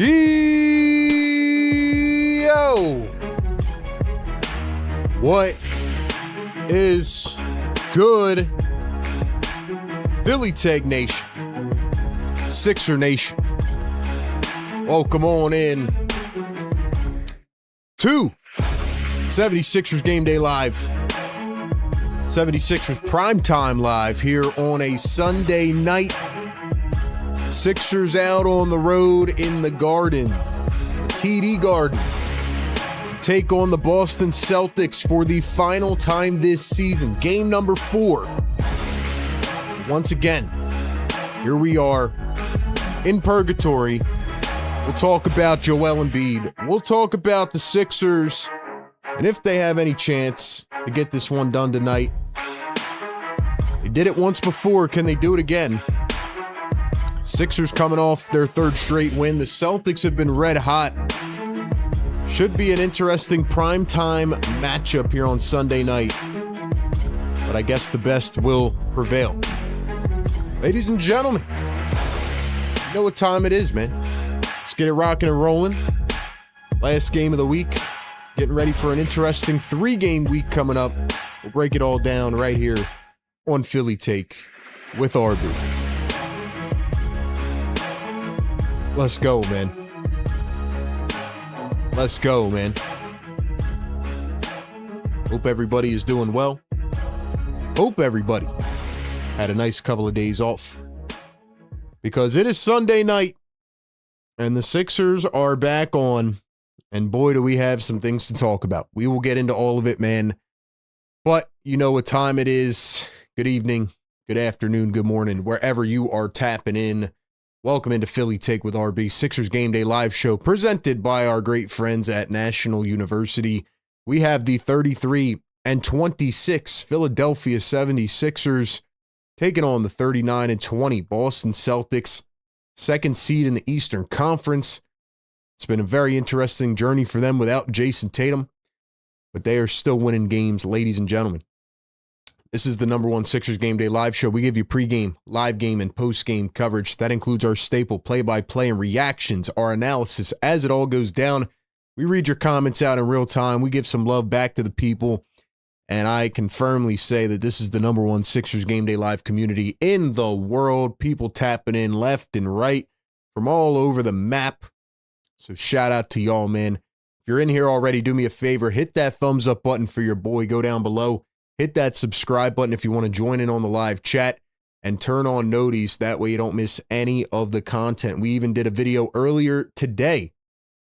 Yo! What is good, Philly Tech Nation, Sixer Nation? Welcome on in to 76ers Game Day Live. 76ers Primetime Live here on a Sunday night. Sixers out on the road in the Garden, the TD Garden, to take on the Boston Celtics for the final time this season. Game number 4. Once again, here we are in purgatory. We'll talk about Joel Embiid. We'll talk about the Sixers and if they have any chance to get this one done tonight. They did it once before. Can they do it again? Sixers coming off their third straight win. The Celtics have been red hot. Should be an interesting primetime matchup here on Sunday night. But I guess the best will prevail. Ladies and gentlemen, you know what time it is, man. Let's get it rocking and rolling. Last game of the week. Getting ready for an interesting 3-game week coming up. We'll break it all down right here on Philly Take with RB. Let's go, man. Let's go, man. Hope everybody is doing well. Hope everybody had a nice couple of days off. Because it is Sunday night. And the Sixers are back on. And boy, do we have some things to talk about. We will get into all of it, man. But you know what time it is. Good evening, good afternoon, good morning, wherever you are tapping in. Welcome into Philly Take with RB, Sixers Game Day Live show presented by our great friends at National University. We have the 33-26 Philadelphia 76ers taking on the 39-20 Boston Celtics, second seed in the Eastern Conference. It's been a very interesting journey for them without Jason Tatum, but they are still winning games, ladies and gentlemen. This is the #1 Sixers Game Day Live show. We give you pregame, live game, and postgame coverage. That includes our staple play-by-play and reactions, our analysis as it all goes down. We read your comments out in real time. We give some love back to the people, and I can firmly say that this is the #1 Sixers Game Day Live community in the world. People tapping in left and right from all over the map. So shout out to y'all, man. If you're in here already, do me a favor. Hit that thumbs up button for your boy. Go down below. Hit that subscribe button if you want to join in on the live chat and turn on noties. That way you don't miss any of the content. We even did a video earlier today,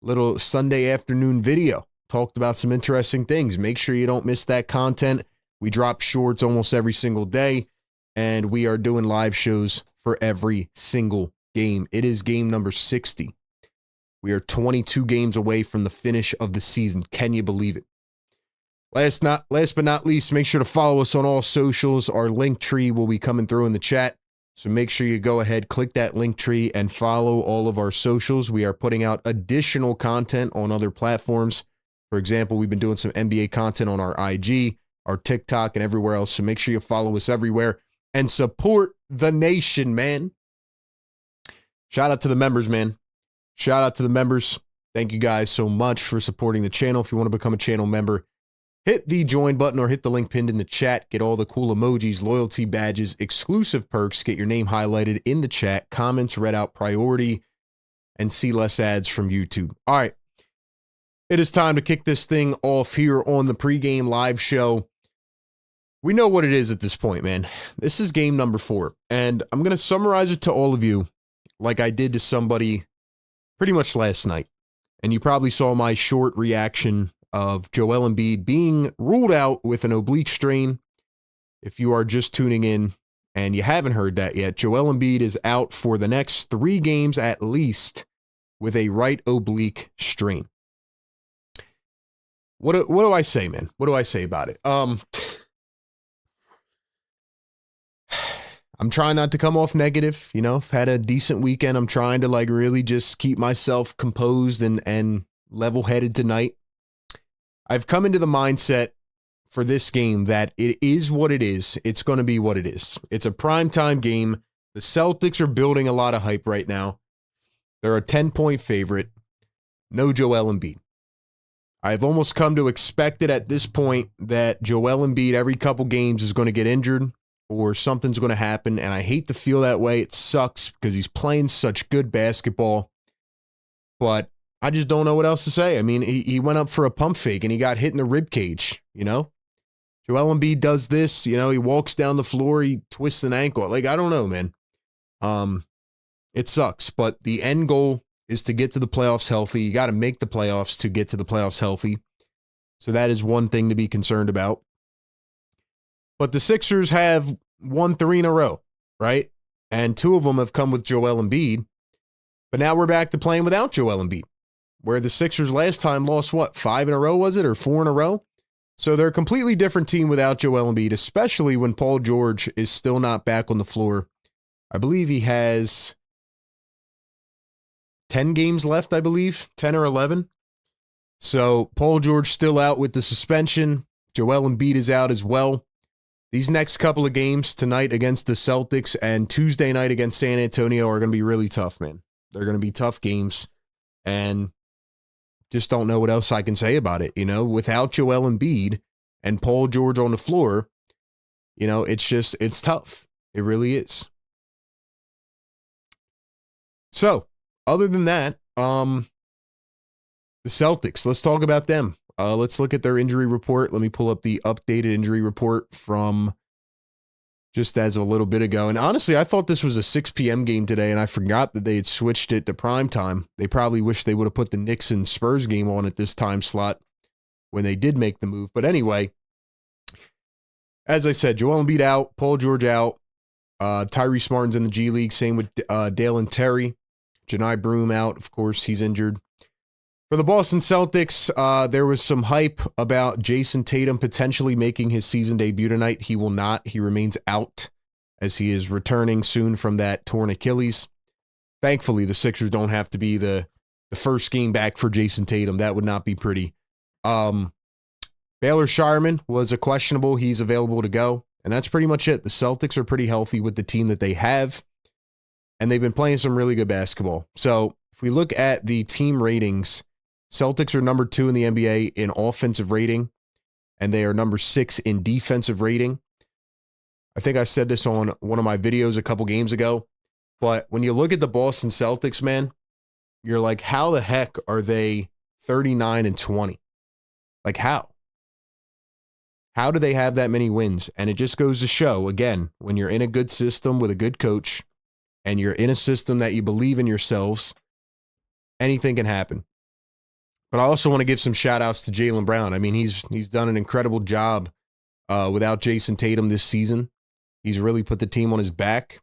little Sunday afternoon video. Talked about some interesting things. Make sure you don't miss that content. We drop shorts almost every single day, and we are doing live shows for every single game. It is game number 60. We are 22 games away from the finish of the season. Can you believe it? Last but not least, make sure to follow us on all socials. Our link tree will be coming through in the chat. So make sure you go ahead, click that link tree, and follow all of our socials. We are putting out additional content on other platforms. For example, we've been doing some NBA content on our IG, our TikTok, and everywhere else. So make sure you follow us everywhere and support the nation, man. Shout out to the members, man. Shout out to the members. Thank you guys so much for supporting the channel. If you want to become a channel member, hit the join button or hit the link pinned in the chat. Get all the cool emojis, loyalty badges, exclusive perks. Get your name highlighted in the chat. Comments read out priority. And see less ads from YouTube. All right. It is time to kick this thing off here on the pregame live show. We know what it is at this point, man. This is game number 4. And I'm going to summarize it to all of you like I did to somebody pretty much last night. And you probably saw my short reaction of Joel Embiid being ruled out with an oblique strain. If you are just tuning in and you haven't heard that yet, Joel Embiid is out for the next 3 games at least with a right oblique strain. What do I say, man? What do I say about it? I'm trying not to come off negative, you know. I've had a decent weekend. I'm trying to like really just keep myself composed and level-headed tonight. I've come into the mindset for this game that it is what it is. It's going to be what it is. It's a primetime game. The Celtics are building a lot of hype right now. They're a 10-point favorite. No Joel Embiid. I've almost come to expect it at this point that Joel Embiid every couple games is going to get injured or something's going to happen, and I hate to feel that way. It sucks because he's playing such good basketball, but I just don't know what else to say. I mean, he went up for a pump fake and he got hit in the rib cage, you know? Joel Embiid does this, you know, he walks down the floor, he twists an ankle. Like, I don't know, man. It sucks, but the end goal is to get to the playoffs healthy. You got to make the playoffs to get to the playoffs healthy. So that is one thing to be concerned about. But the Sixers have won 3 in a row, right? And 2 of them have come with Joel Embiid. But now we're back to playing without Joel Embiid, where the Sixers last time lost, 5 in a row, was it? Or 4 in a row? So they're a completely different team without Joel Embiid, especially when Paul George is still not back on the floor. I believe he has 10 games left, I believe, 10 or 11. So Paul George still out with the suspension. Joel Embiid is out as well. These next couple of games tonight against the Celtics and Tuesday night against San Antonio are going to be really tough, man. They're going to be tough games, and just don't know what else I can say about it. You know, without Joel Embiid and Paul George on the floor, you know, it's tough. It really is. So, other than that, the Celtics, let's talk about them. Let's look at their injury report. Let me pull up the updated injury report from just as a little bit ago. And honestly, I thought this was a 6 p.m. game today, and I forgot that they had switched it to prime time. They probably wish they would have put the Knicks and Spurs game on at this time slot when they did make the move. But anyway, as I said, Joel Embiid out, Paul George out, Tyrese Martin's in the G League, same with Dalen Terry. Janai Broome out, of course, he's injured. For the Boston Celtics, there was some hype about Jason Tatum potentially making his season debut tonight. He will not. He remains out as he is returning soon from that torn Achilles. Thankfully, the Sixers don't have to be the first game back for Jason Tatum. That would not be pretty. Baylor Shireman was a questionable. He's available to go. And that's pretty much it. The Celtics are pretty healthy with the team that they have. And they've been playing some really good basketball. So if we look at the team ratings, Celtics are number 2 in the NBA in offensive rating, and they are number 6 in defensive rating. I think I said this on one of my videos a couple games ago, but when you look at the Boston Celtics, man, you're like, how the heck are they 39-20? Like, how? How do they have that many wins? And it just goes to show, again, when you're in a good system with a good coach, and you're in a system that you believe in yourselves, anything can happen. But I also want to give some shout outs to Jaylen Brown. I mean, he's done an incredible job without Jason Tatum this season. He's really put the team on his back.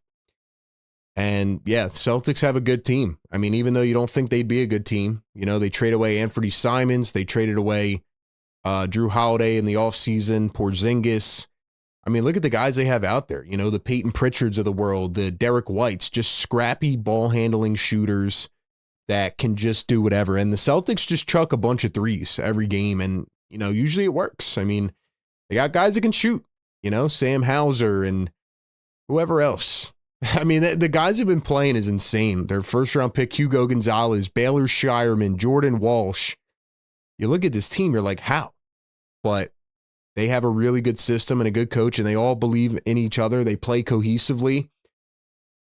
And yeah, Celtics have a good team. I mean, even though you don't think they'd be a good team, you know, they trade away Anthony Simons. They traded away Drew Holiday in the offseason, Porzingis. I mean, look at the guys they have out there. You know, the Peyton Pritchards of the world, the Derek Whites, just scrappy ball handling shooters that can just do whatever. And the Celtics just chuck a bunch of threes every game. And, you know, usually it works. I mean, they got guys that can shoot, you know, Sam Hauser and whoever else. I mean, the guys have been playing is insane. Their first round pick, Hugo Gonzalez, Baylor Shireman, Jordan Walsh. You look at this team, you're like, how? But they have a really good system and a good coach, and they all believe in each other. They play cohesively.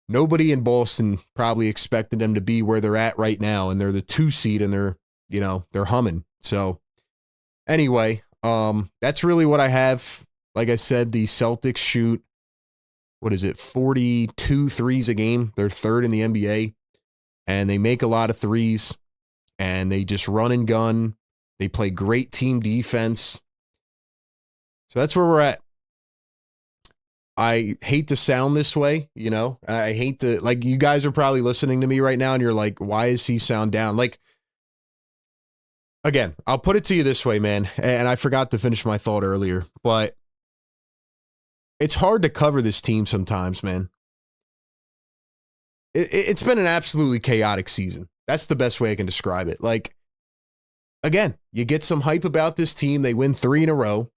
Nobody in Boston probably expected them to be where they're at right now, and they're the 2 seed, and they're humming. So anyway, that's really what I have. Like I said, the Celtics shoot, 42 threes a game. They're 3rd in the NBA, and they make a lot of threes, and they just run and gun. They play great team defense. So that's where we're at. I hate to sound this way, you know, I hate to, like, you guys are probably listening to me right now and you're like, why is he sound down? Like, again, I'll put it to you this way, man. And I forgot to finish my thought earlier, but it's hard to cover this team sometimes, man. It's been an absolutely chaotic season. That's the best way I can describe it. Like, again, you get some hype about this team. They win 3 in a row.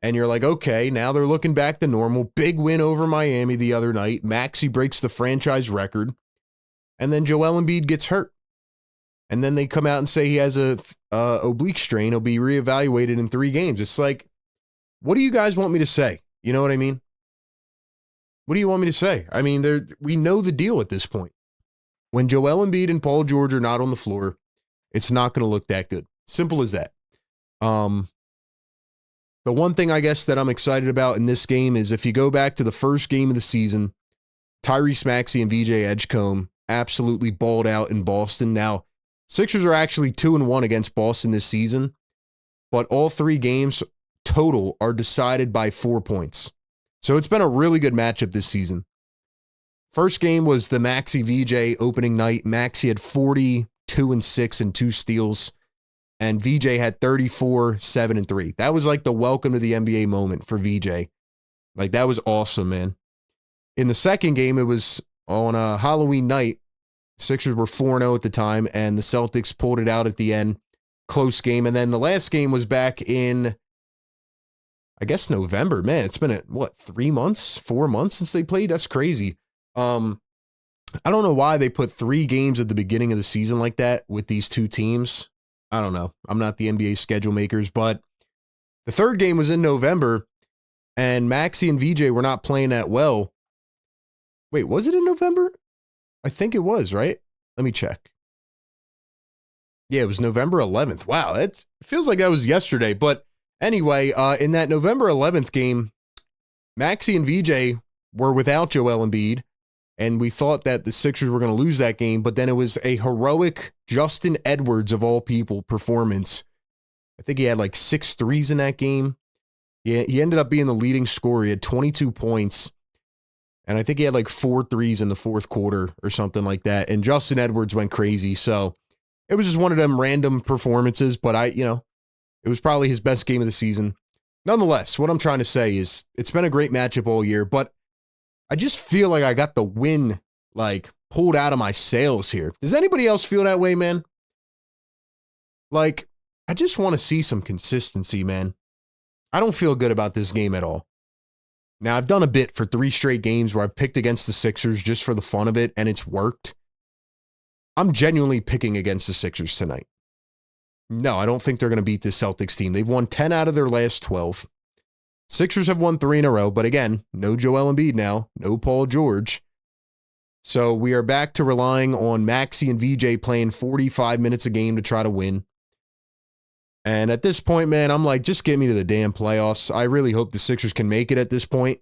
And you're like, okay, now they're looking back to normal. Big win over Miami the other night. Maxey breaks the franchise record. and then Joel Embiid gets hurt. And then they come out and say he has a oblique strain. He'll be reevaluated in 3 games. It's like, what do you guys want me to say? You know what I mean? What do you want me to say? I mean, we know the deal at this point. When Joel Embiid and Paul George are not on the floor, it's not going to look that good. Simple as that. The one thing I guess that I'm excited about in this game is if you go back to the first game of the season, Tyrese Maxey and VJ Edgecombe absolutely balled out in Boston. Now, Sixers are actually 2-1 against Boston this season, but all 3 games total are decided by 4 points. So it's been a really good matchup this season. First game was the Maxey VJ opening night. Maxey had 42 and 6 and 2 steals, and VJ had 34, 7 and 3. That was like the welcome to the NBA moment for VJ. Like, that was awesome, man. In the second game, it was on a Halloween night. Sixers were 4-0 at the time, and the Celtics pulled it out at the end. Close game. And then the last game was back in, I guess, November. Man, it's been, 3 months, 4 months since they played? That's crazy. I don't know why they put 3 games at the beginning of the season like that with these 2 teams. I don't know. I'm not the NBA schedule makers, but the third game was in November, and Maxey and VJ were not playing that well. Wait, was it in November? I think it was, right? Let me check. Yeah, it was November 11th. Wow, it feels like that was yesterday. But anyway, in that November 11th game, Maxey and VJ were without Joel Embiid, and we thought that the Sixers were going to lose that game, but then it was a heroic Justin Edwards, of all people, performance. I think he had like 6 threes in that game. He ended up being the leading scorer. He had 22 points. And I think he had like 4 threes in the fourth quarter or something like that. And Justin Edwards went crazy. So it was just one of them random performances, but it was probably his best game of the season. Nonetheless, what I'm trying to say is it's been a great matchup all year, but I just feel like I got the win like pulled out of my sails here. Does anybody else feel that way, man? Like, I just want to see some consistency, man. I don't feel good about this game at all. Now, I've done a bit for 3 straight games where I've picked against the Sixers just for the fun of it, and it's worked. I'm genuinely picking against the Sixers tonight. No, I don't think they're going to beat this Celtics team. They've won 10 out of their last 12. Sixers have won 3 in a row, but again, no Joel Embiid now, no Paul George. So we are back to relying on Maxey and VJ playing 45 minutes a game to try to win. And at this point, man, I'm like, just get me to the damn playoffs. I really hope the Sixers can make it at this point.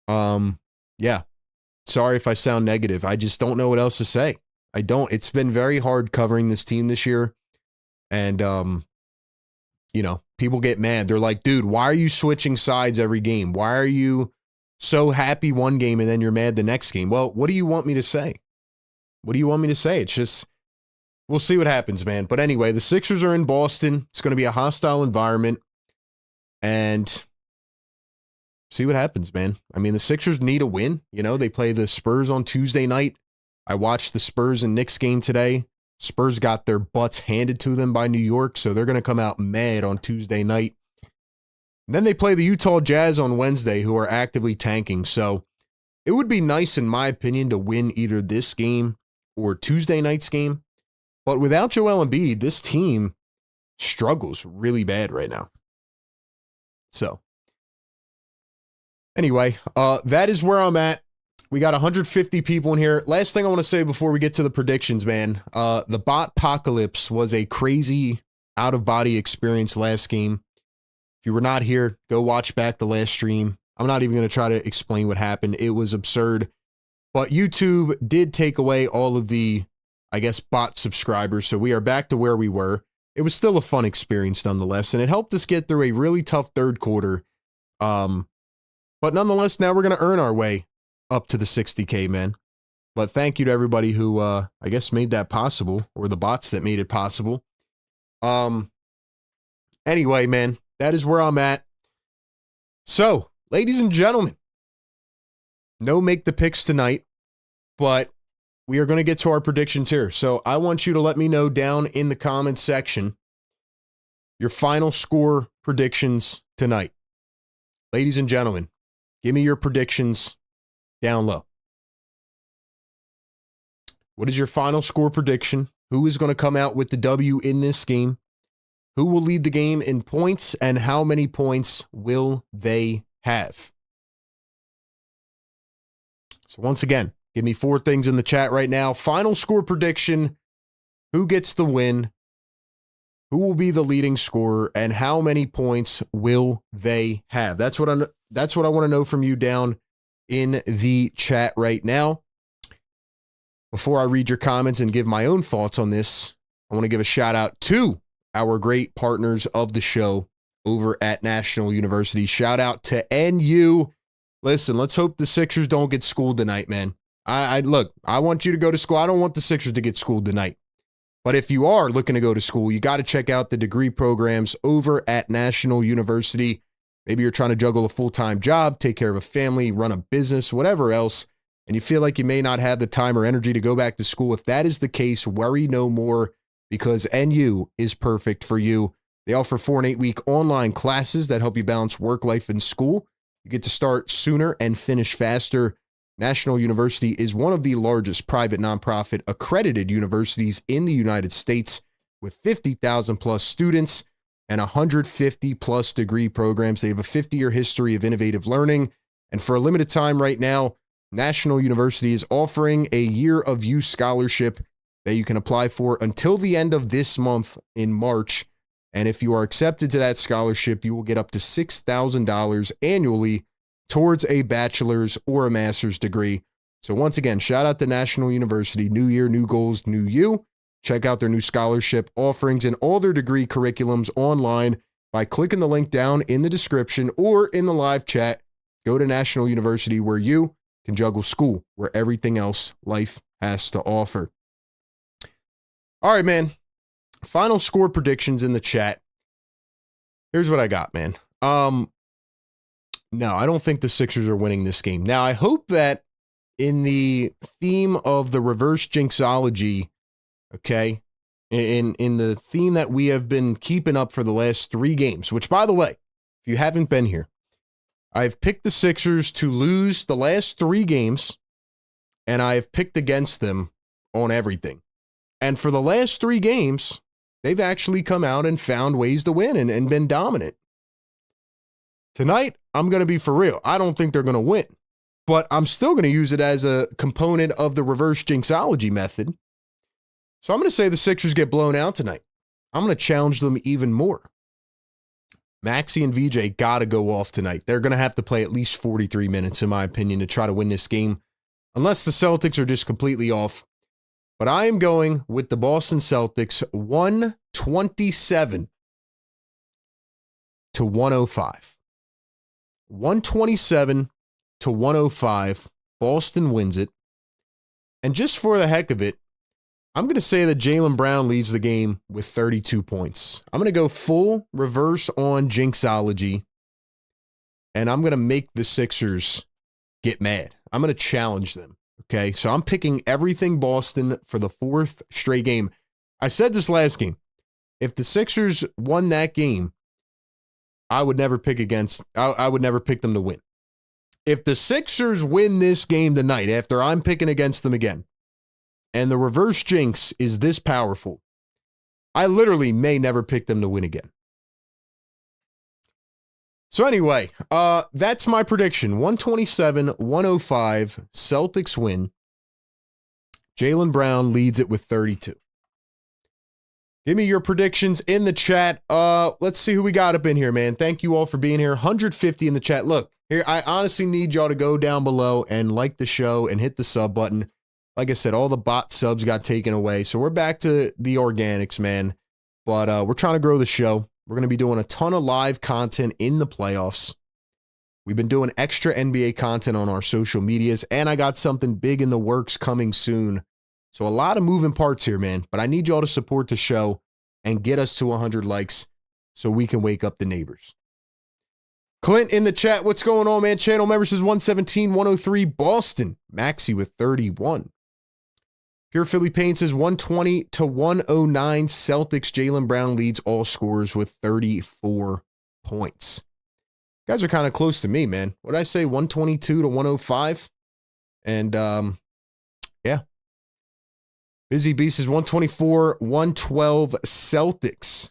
Yeah. Sorry if I sound negative. I just don't know what else to say. I don't. It's been very hard covering this team this year. And, people get mad. They're like, dude, why are you switching sides every game? Why are you so happy one game and then you're mad the next game? Well, what do you want me to say? What do you want me to say? It's just, we'll see what happens, man. But anyway, the Sixers are in Boston. It's going to be a hostile environment. And see what happens, man. I mean, the Sixers need a win. They play the Spurs on Tuesday night. I watched the Spurs and Knicks game today. Spurs got their butts handed to them by New York, so they're going to come out mad on Tuesday night. And then they play the Utah Jazz on Wednesday, who are actively tanking. So it would be nice, in my opinion, to win either this game or Tuesday night's game. But without Joel Embiid, this team struggles really bad right now. So anyway, that is where I'm at. We got 150 people in here. Last thing I want to say before we get to the predictions, man. The bot apocalypse was a crazy out-of-body experience last game. If you were not here, go watch back the last stream. I'm not even going to try to explain what happened. It was absurd. But YouTube did take away all of the, I guess, bot subscribers. So we are back to where we were. It was still a fun experience nonetheless. And it helped us get through a really tough third quarter. But nonetheless, now we're going to earn our way up to the 60K, man. But thank you to everybody who, I guess, made that possible, or the bots that made it possible. Anyway, man, that is where I'm at. So, ladies and gentlemen, no make the picks tonight, but we are going to get to our predictions here. So I want you to let me know down in the comments section your final score predictions tonight. Ladies and gentlemen, give me your predictions down low. What is your final score prediction? Who is going to come out with the W in this game? Who will lead the game in points, and how many points will they have? So once again, give me 4 things in the chat right now. Final score prediction. Who gets the win? Who will be the leading scorer, and how many points will they have? That's what I want to know from you down in the chat right now. Before I read your comments and give my own thoughts on this, I want to give a shout out to our great partners of the show over at National University. Shout out to NU. Listen, let's hope the Sixers don't get schooled tonight, man. Look, I want you to go to school. I don't want the Sixers to get schooled tonight. But if you are looking to go to school, you got to check out the degree programs over at National University. Maybe you're trying to juggle a full-time job, take care of a family, run a business, whatever else, and you feel like you may not have the time or energy to go back to school. If that is the case, worry no more, because NU is perfect for you. They offer 4 and 8 week online classes that help you balance work life and school. You get to start sooner and finish faster. National University is one of the largest private nonprofit accredited universities in the United States, with 50,000 plus students and 150 plus degree programs. They have a 50-year history of innovative learning. And for a limited time right now, National University is offering a year of use scholarship that you can apply for until the end of this month in March. And if you are accepted to that scholarship, you will get up to $6,000 annually towards a bachelor's or a master's degree. So once again, shout out to National University. New year, new goals, new you. Check out their new scholarship offerings and all their degree curriculums online by clicking the link down in the description or in the live chat. Go to National University, where you can juggle school, where everything else life has to offer. All right, man. Final score predictions in the chat. Here's what I got, man. No, I don't think the Sixers are winning this game. Now, I hope that in the theme of the reverse jinxology, okay, in the theme that we have been keeping up for the last 3 games, which, by the way, if you haven't been here, I've picked the Sixers to lose the last 3 games, and I have picked against them on everything. And for the last 3 games, they've actually come out and found ways to win and been dominant. Tonight, I'm going to be for real. I don't think they're going to win, but I'm still going to use it as a component of the reverse jinxology method. So I'm going to say the Sixers get blown out tonight. I'm going to challenge them even more. Maxey and VJ got to go off tonight. They're going to have to play at least 43 minutes, in my opinion, to try to win this game, unless the Celtics are just completely off. But I am going with the Boston Celtics 127 to 105. 127 to 105. Boston wins it. And just for the heck of it, I'm going to say that Jaylen Brown leads the game with 32 points. I'm going to go full reverse on jinxology, and I'm going to make the Sixers get mad. I'm going to challenge them. Okay, so I'm picking everything Boston for the 4th straight game. I said this last game. If the Sixers won that game, I would never pick I would never pick them to win. If the Sixers win this game tonight, after I'm picking against them again, and the reverse jinx is this powerful, I literally may never pick them to win again. So anyway, that's my prediction. 127-105, Celtics win. Jaylen Brown leads it with 32. Give me your predictions in the chat. Let's see who we got up in here, man. Thank you all for being here. 150 in the chat. Look, here, I honestly need y'all to go down below and like the show and hit the sub button. Like I said, all the bot subs got taken away, so we're back to the organics, man. But we're trying to grow the show. We're going to be doing a ton of live content in the playoffs. We've been doing extra NBA content on our social medias, and I got something big in the works coming soon. So a lot of moving parts here, man. But I need y'all to support the show and get us to 100 likes so we can wake up the neighbors. Clint in the chat, what's going on, man? Channel members is 117, 103, Boston. Maxey with 31. Pure Philly Paint says 120 to 109 Celtics. Jaylen Brown leads all scorers with 34 points. You guys are kind of close to me, man. What did I say? 122 to 105? And yeah. Busy Beast is 124-112 Celtics.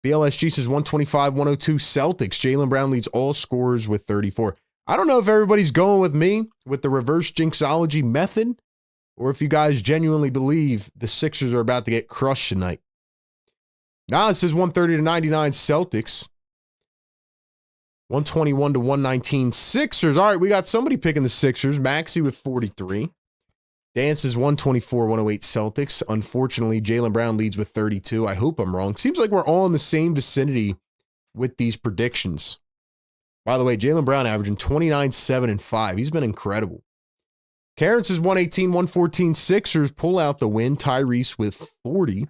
BLSG says 125-102 Celtics. Jaylen Brown leads all scorers with 34. I don't know if everybody's going with me with the reverse jinxology method or if you guys genuinely believe the Sixers are about to get crushed tonight. Nah, it says 130-99 Celtics. 121-119 Sixers. All right, we got somebody picking the Sixers. Maxey with 43. Dan says 124-108 Celtics. Unfortunately, Jaylen Brown leads with 32. I hope I'm wrong. Seems like we're all in the same vicinity with these predictions. By the way, Jaylen Brown averaging 29, 7, and 5. He's been incredible. Karen says 118-114 Sixers. Pull out the win. Tyrese with 40.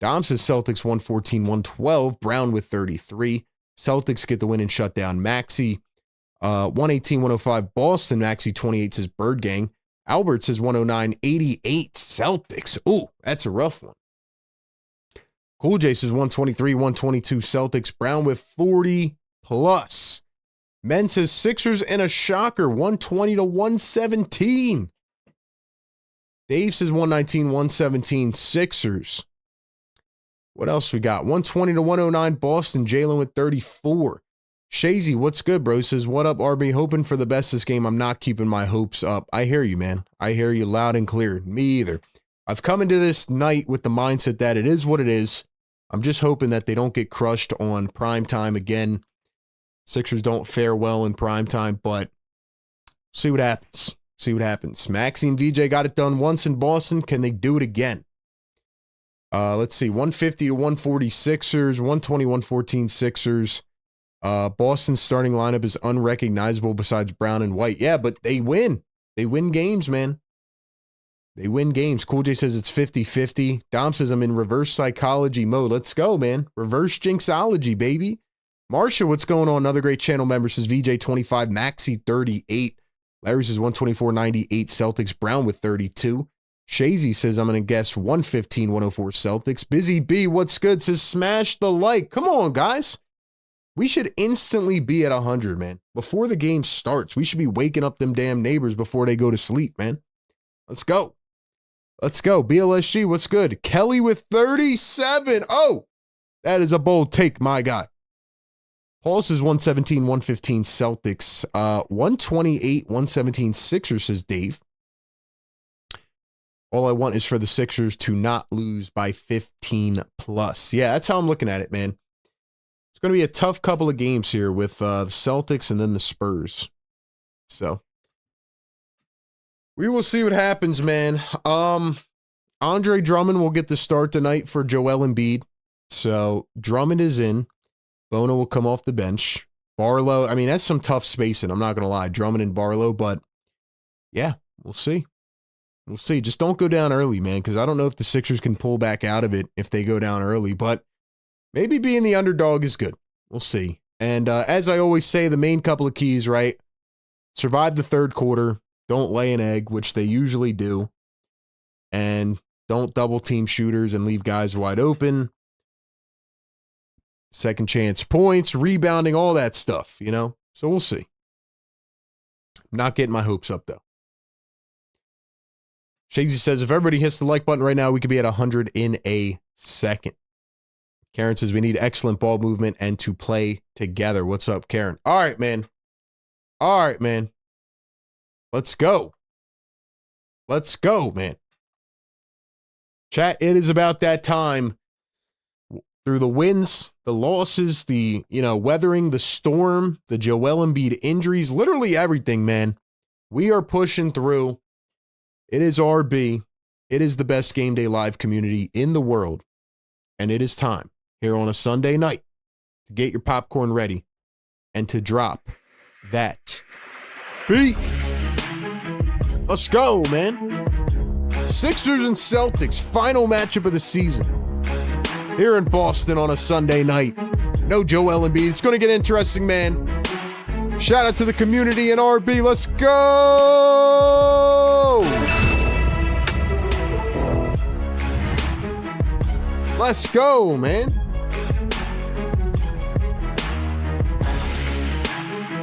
Dom says Celtics 114-112. Brown with 33. Celtics get the win and shut down Maxey. 118-105 Boston. Maxey 28 says Bird Gang. Albert says 109-88 Celtics. Ooh, that's a rough one. Cool J says 123-122 Celtics. Brown with 40 plus. Men says Sixers and a shocker, 120-117. Dave says 119-117 Sixers. What else we got? 120-109 Boston. Jaylen with 34. Shazy, what's good, bro? Says, what up, RB? Hoping for the best this game. I'm not keeping my hopes up. I hear you, man. I hear you loud and clear. Me either. I've come into this night with the mindset that it is what it is. I'm just hoping that they don't get crushed on primetime again. Sixers don't fare well in primetime, but see what happens. See what happens. Maxey and VJ got it done once in Boston. Can they do it again? Let's see. 150-140 Sixers. 120-114 Sixers. Boston's starting lineup is unrecognizable besides Brown and White. Yeah, but they win. They win games, man. They win games. Cool J says it's 50-50. Dom says I'm in reverse psychology mode. Let's go, man. Reverse jinxology, baby. Marsha, what's going on? Another great channel member says VJ25, Maxey 38. Larry says 124-98 Celtics. Brown with 32. Shazy says I'm going to guess 115-104 Celtics. Busy B, what's good? Says smash the like. Come on, guys. We should instantly be at 100, man. Before the game starts, we should be waking up them damn neighbors before they go to sleep, man. Let's go. Let's go. BLSG, what's good? Kelly with 37. Oh, that is a bold take, my guy. Paul says 117-115 Celtics. 128-117 Sixers, says Dave. All I want is for the Sixers to not lose by 15 plus. Yeah, that's how I'm looking at it, man. It's going to be a tough couple of games here with the Celtics and then the Spurs. So we will see what happens, man. Andre Drummond will get the start tonight for Joel Embiid. So Drummond is in. Bono will come off the bench. Barlow, I mean, that's some tough spacing. I'm not going to lie. Drummond and Barlow, but yeah, we'll see. We'll see. Just don't go down early, man, because I don't know if the Sixers can pull back out of it if they go down early, but maybe being the underdog is good. We'll see. And as I always say, the main couple of keys, right? Survive the third quarter. Don't lay an egg, which they usually do. And don't double team shooters and leave guys wide open. Second chance points, rebounding, all that stuff, you know? So we'll see. I'm not getting my hopes up, though. Shazy says, if everybody hits the like button right now, we could be at 100 in a second. Karen says, we need excellent ball movement and to play together. What's up, Karen? All right, man. All right, man. Let's go. Let's go, man. Chat, it is about that time. Through the wins, the losses, the, weathering the storm, the Joel Embiid injuries, literally everything, man. We are pushing through. It is RB. It is the best game day live community in the world. And it is time here on a Sunday night to get your popcorn ready and to drop that beat. Let's go, man. Sixers and Celtics, final matchup of the season. Here in Boston on a Sunday night. No Joel Embiid. It's going to get interesting, man. Shout out to the community and RB. Let's go! Let's go, man.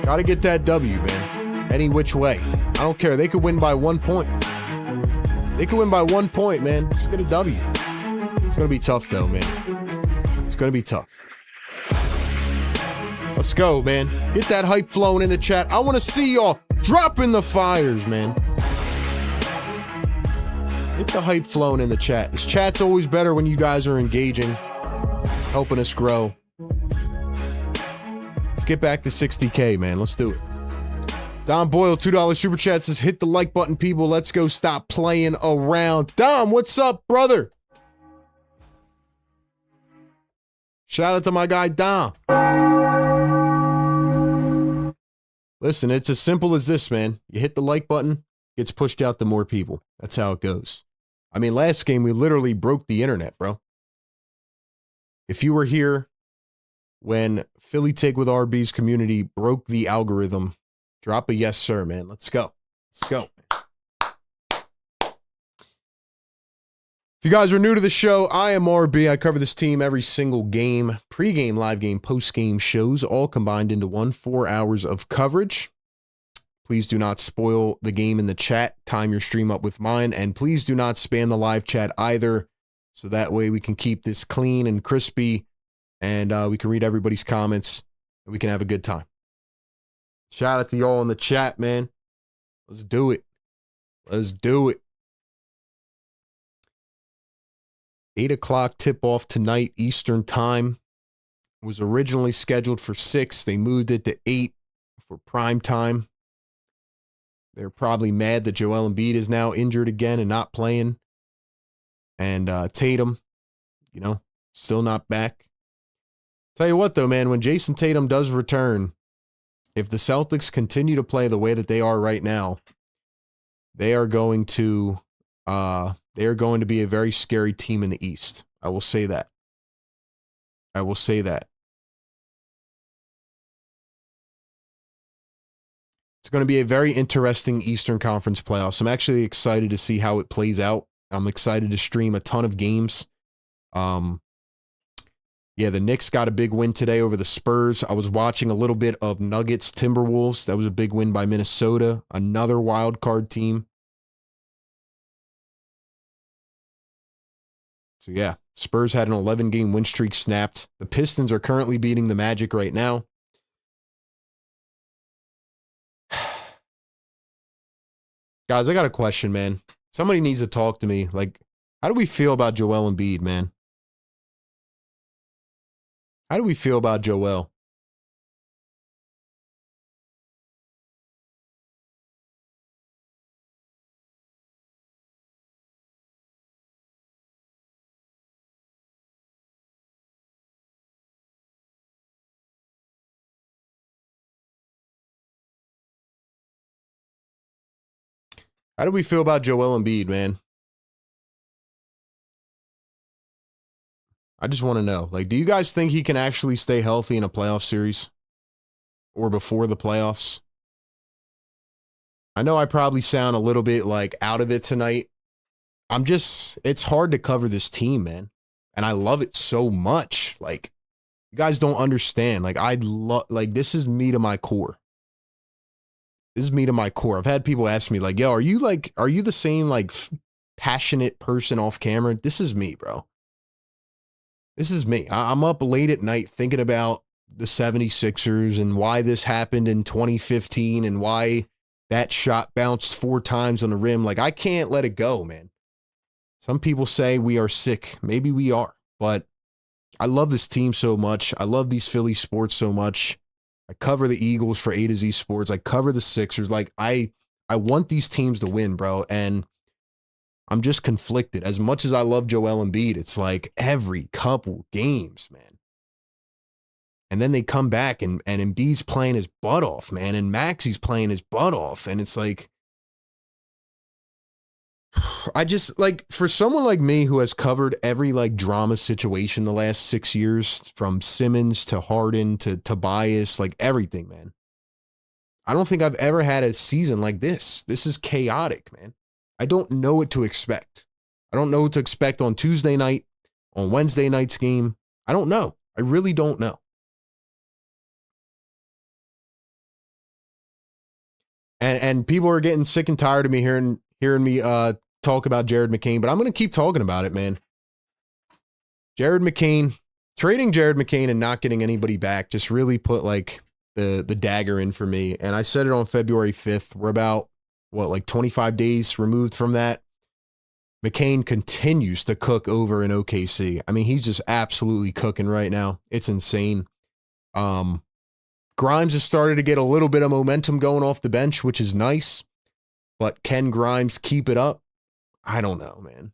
Got to get that W, man. Any which way. I don't care. They could win by 1 point. They could win by 1 point, man. Just get a W. It's going to be tough, though, man. It's going to be tough. Let's go, man. Get that hype flowing in the chat. I want to see y'all dropping the fires, man. Get the hype flowing in the chat. This chat's always better when you guys are engaging, helping us grow. Let's get back to 60K, man. Let's do it. Dom Boyle, $2 super chat says, hit the like button, people. Let's go stop playing around. Dom, what's up, brother? Shout out to my guy, Dom. Listen, it's as simple as this, man. You hit the like button, gets pushed out to more people. That's how it goes. I mean, last game, we literally broke the internet, bro. If you were here when Philly Take with RB's community broke the algorithm, drop a yes, sir, man. Let's go. Let's go. If you guys are new to the show, I am RB. I cover this team every single game. Pre-game, live game, post-game shows, all combined into 4 hours of coverage. Please do not spoil the game in the chat. Time your stream up with mine. And please do not spam the live chat either. So that way we can keep this clean and crispy. And we can read everybody's comments. And we can have a good time. Shout out to y'all in the chat, man. Let's do it. Let's do it. 8 o'clock tip-off tonight, Eastern time. It was originally scheduled for 6. They moved it to 8 for prime time. They're probably mad that Joel Embiid is now injured again and not playing. And Tatum, still not back. Tell you what, though, man, when Jason Tatum does return, if the Celtics continue to play the way that they are right now, they are going to be a very scary team in the East. I will say that. I will say that. It's going to be a very interesting Eastern Conference playoffs. I'm actually excited to see how it plays out. I'm excited to stream a ton of games. The Knicks got a big win today over the Spurs. I was watching a little bit of Nuggets Timberwolves. That was a big win by Minnesota, another wild card team. So yeah, Spurs had an 11-game win streak snapped. The Pistons are currently beating the Magic right now. Guys, I got a question, man. Somebody needs to talk to me. Like, how do we feel about Joel Embiid, man? How do we feel about Joel? How do we feel about Joel Embiid, man? I just want to know. Like, do you guys think he can actually stay healthy in a playoff series? Or before the playoffs? I know I probably sound a little bit, like, out of it tonight. It's hard to cover this team, man. And I love it so much. Like, you guys don't understand. Like, this is me to my core. This is me to my core. I've had people ask me, like, yo, are you the same, like, passionate person off camera? This is me, bro. This is me. I'm up late at night thinking about the 76ers and why this happened in 2015 and why that shot bounced 4 times on the rim. Like, I can't let it go, man. Some people say we are sick. Maybe we are. But I love this team so much. I love these Philly sports so much. I cover the Eagles for A to Z Sports. I cover the Sixers. Like, I want these teams to win, bro. And I'm just conflicted. As much as I love Joel Embiid, it's like every couple games, man. And then they come back and Embiid's playing his butt off, man. And Maxi's playing his butt off. And it's like, I just, like, for someone like me who has covered every, like, drama situation the last 6 years, from Simmons to Harden to Tobias, like, everything, man. I don't think I've ever had a season like this. This is chaotic, man. I don't know what to expect. I don't know what to expect on Tuesday night, on Wednesday night's game. I don't know. I really don't know. And people are getting sick and tired of me hearing me talk about Jared McCain, but I'm going to keep talking about it, man. Jared McCain, trading Jared McCain and not getting anybody back just really put like the dagger in for me. And I said it on February 5th. We're about, 25 days removed from that. McCain continues to cook over in OKC. I mean, he's just absolutely cooking right now. It's insane. Grimes has started to get a little bit of momentum going off the bench, which is nice. But can Grimes keep it up? I don't know, man.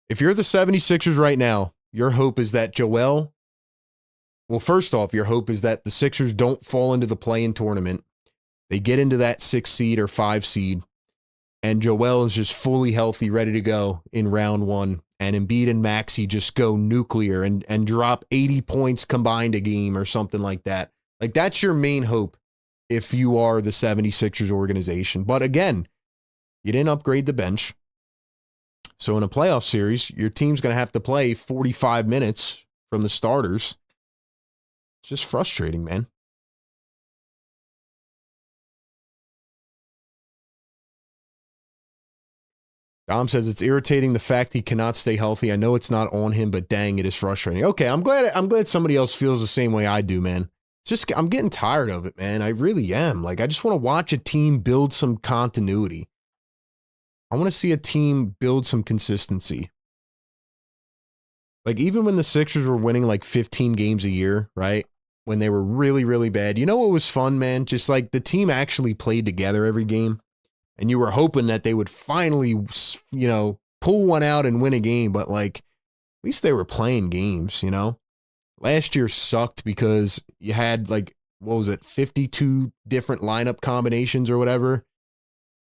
If you're the 76ers right now, your hope is that Joel, well, first off, your hope is that the Sixers don't fall into the play-in tournament. They get into that 6 seed or 5 seed, and Joel is just fully healthy, ready to go in round 1. And Embiid and Maxey just go nuclear and drop 80 points combined a game or something like that. Like, that's your main hope if you are the 76ers organization. But again, you didn't upgrade the bench. So in a playoff series, your team's going to have to play 45 minutes from the starters. It's just frustrating, man. Dom says it's irritating the fact he cannot stay healthy. I know it's not on him, but dang, it is frustrating. Okay, I'm glad somebody else feels the same way I do, man. I'm getting tired of it, man. I really am. Like, I just want to watch a team build some continuity. I want to see a team build some consistency. Like, even when the Sixers were winning like 15 games a year, right? When they were really, really bad. You know what was fun, man? Just like the team actually played together every game. And you were hoping that they would finally, pull one out and win a game. But, like, at least they were playing games, you know? Last year sucked because you had, 52 different lineup combinations or whatever.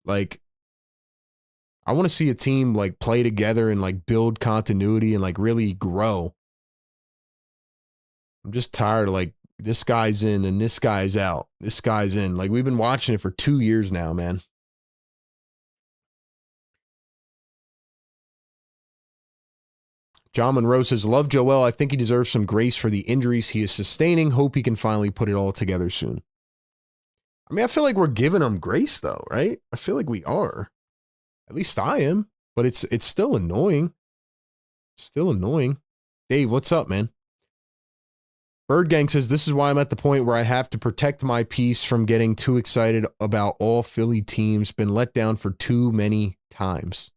Like, I want to see a team, play together and, build continuity and, really grow. I'm just tired of, this guy's in and this guy's out. This guy's in. We've been watching it for 2 years now, man. John Monroe says, love Joel. I think he deserves some grace for the injuries he is sustaining. Hope he can finally put it all together soon. I mean, I feel like we're giving him grace, though, right? I feel like we are. At least I am. But it's still annoying. Still annoying. Dave, what's up, man? Bird Gang says, this is why I'm at the point where I have to protect my peace from getting too excited about all Philly teams. Been let down for too many times.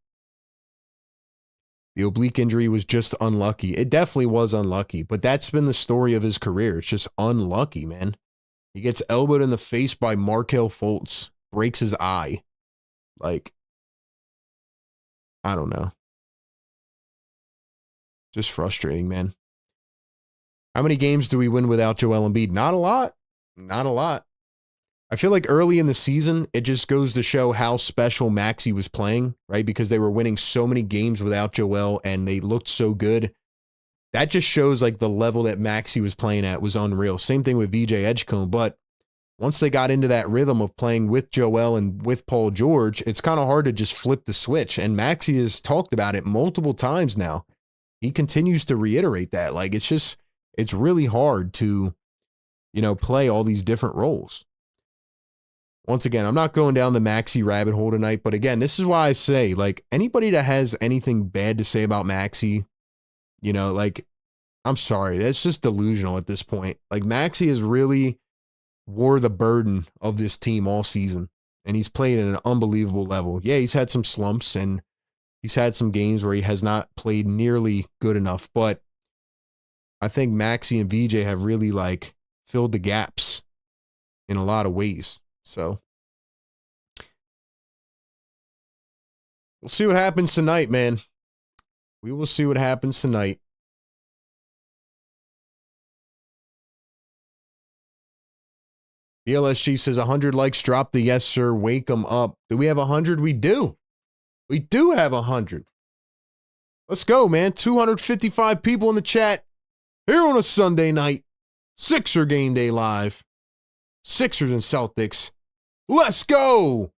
The oblique injury was just unlucky. It definitely was unlucky, but that's been the story of his career. It's just unlucky, man. He gets elbowed in the face by Markelle Fultz, breaks his eye. I don't know. Just frustrating, man. How many games do we win without Joel Embiid? Not a lot. Not a lot. I feel like early in the season, it just goes to show how special Maxey was playing, right? Because they were winning so many games without Joel and they looked so good. That just shows the level that Maxey was playing at was unreal. Same thing with VJ Edgecombe. But once they got into that rhythm of playing with Joel and with Paul George, it's kind of hard to just flip the switch. And Maxey has talked about it multiple times now. He continues to reiterate that. It's really hard to, play all these different roles. Once again, I'm not going down the Maxey rabbit hole tonight, but again, this is why I say, anybody that has anything bad to say about Maxey, I'm sorry, that's just delusional at this point. Maxey has really wore the burden of this team all season, and he's played at an unbelievable level. Yeah, he's had some slumps, and he's had some games where he has not played nearly good enough, but I think Maxey and VJ have really, filled the gaps in a lot of ways. So we'll see what happens tonight, man. We will see what happens tonight. BLSG says 100 likes. Drop the yes, sir. Wake them up. Do we have 100? We do. We do have 100. Let's go, man. 255 people in the chat here on a Sunday night. Sixer Game Day Live. Sixers and Celtics. Let's go.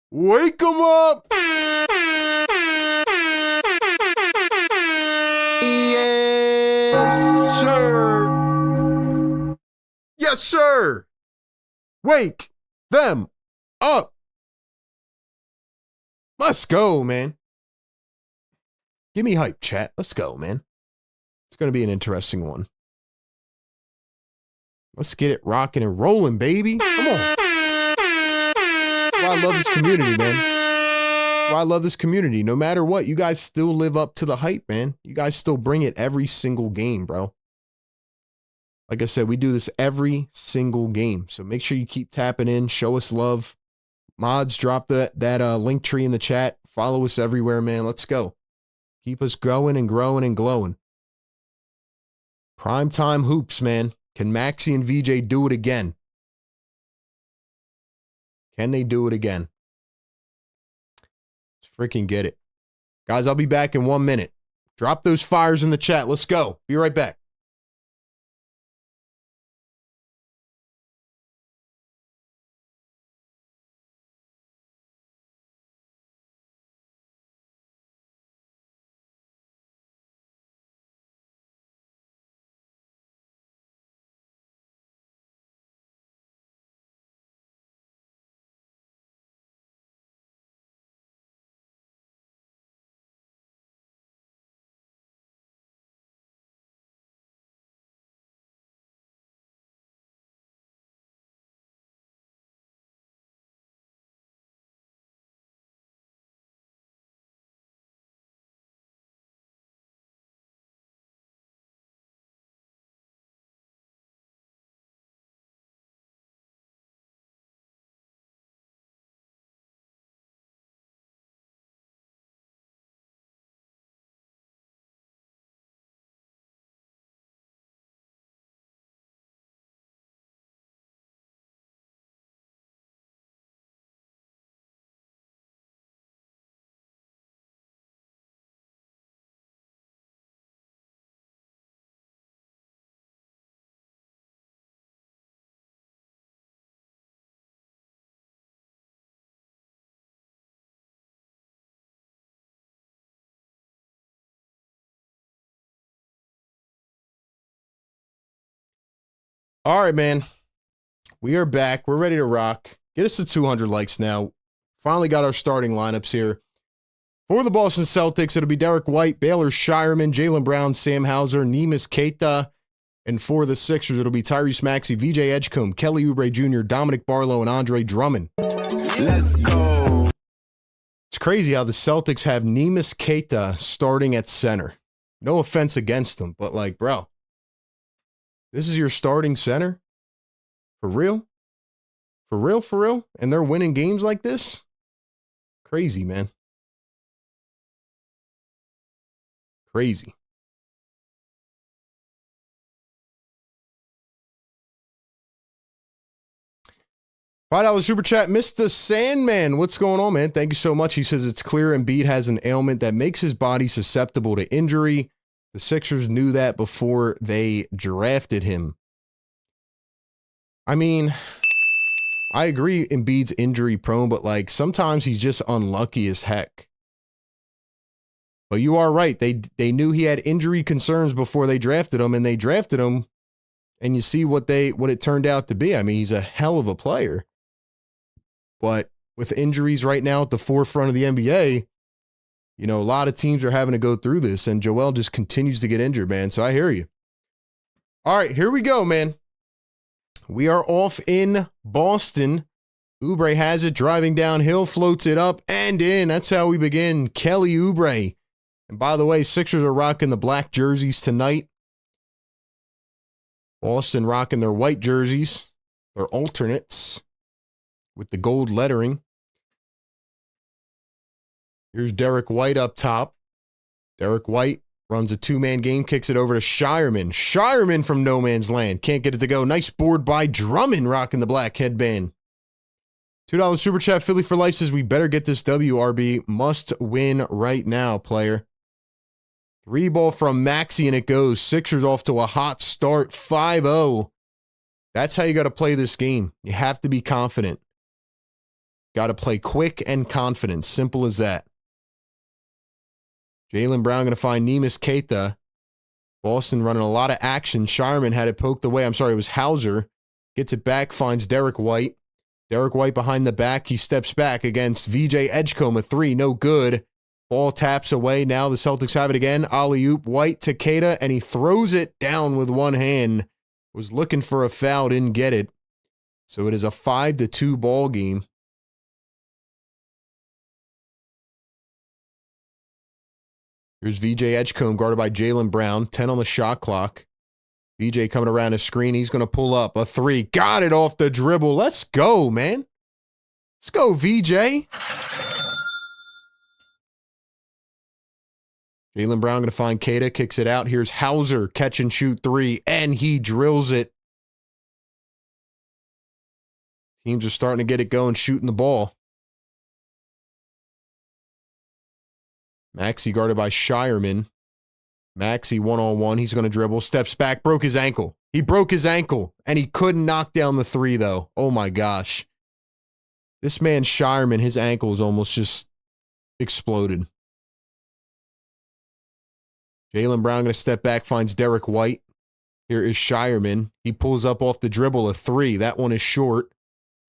Wake them up. Yes, sir. Yes, sir. Wake them up. Let's go, man. Give me hype, chat. Let's go, man. It's going to be an interesting one. Let's get it rocking and rolling, baby. Come on. That's why I love this community, man. That's why I love this community. No matter what, you guys still live up to the hype, man. You guys still bring it every single game, bro. Like I said, we do this every single game. So make sure you keep tapping in. Show us love. Mods, drop that link tree in the chat. Follow us everywhere, man. Let's go. Keep us going and growing and glowing. Primetime hoops, man. Can Maxey and VJ do it again? Can they do it again? Let's freaking get it. Guys, I'll be back in 1 minute. Drop those fires in the chat. Let's go. Be right back. All right, man. We are back. We're ready to rock. Get us to 200 likes now. Finally got our starting lineups here. For the Boston Celtics, it'll be Derek White, Baylor Shireman, Jaylen Brown, Sam Hauser, Neemias Queta. And for the Sixers, it'll be Tyrese Maxey, VJ Edgecombe, Kelly Oubre Jr., Dominic Barlow, and Andre Drummond. Let's go. It's crazy how the Celtics have Neemias Queta starting at center. No offense against him, but like, bro, this is your starting center? For real? For real, for real? And they're winning games like this? Crazy, man. Crazy. $5 super chat. Mr. Sandman, what's going on, man? Thank you so much. He says it's clear Embiid has an ailment that makes his body susceptible to injury. The Sixers knew that before they drafted him. I mean, I agree Embiid's injury prone, but like sometimes he's just unlucky as heck. But you are right. They knew he had injury concerns before they drafted him, and they drafted him, and you see what it turned out to be. I mean, he's a hell of a player. But with injuries right now at the forefront of the NBA, you know, a lot of teams are having to go through this, and Joel just continues to get injured, man. So I hear you. All right, here we go, man. We are off in Boston. Oubre has it, driving downhill, floats it up and in. That's how we begin. Kelly Oubre. And by the way, Sixers are rocking the black jerseys tonight. Boston rocking their white jerseys, their alternates, with the gold lettering. Here's Derek White up top. Derek White runs a two-man game, kicks it over to Shireman. Shireman from no man's land. Can't get it to go. Nice board by Drummond, rocking the black headband. $2 super chat. Philly for life says we better get this WRB. Must win right now, player. 3-ball from Maxey, and it goes. Sixers off to a hot start, 5-0. That's how you got to play this game. You have to be confident. Got to play quick and confident. Simple as that. Jaylen Brown going to find Neemias Queta. Boston running a lot of action. Shireman had it poked away. I'm sorry, it was Hauser. Gets it back, finds Derek White. Derek White behind the back. He steps back against VJ Edgecombe. A three, no good. Ball taps away. Now the Celtics have it again. Alley-oop, White to Keita, and he throws it down with one hand. Was looking for a foul, didn't get it. So it is a 5-2 ball game. Here's VJ Edgecombe guarded by Jaylen Brown. 10 on the shot clock. VJ coming around his screen. He's going to pull up a three. Got it off the dribble. Let's go, man. Let's go, VJ. Jaylen Brown going to find Keita, kicks it out. Here's Hauser, catch and shoot three, and he drills it. Teams are starting to get it going, shooting the ball. Maxey guarded by Shireman. Maxey one-on-one. He's going to dribble, steps back, broke his ankle. He broke his ankle, and he couldn't knock down the three, though. Oh, my gosh. This man, Shireman, his ankle is almost just exploded. Jaylen Brown going to step back, finds Derek White. Here is Shireman. He pulls up off the dribble, a three. That one is short.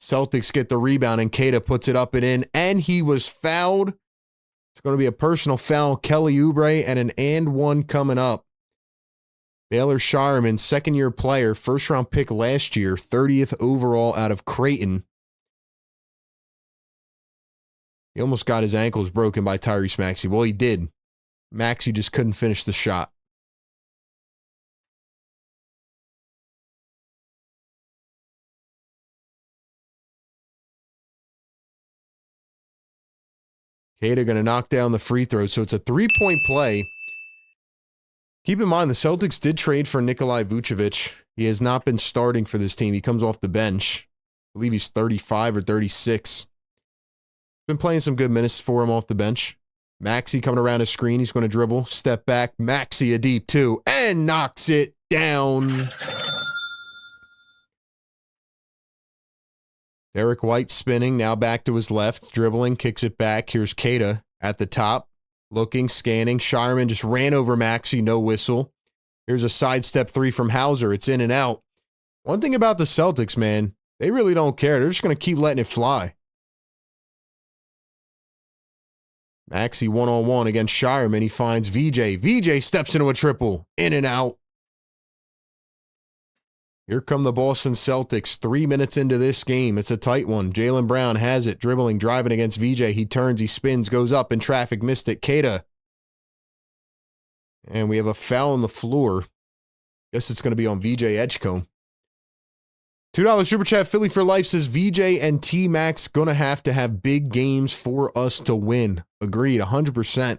Celtics get the rebound, and Keita puts it up and in, and he was fouled. It's going to be a personal foul. Kelly Oubre and an and one coming up. Baylor Shireman, second-year player, first-round pick last year, 30th overall out of Creighton. He almost got his ankles broken by Tyrese Maxey. Well, he did. Maxey just couldn't finish the shot. Keita going to knock down the free throw, so it's a three-point play. Keep in mind, the Celtics did trade for Nikolai Vucevic. He has not been starting for this team. He comes off the bench. I believe he's 35 or 36. Been playing some good minutes for him off the bench. Maxey coming around his screen. He's going to dribble. Step back. Maxey a deep two. And knocks it down. Derek White spinning. Now back to his left. Dribbling. Kicks it back. Here's Keita at the top. Looking. Scanning. Shireman just ran over Maxey. No whistle. Here's a sidestep three from Hauser. It's in and out. One thing about the Celtics, man, they really don't care. They're just going to keep letting it fly. Maxey one-on-one against Shireman. He finds VJ. VJ steps into a triple. In and out. Here come the Boston Celtics. 3 minutes into this game. It's a tight one. Jaylen Brown has it. Dribbling, driving against VJ. He turns, he spins, goes up in traffic. Missed it. Keita. And we have a foul on the floor. Guess it's going to be on VJ Edgecombe. $2 Super Chat. Philly for Life says VJ and T-Max going to have big games for us to win. Agreed, 100%.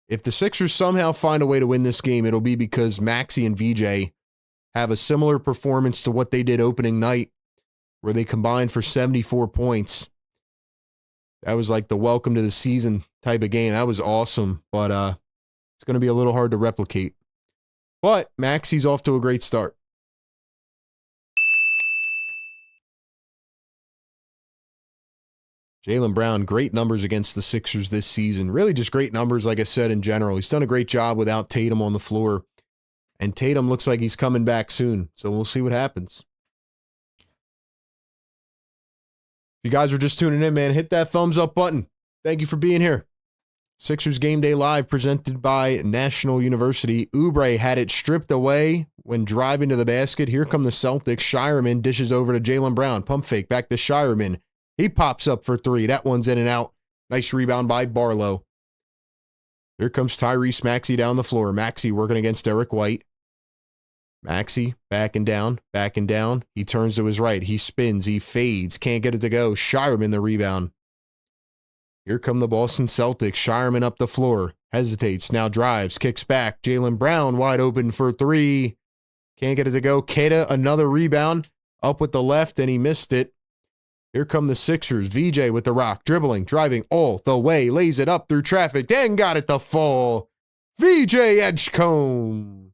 If the Sixers somehow find a way to win this game, it'll be because Maxey and VJ have a similar performance to what they did opening night, where they combined for 74 points. That was like the welcome to the season type of game. That was awesome, but it's going to be a little hard to replicate. But Maxey's off to a great start. Jaylen Brown, great numbers against the Sixers this season. Really just great numbers, like I said, in general. He's done a great job without Tatum on the floor. And Tatum looks like he's coming back soon. So we'll see what happens. If you guys are just tuning in, man, hit that thumbs up button. Thank you for being here. Sixers Game Day Live presented by National University. Oubre had it stripped away when driving to the basket. Here come the Celtics. Shireman dishes over to Jaylen Brown. Pump fake back to Shireman. He pops up for three. That one's in and out. Nice rebound by Barlow. Here comes Tyrese Maxey down the floor. Maxey working against Derek White. Maxey backing down. He turns to his right. He spins. He fades. Can't get it to go. Shireman the rebound. Here come the Boston Celtics. Shireman up the floor. Hesitates. Now drives. Kicks back. Jaylen Brown wide open for three. Can't get it to go. Keita another rebound. Up with the left, and he missed it. Here come the Sixers. VJ with the rock. Dribbling, driving all the way. Lays it up through traffic. Then got it to fall. VJ Edgecombe.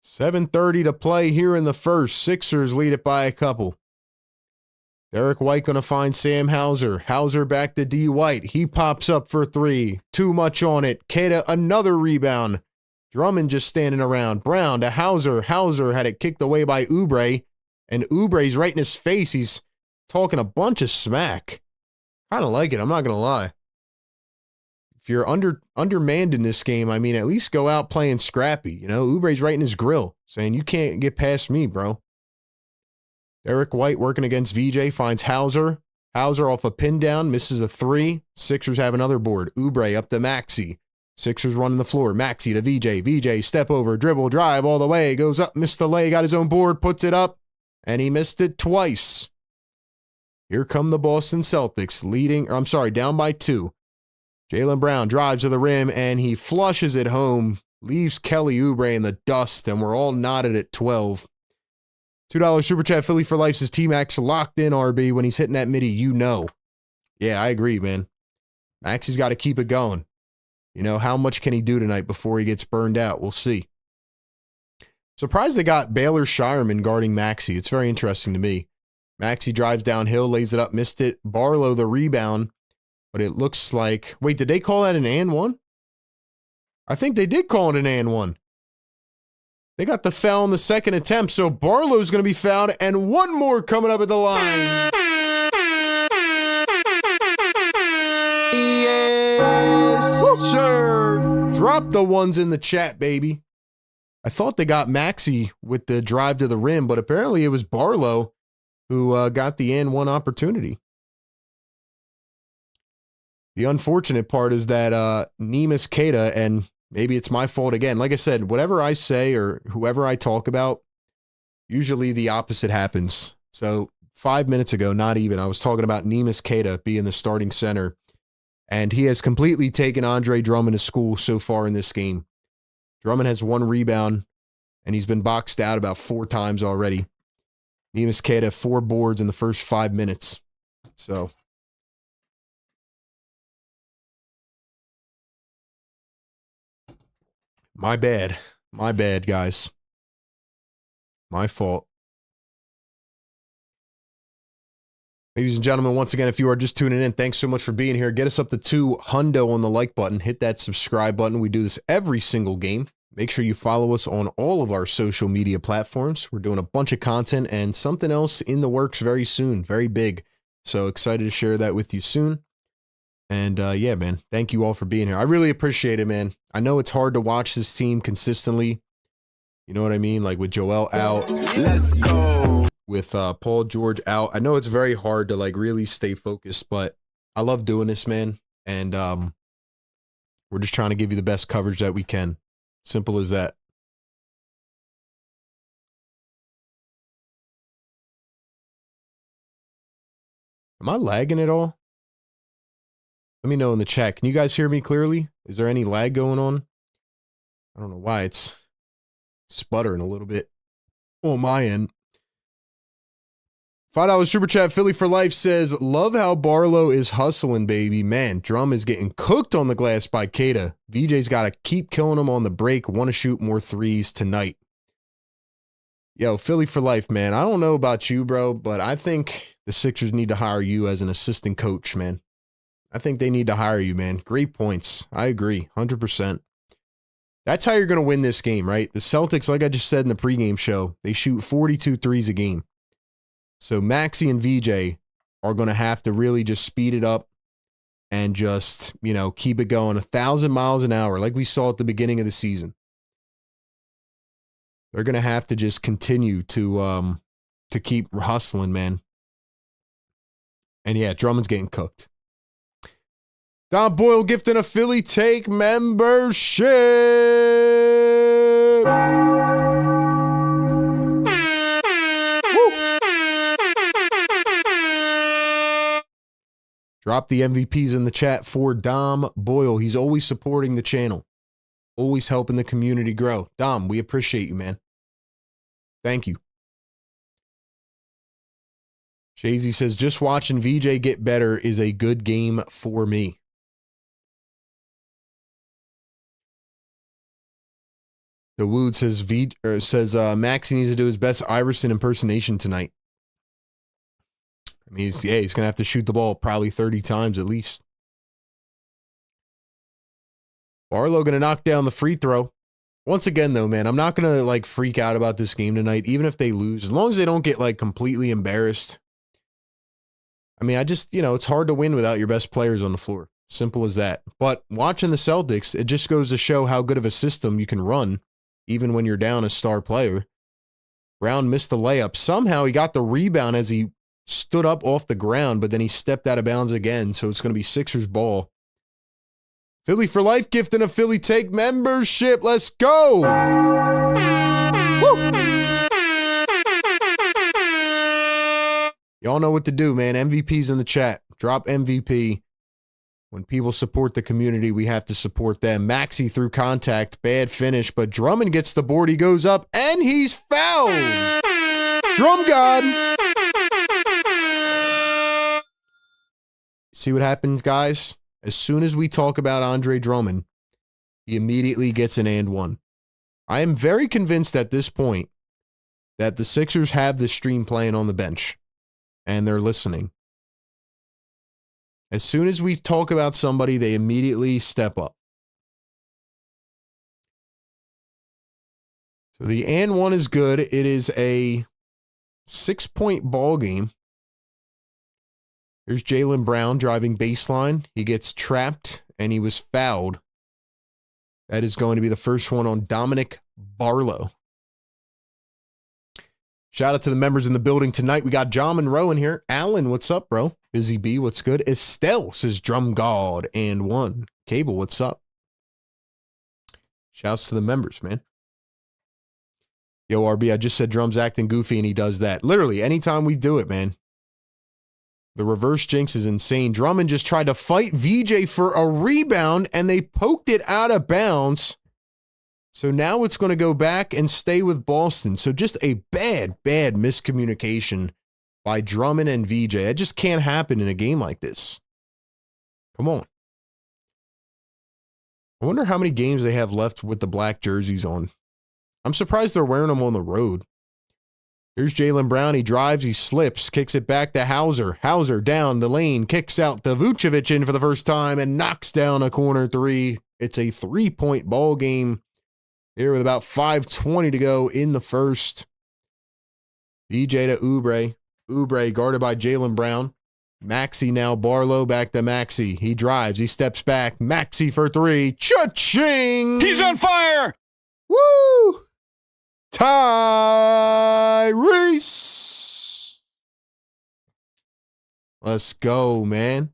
7:30 to play here in the first. Sixers lead it by a couple. Derek White going to find Sam Hauser. Hauser back to D. White. He pops up for three. Too much on it. Keita another rebound. Drummond just standing around. Brown to Hauser. Hauser had it kicked away by Oubre. And Oubre's right in his face. He's talking a bunch of smack. Kind of like it. I'm not going to lie. If you're undermanned in this game, I mean, at least go out playing scrappy. You know, Oubre's right in his grill saying, you can't get past me, bro. Derek White working against VJ finds Hauser. Hauser off a pin down, misses a three. Sixers have another board. Oubre up to Maxey. Sixers running the floor. Maxey to VJ. VJ step over, dribble, drive all the way. Goes up, missed the lay, got his own board, puts it up, and he missed it twice. Here come the Boston Celtics down by 2. Jaylen Brown drives to the rim, and he flushes it home, leaves Kelly Oubre in the dust, and we're all knotted at 12. $2 Super Chat Philly for Life says T-Max locked in, RB. When he's hitting that midi, you know. Yeah, I agree, man. Maxey's got to keep it going. You know, how much can he do tonight before he gets burned out? We'll see. Surprised they got Baylor Shireman guarding Maxey. It's very interesting to me. Maxey drives downhill, lays it up, missed it. Barlow the rebound. But it looks like... Wait, did they call that an and one? I think they did call it an and one. They got the foul in the second attempt, so Barlow's going to be fouled, and one more coming up at the line. Yes, sir. Drop the ones in the chat, baby. I thought they got Maxey with the drive to the rim, but apparently it was Barlow who got the and one opportunity. The unfortunate part is that Neemias Queta, and maybe it's my fault again. Like I said, whatever I say or whoever I talk about, usually the opposite happens. So 5 minutes ago, not even, I was talking about Neemias Queta being the starting center, and he has completely taken Andre Drummond to school so far in this game. Drummond has 1 rebound, and he's been boxed out about 4 times already. Neemias Queta, 4 boards in the first 5 minutes. So... My bad. My bad, guys. My fault. Ladies and gentlemen, once again, if you are just tuning in, thanks so much for being here. Get us up to 2 hundo on the like button. Hit that subscribe button. We do this every single game. Make sure you follow us on all of our social media platforms. We're doing a bunch of content and something else in the works very soon. Very big. So excited to share that with you soon. And yeah, man, thank you all for being here. I really appreciate it, man. I know it's hard to watch this team consistently. You know what I mean? Like with Joel out. Let's go. With Paul George out. I know it's very hard to like really stay focused, but I love doing this, man. And we're just trying to give you the best coverage that we can. Simple as that. Am I lagging at all? Let me know in the chat. Can you guys hear me clearly? Is there any lag going on? I don't know why it's sputtering a little bit on my end. $5 Super Chat Philly for Life says, love how Barlow is hustling, baby. Man, Drum is getting cooked on the glass by Queta. VJ's got to keep killing him on the break. Want to shoot more threes tonight. Yo, Philly for Life, man. I don't know about you, bro, but I think the Sixers need to hire you as an assistant coach, man. I think they need to hire you, man. Great points. I agree, 100%. That's how you're going to win this game, right? The Celtics, like I just said in the pregame show, they shoot 42 threes a game. So Maxey and VJ are going to have to really just speed it up and just, you know, keep it going 1,000 miles an hour like we saw at the beginning of the season. They're going to have to just continue to keep hustling, man. And yeah, Drummond's getting cooked. Don Boyle gifting a Philly Take membership. Woo. Drop the MVPs in the chat for Dom Boyle. He's always supporting the channel. Always helping the community grow. Dom, we appreciate you, man. Thank you. Shazy says, just watching VJ get better is a good game for me. The Wood says Maxey needs to do his best Iverson impersonation tonight. I mean, he's going to have to shoot the ball probably 30 times at least. Barlow going to knock down the free throw. Once again, though, man, I'm not going to, like, freak out about this game tonight, even if they lose. As long as they don't get, like, completely embarrassed. I mean, it's hard to win without your best players on the floor. Simple as that. But watching the Celtics, it just goes to show how good of a system you can run, even when you're down a star player. Brown missed the layup. Somehow he got the rebound as he stood up off the ground, but then he stepped out of bounds again, so it's going to be Sixers ball. Philly for Life gifting a Philly Take membership. Let's go! Woo! Y'all know what to do, man. MVP's in the chat. Drop MVP. When people support the community, we have to support them. Maxey through contact. Bad finish, but Drummond gets the board. He goes up, and he's fouled! Drum God! See what happens, guys? As soon as we talk about Andre Drummond, he immediately gets an and one. I am very convinced at this point that the Sixers have this stream playing on the bench, and they're listening. As soon as we talk about somebody, they immediately step up. So the and one is good. It is a 6-point ball game. Here's Jaylen Brown driving baseline. He gets trapped, and he was fouled. That is going to be the first one on Dominic Barlow. Shout out to the members in the building tonight. We got John Monroe in here. Alan, what's up, bro? Busy B, what's good? Estelle says Drum God and one. Cable, what's up? Shouts to the members, man. Yo, RB, I just said Drum's acting goofy, and he does that. Literally, anytime we do it, man. The reverse jinx is insane. Drummond just tried to fight VJ for a rebound, and they poked it out of bounds. So now it's going to go back and stay with Boston. So just a bad miscommunication by Drummond and VJ. It just can't happen in a game like this. Come on. I wonder how many games they have left with the black jerseys on. I'm surprised they're wearing them on the road. Here's Jaylen Brown. He drives, he slips, kicks it back to Hauser. Hauser down the lane, kicks out to Vucevic in for the first time and knocks down a corner three. It's a 3-point ball game here with about 5:20 to go in the first. DJ to Oubre. Oubre guarded by Jaylen Brown. Maxey now. Barlow back to Maxey. He drives. He steps back. Maxey for three. Cha-ching! He's on fire! Woo! Tyrese! Let's go, man.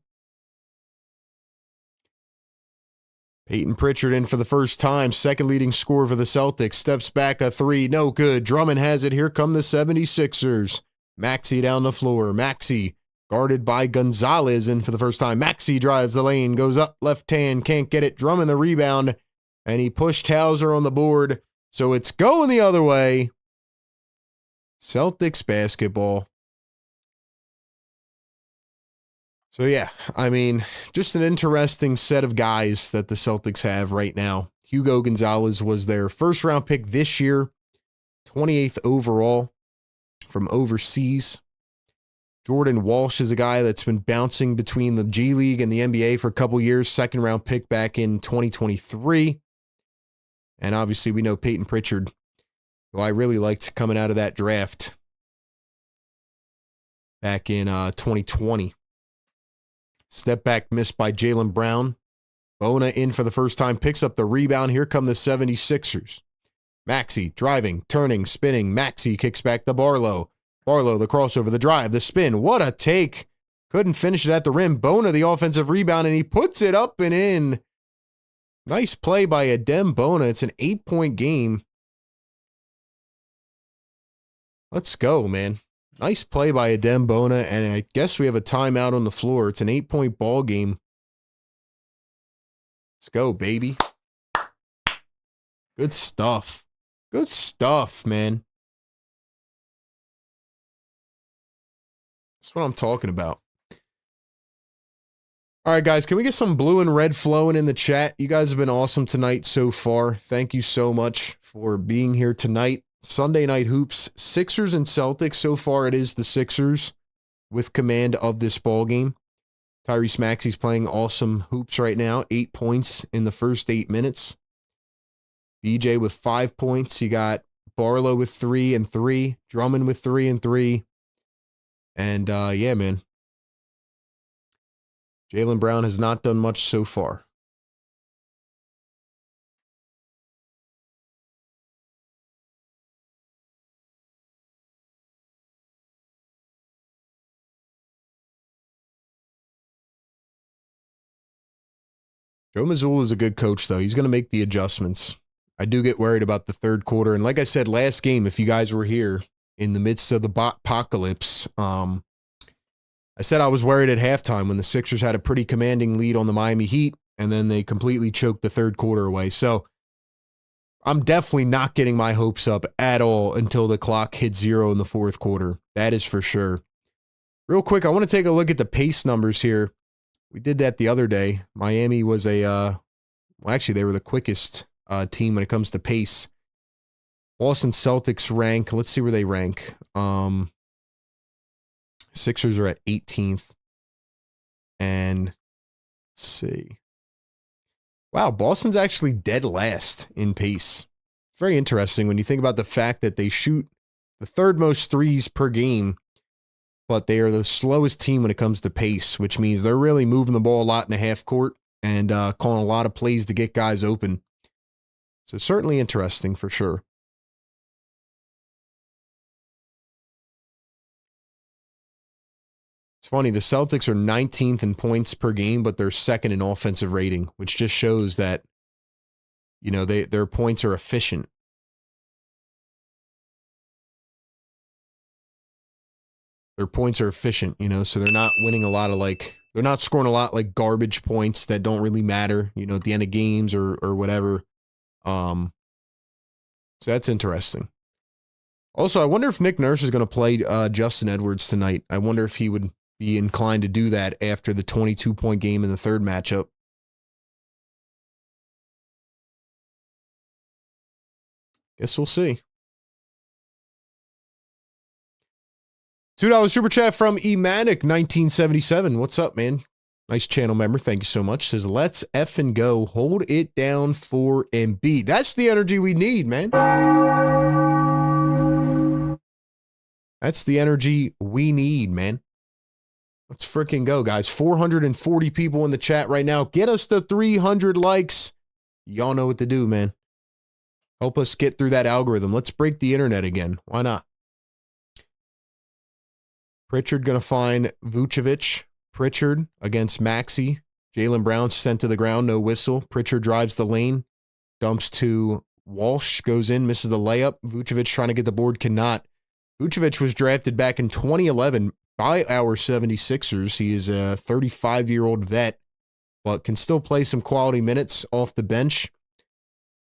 Peyton Pritchard in for the first time. Second leading scorer for the Celtics. Steps back a three. No good. Drummond has it. Here come the 76ers. Maxey down the floor. Maxey guarded by Gonzalez in for the first time. Maxey drives the lane. Goes up left hand. Can't get it. Drummond the rebound. And he pushed Hauser on the board. So it's going the other way. Celtics basketball. So yeah, I mean, just an interesting set of guys that the Celtics have right now. Hugo Gonzalez was their first round pick this year, 28th overall from overseas. Jordan Walsh is a guy that's been bouncing between the G League and the NBA for a couple years, second round pick back in 2023. And obviously we know Peyton Pritchard, who I really liked coming out of that draft back in 2020. Step back missed by Jaylen Brown. Bona in for the first time, picks up the rebound. Here come the 76ers. Maxey driving, turning, spinning. Maxey kicks back to Barlow. Barlow, the crossover, the drive, the spin. What a take. Couldn't finish it at the rim. Bona, the offensive rebound, and he puts it up and in. Nice play by Adem Bona. It's an 8-point game. Let's go, man. Nice play by Adem Bona, and I guess we have a timeout on the floor. It's an 8-point ball game. Let's go, baby. Good stuff. Good stuff, man. That's what I'm talking about. All right, guys, can we get some blue and red flowing in the chat? You guys have been awesome tonight so far. Thank you so much for being here tonight. Sunday Night Hoops, Sixers and Celtics. So far, it is the Sixers with command of this ball game. Tyrese Maxey's playing awesome hoops right now. 8 points in the first 8 minutes. DJ with 5 points. You got Barlow with 3 and 3. Drummond with 3 and 3. And yeah, man. Jaylen Brown has not done much so far. Joe Mazzulla is a good coach, though. He's going to make the adjustments. I do get worried about the third quarter. And like I said, last game, if you guys were here in the midst of the apocalypse, I said I was worried at halftime when the Sixers had a pretty commanding lead on the Miami Heat, and then they completely choked the third quarter away. So I'm definitely not getting my hopes up at all until the clock hits 0 in the fourth quarter. That is for sure. Real quick, I want to take a look at the pace numbers here. We did that the other day. Miami was well, actually, they were the quickest team when it comes to pace. Boston Celtics rank. Let's see where they rank. Sixers are at 18th. And let's see. Wow, Boston's actually dead last in pace. Very interesting when you think about the fact that they shoot the third most threes per game, but they are the slowest team when it comes to pace, which means they're really moving the ball a lot in the half court and calling a lot of plays to get guys open. So certainly interesting for sure. It's funny, the Celtics are 19th in points per game, but they're second in offensive rating, which just shows that, you know, their points are efficient. Their points are efficient, you know, so they're not winning a lot of they're not scoring a lot like garbage points that don't really matter, you know, at the end of games or whatever. So that's interesting. Also, I wonder if Nick Nurse is going to play Justin Edwards tonight. I wonder if he would be inclined to do that after the 22-point game in the third matchup. Guess we'll see. $2 super chat from Emanic1977. What's up, man? Nice channel member. Thank you so much. Says, let's effing go. Hold it down for Embiid. That's the energy we need, man. That's the energy we need, man. Let's freaking go, guys. 440 people in the chat right now. Get us to 300 likes. Y'all know what to do, man. Help us get through that algorithm. Let's break the internet again. Why not? Pritchard going to find Vucevic. Pritchard against Maxey. Jaylen Brown sent to the ground, no whistle. Pritchard drives the lane. Dumps to Walsh. Goes in, misses the layup. Vucevic trying to get the board, cannot. Vucevic was drafted back in 2011 by our 76ers. He is a 35-year-old vet, but can still play some quality minutes off the bench.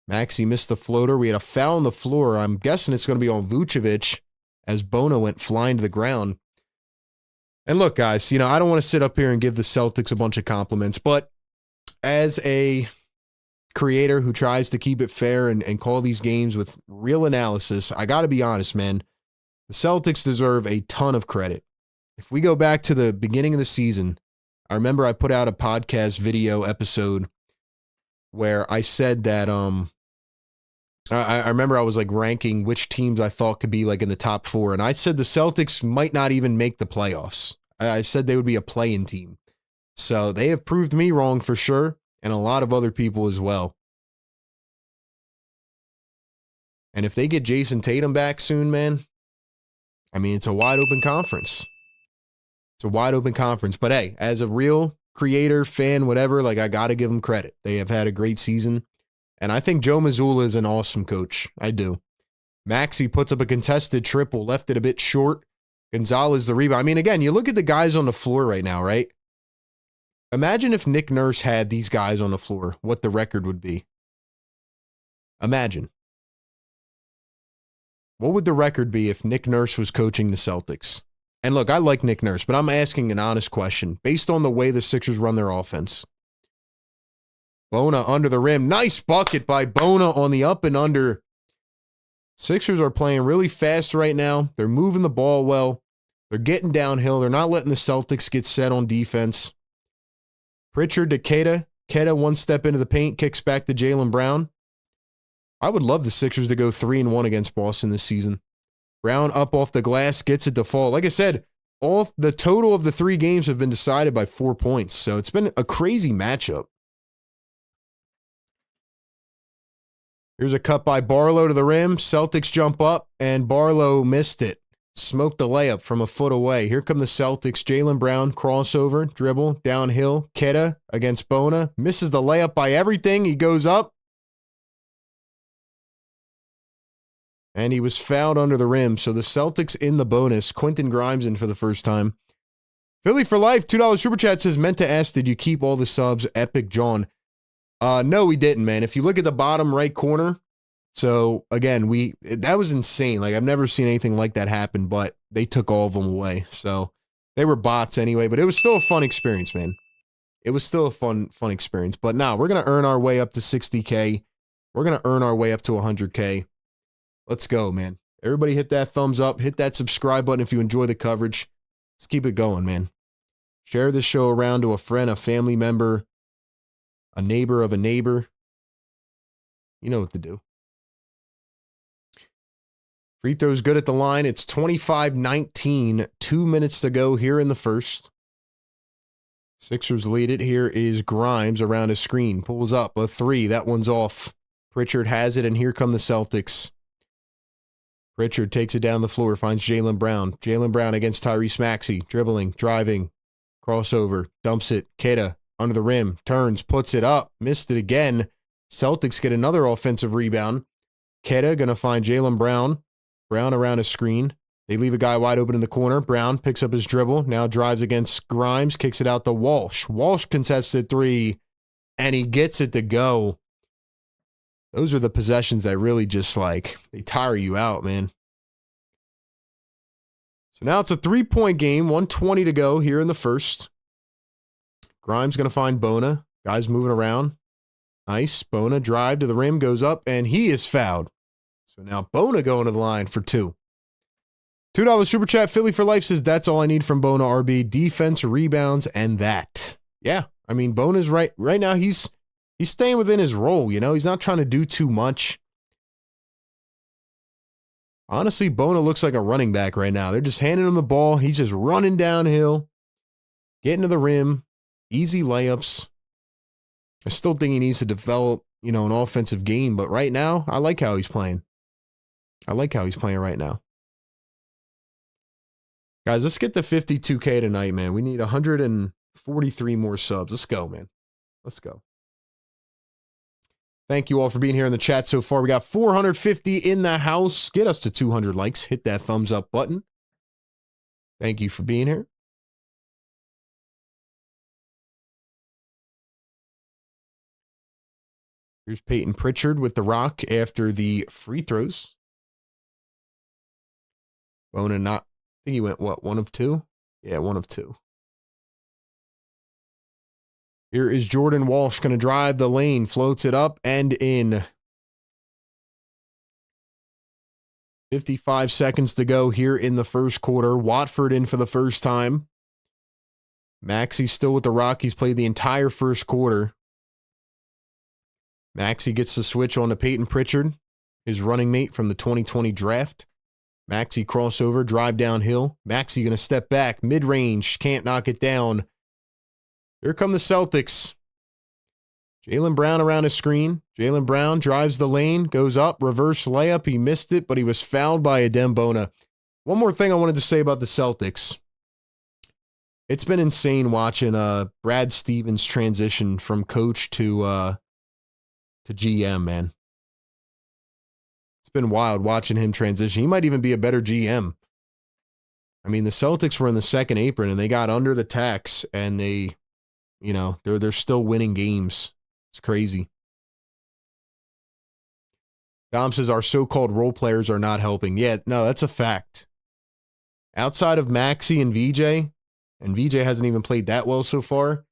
Maxey missed the floater. We had a foul on the floor. I'm guessing it's going to be on Vucevic as Bono went flying to the ground. And look, guys, you know, I don't want to sit up here and give the Celtics a bunch of compliments, but as a creator who tries to keep it fair and call these games with real analysis, I got to be honest, man. The Celtics deserve a ton of credit. If we go back to the beginning of the season, I remember I put out a podcast video episode where I said that I remember I was like ranking which teams I thought could be like in the top 4. And I said the Celtics might not even make the playoffs. I said they would be a play-in team. So they have proved me wrong for sure. And a lot of other people as well. And if they get Jason Tatum back soon, man, I mean, it's a wide open conference. It's a wide open conference. But hey, as a real creator, fan, whatever, like I got to give them credit. They have had a great season. And I think Joe Mazzulla is an awesome coach. I do. Maxey puts up a contested triple, left it a bit short. Gonzalez the rebound. I mean, again, you look at the guys on the floor right now, right? Imagine if Nick Nurse had these guys on the floor, what the record would be. Imagine. What would the record be if Nick Nurse was coaching the Celtics? And look, I like Nick Nurse, but I'm asking an honest question based on the way the Sixers run their offense. Bona under the rim. Nice bucket by Bona on the up and under. Sixers are playing really fast right now. They're moving the ball well. They're getting downhill. They're not letting the Celtics get set on defense. Pritchard to Queta. Queta one step into the paint, kicks back to Jaylen Brown. I would love the Sixers to go 3-1 against Boston this season. Brown up off the glass, gets it to fall. Like I said, all the total of the 3 games have been decided by 4 points. So it's been a crazy matchup. Here's a cut by Barlow to the rim. Celtics jump up, and Barlow missed it. Smoked the layup from a foot away. Here come the Celtics. Jaylen Brown, crossover, dribble, downhill. Keta against Bona. Misses the layup by everything. He goes up. And he was fouled under the rim. So the Celtics in the bonus. Quentin Grimes in for the first time. Philly for life. $2 super chat says, meant to ask, did you keep all the subs? Epic John. No, we didn't, man. If you look at the bottom right corner, so again, that was insane. Like, I've never seen anything like that happen, but they took all of them away. So they were bots anyway, but it was still a fun experience, man. It was still a fun experience. But now we're going to earn our way up to 60K. We're going to earn our way up to 100K. Let's go, man. Everybody hit that thumbs up. Hit that subscribe button if you enjoy the coverage. Let's keep it going, man. Share this show around to a friend, a family member, a neighbor of a neighbor. You know what to do. Free throws good at the line. It's 25-19. 2 minutes to go here in the first. Sixers lead it. Here is Grimes around a screen. Pulls up a 3. That one's off. Pritchard has it, and here come the Celtics. Pritchard takes it down the floor, finds Jaylen Brown. Jaylen Brown against Tyrese Maxey. Dribbling, driving, crossover, dumps it. Keta under the rim, turns, puts it up, missed it again. Celtics get another offensive rebound. Keta going to find Jaylen Brown. Brown around a screen. They leave a guy wide open in the corner. Brown picks up his dribble, now drives against Grimes, kicks it out to Walsh. Walsh contested 3, and he gets it to go. Those are the possessions that really just, like, they tire you out, man. So now it's a 3-point game, 1:20 to go here in the first. Grimes going to find Bona. Guys moving around. Nice. Bona drive to the rim, goes up, and he is fouled. So now Bona going to the line for 2. $2 super chat. Philly for life says, that's all I need from Bona, RB. Defense, rebounds, and that. Yeah, I mean, Bona's right now. He's staying within his role, you know. He's not trying to do too much. Honestly, Bona looks like a running back right now. They're just handing him the ball. He's just running downhill, getting to the rim, easy layups. I still think he needs to develop, you know, an offensive game, but right now, I like how he's playing. I like how he's playing right now. Guys, let's get to 52K tonight, man. We need 143 more subs. Let's go, man. Let's go. Thank you all for being here in the chat so far. We got 450 in the house. Get us to 200 likes. Hit that thumbs up button. Thank you for being here. Here's Peyton Pritchard with the rock after the free throws. Bona not, I think he went, what, 1 of 2? Yeah, 1 of 2. Here is Jordan Walsh going to drive the lane, floats it up and in. 55 seconds to go here in the first quarter. Watford in for the first time. Maxey still with the rock. He's played the entire first quarter. Maxey gets the switch on to Peyton Pritchard, his running mate from the 2020 draft. Maxey crossover, drive downhill. Maxey going to step back, mid-range, can't knock it down. Here come the Celtics. Jaylen Brown around a screen. Jaylen Brown drives the lane, goes up, reverse layup. He missed it, but he was fouled by Adem Bona. One more thing I wanted to say about the Celtics. It's been insane watching Brad Stevens transition from coach to GM, man. It's been wild watching him transition. He might even be a better GM. I mean, the Celtics were in the second apron and they got under the tax and they, you know, they're still winning games. It's crazy. Dom says our so-called role players are not helping. Yeah, no, that's a fact. Outside of Maxey and VJ hasn't even played that well so far.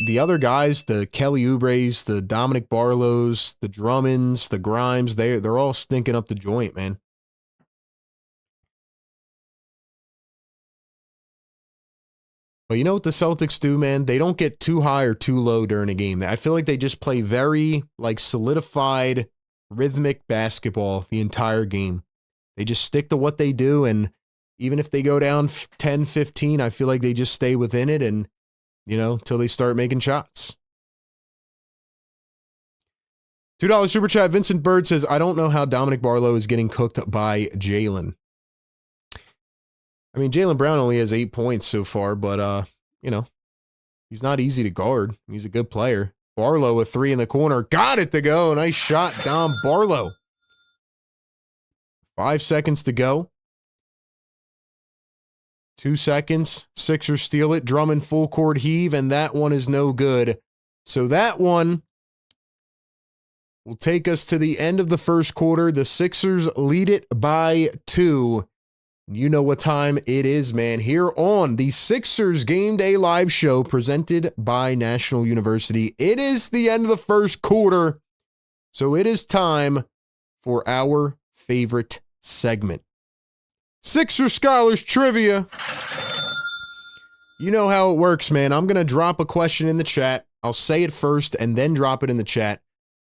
The other guys, the Kelly Oubres, the Dominic Barlows, the Drummonds, the Grimes, they're all stinking up the joint, man. But you know what the Celtics do, man? They don't get too high or too low during a game. I feel like they just play very, like, solidified rhythmic basketball the entire game. They just stick to what they do, and even if they go down 10, 15, I feel like they just stay within it and, till they start making shots. $2 super chat. Vincent Bird says, I don't know how Dominic Barlow is getting cooked by Jaylen. I mean, Jaylen Brown only has 8 points so far, but, he's not easy to guard. He's a good player. Barlow with 3 in the corner. Got it to go. Nice shot, Dom Barlow. 5 seconds to go. 2 seconds. Sixers steal it. Drummond full court heave, and that one is no good. So that one will take us to the end of the first quarter. The Sixers lead it by 2. You know what time it is, man. Here on the Sixers Game Day Live Show presented by National University. It is the end of the first quarter, so it is time for our favorite segment. Sixers Scholars Trivia. You know how it works, man. I'm going to drop a question in the chat. I'll say it first and then drop it in the chat.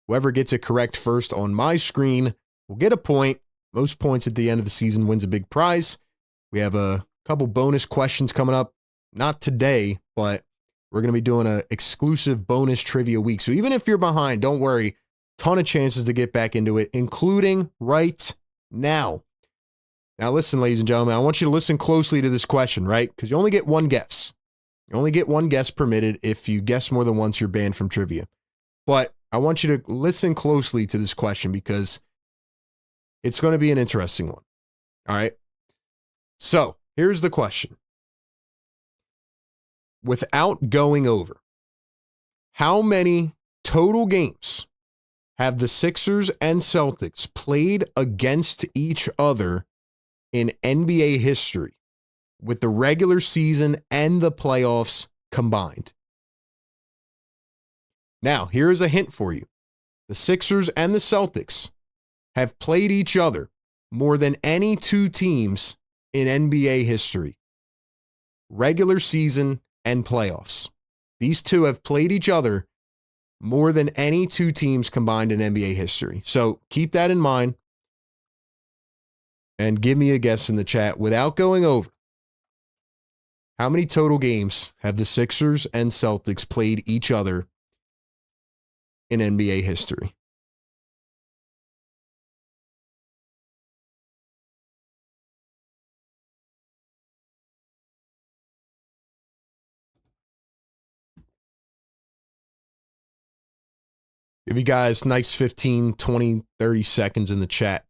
Whoever gets it correct first on my screen will get a point. Most points at the end of the season wins a big prize. We have a couple bonus questions coming up. Not today, but we're going to be doing an exclusive bonus trivia week. So even if you're behind, don't worry. Ton of chances to get back into it, including right now. Now listen, ladies and gentlemen, I want you to listen closely to this question, right? Because you only get one guess. You only get one guess permitted. If you guess more than once, you're banned from trivia. But I want you to listen closely to this question because it's going to be an interesting one. All right. So here's the question. Without going over, how many total games have the Sixers and Celtics played against each other in NBA history with the regular season and the playoffs combined? Now, here's a hint for you. The Sixers and the Celtics have played each other more than any two teams in NBA history. Regular season and playoffs. These two have played each other more than any two teams combined in NBA history. So keep that in mind and give me a guess in the chat without going over. How many total games have the Sixers and Celtics played each other in NBA history? Give you guys nice 15, 20, 30 seconds in the chat.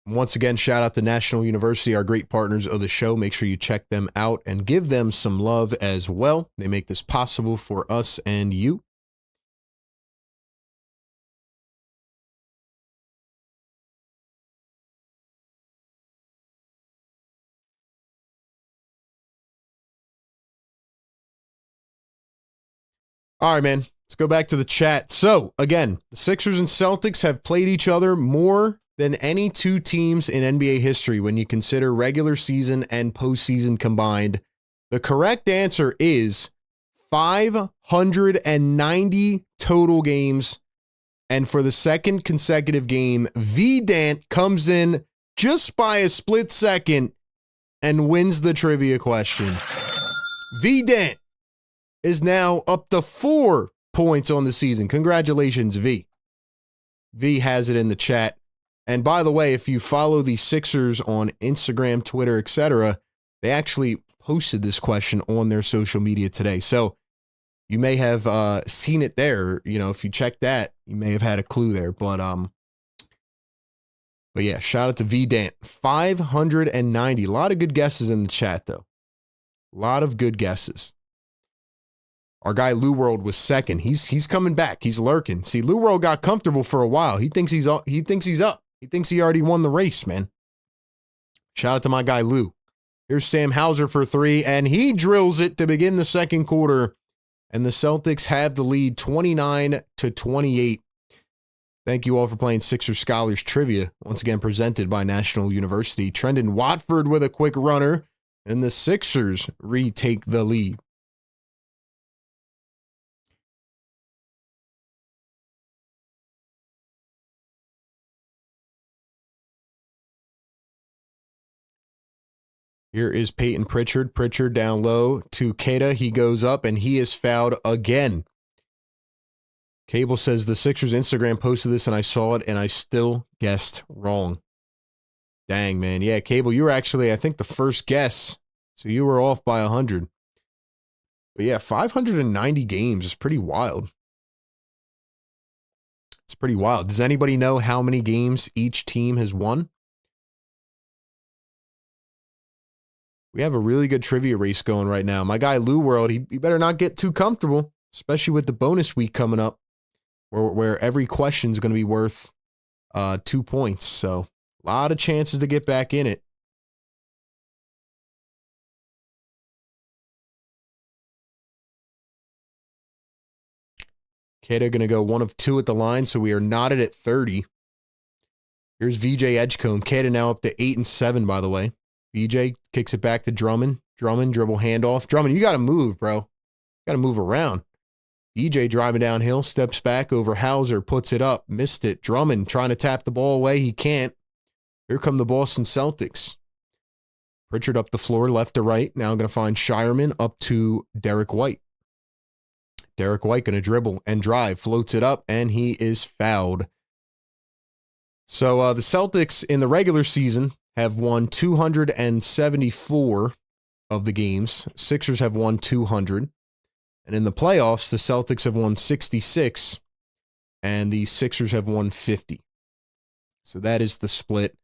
Once again, shout out to National University, our great partners of the show. Make sure you check them out and give them some love as well. They make this possible for us and you. All right, man. Let's go back to the chat. So, again, the Sixers and Celtics have played each other more than any two teams in NBA history when you consider regular season and postseason combined. The correct answer is 590 total games. And for the second consecutive game, V-Dant comes in just by a split second and wins the trivia question. V-Dant is now up to 4 points on the season. Congratulations, V. V has it in the chat. And by the way, if you follow the Sixers on Instagram, Twitter, etc., they actually posted this question on their social media today. So you may have seen it there. You know, if you check that, you may have had a clue there. But yeah, shout out to V-Dant. 590. A lot of good guesses in the chat, though. A lot of good guesses. Our guy Lou World was second. He's coming back. He's lurking. See, Lou World got comfortable for a while. He thinks he's up. He thinks he already won the race, man. Shout out to my guy Lou. Here's Sam Hauser for 3, and he drills it to begin the second quarter. And the Celtics have the lead 29-28. Thank you all for playing Sixers Scholars Trivia. Once again, presented by National University. Trendon Watford with a quick runner, and the Sixers retake the lead. Here is Peyton Pritchard. Pritchard down low to Queta. He goes up, and he is fouled again. Cable says the Sixers Instagram posted this, and I saw it, and I still guessed wrong. Dang, man. Yeah, Cable, you were actually, I think, the first guess. So you were off by 100. But yeah, 590 games is pretty wild. It's pretty wild. Does anybody know how many games each team has won? We have a really good trivia race going right now. My guy Lou World, he better not get too comfortable, especially with the bonus week coming up, where every question is going to be worth 2 points. So a lot of chances to get back in it. Queta going to go 1 of 2 at the line, so we are knotted at 30. Here's VJ Edgecombe. Queta now up to 8 and 7, by the way. VJ kicks it back to Drummond. Drummond, dribble handoff. Drummond, you got to move, bro. Got to move around. VJ driving downhill, steps back over Hauser, puts it up, missed it. Drummond trying to tap the ball away. He can't. Here come the Boston Celtics. Pritchard up the floor, left to right. Now I'm going to find Shireman up to Derek White. Derek White going to dribble and drive, floats it up, and he is fouled. So the Celtics in the regular season have won 274 of the games. Sixers have won 200. And in the playoffs, the Celtics have won 66, and the Sixers have won 50. So that is the split.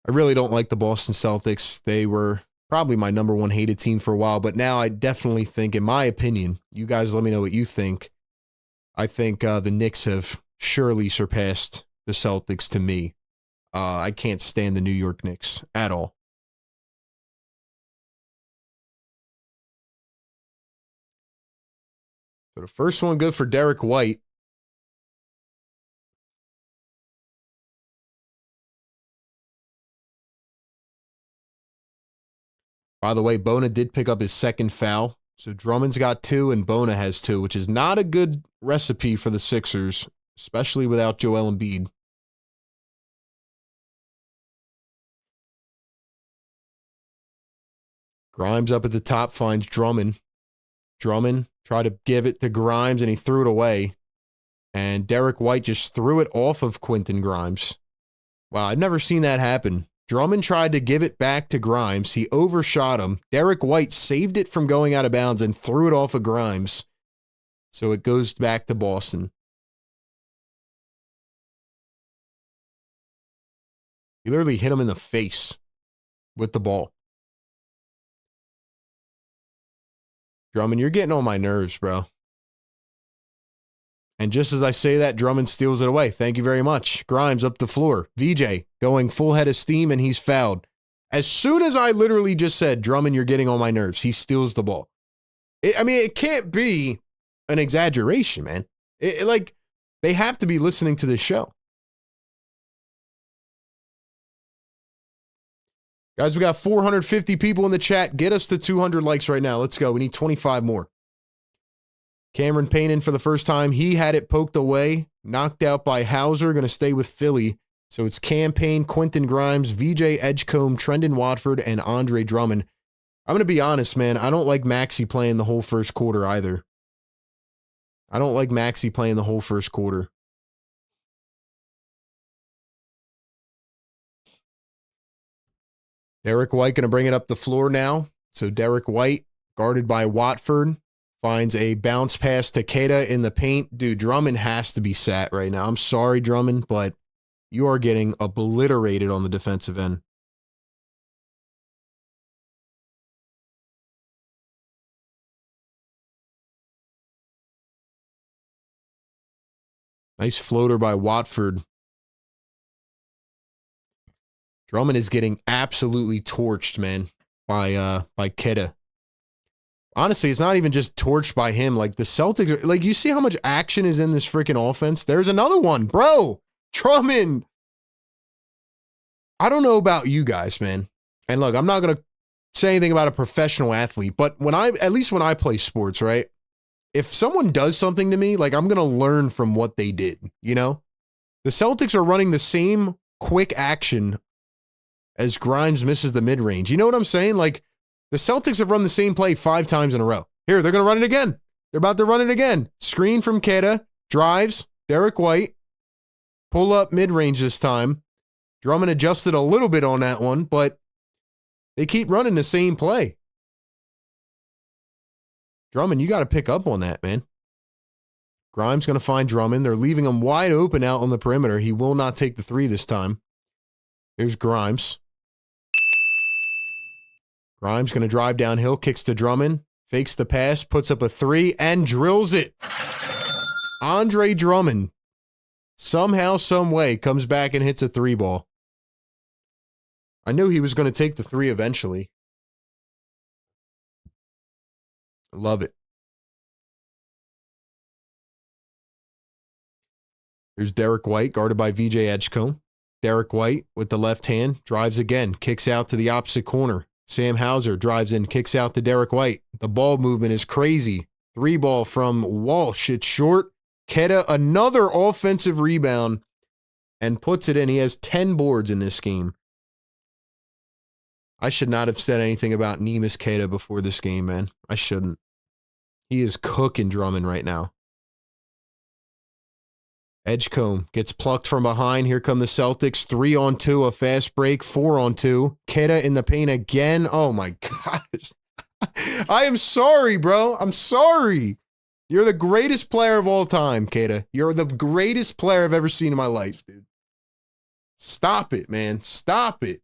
I really don't like the Boston Celtics. They were probably my number one hated team for a while, but now I definitely think, in my opinion, you guys let me know what you think. I think the Knicks have surely surpassed the Celtics to me. I can't stand the New York Knicks at all. So the first one good for Derek White. By the way, Bona did pick up his second foul. So Drummond's got 2 and Bona has 2, which is not a good recipe for the Sixers, especially without Joel Embiid. Grimes up at the top finds Drummond. Drummond tried to give it to Grimes, and he threw it away. And Derek White just threw it off of Quentin Grimes. Wow, I've never seen that happen. Drummond tried to give it back to Grimes. He overshot him. Derek White saved it from going out of bounds and threw it off of Grimes. So it goes back to Boston. He literally hit him in the face with the ball. Drummond, you're getting on my nerves, bro. And just as I say that, Drummond steals it away. Thank you very much. Grimes up the floor. VJ going full head of steam, and he's fouled. As soon as I literally just said, Drummond, you're getting on my nerves, he steals the ball. It can't be an exaggeration, man. Like, they have to be listening to this show. Guys, we got 450 people in the chat. Get us to 200 likes right now. Let's go. We need 25 more. Cameron Payne in for the first time. He had it poked away, knocked out by Hauser, going to stay with Philly. So it's Cam Payne, Quentin Grimes, VJ Edgecombe, Trendon Watford, and Andre Drummond. I'm going to be honest, man. I don't like Maxey playing the whole first quarter either. I don't like Maxey playing the whole first quarter. Derek White going to bring it up the floor now. So Derek White, guarded by Watford, finds a bounce pass to Queta in the paint. Dude, Drummond has to be sat right now. I'm sorry, Drummond, but you are getting obliterated on the defensive end. Nice floater by Watford. Drummond is getting absolutely torched, man, by Queta. Honestly, it's not even just torched by him. Like, the Celtics, like, you see how much action is in this freaking offense? There's another one, bro. Drummond. I don't know about you guys, man. And look, I'm not going to say anything about a professional athlete, but at least when I play sports, right? If someone does something to me, like, I'm going to learn from what they did, you know? The Celtics are running the same quick action as Grimes misses the mid-range. You know what I'm saying? Like, the Celtics have run the same play 5 times in a row. Here, they're going to run it again. They're about to run it again. Screen from Queta, drives, Derek White, pull up mid-range this time. Drummond adjusted a little bit on that one, but they keep running the same play. Drummond, you got to pick up on that, man. Grimes going to find Drummond. They're leaving him wide open out on the perimeter. He will not take the 3 this time. Here's Grimes. Grimes going to drive downhill, kicks to Drummond, fakes the pass, puts up a 3, and drills it. Andre Drummond, somehow, some way, comes back and hits a 3-ball. I knew he was going to take the 3 eventually. Love it. Here's Derek White, guarded by VJ Edgecombe. Derek White with the left hand, drives again, kicks out to the opposite corner. Sam Hauser drives in, kicks out to Derek White. The ball movement is crazy. 3-ball from Walsh. It's short. Queta, another offensive rebound, and puts it in. He has 10 boards in this game. I should not have said anything about Neemias Queta before this game, man. I shouldn't. He is cooking Drummond right now. Edgecombe gets plucked from behind. Here come the Celtics. 3-on-2, a fast break. 4-on-2. Queta in the paint again. Oh, my gosh. I am sorry, bro. I'm sorry. You're the greatest player of all time, Queta. You're the greatest player I've ever seen in my life, dude. Stop it, man. Stop it.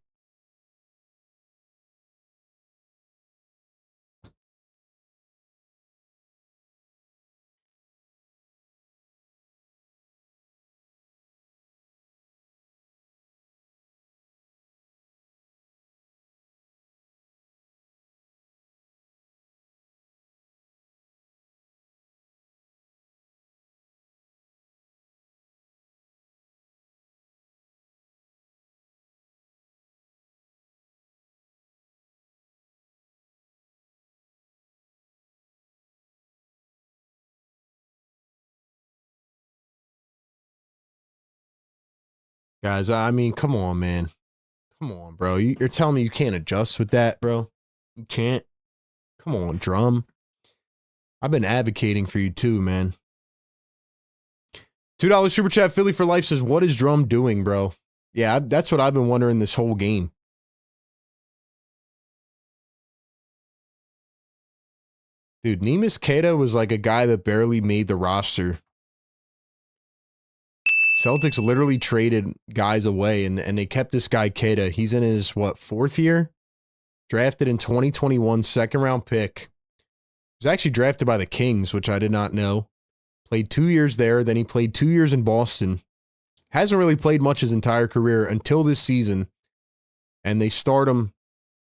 Guys, I mean, come on, man. Come on, bro. You're telling me you can't adjust with that, bro? You can't? Come on, Drum. I've been advocating for you too, man. $2 Super Chat Philly for Life says, what is Drum doing, bro? Yeah, that's what I've been wondering this whole game. Dude, Neemias Queta was like a guy that barely made the roster. Celtics literally traded guys away, and they kept this guy Queta. He's in his, what, 4th year? Drafted in 2021, second-round pick. He was actually drafted by the Kings, which I did not know. Played 2 years there, then he played 2 years in Boston. Hasn't really played much his entire career until this season, and they start him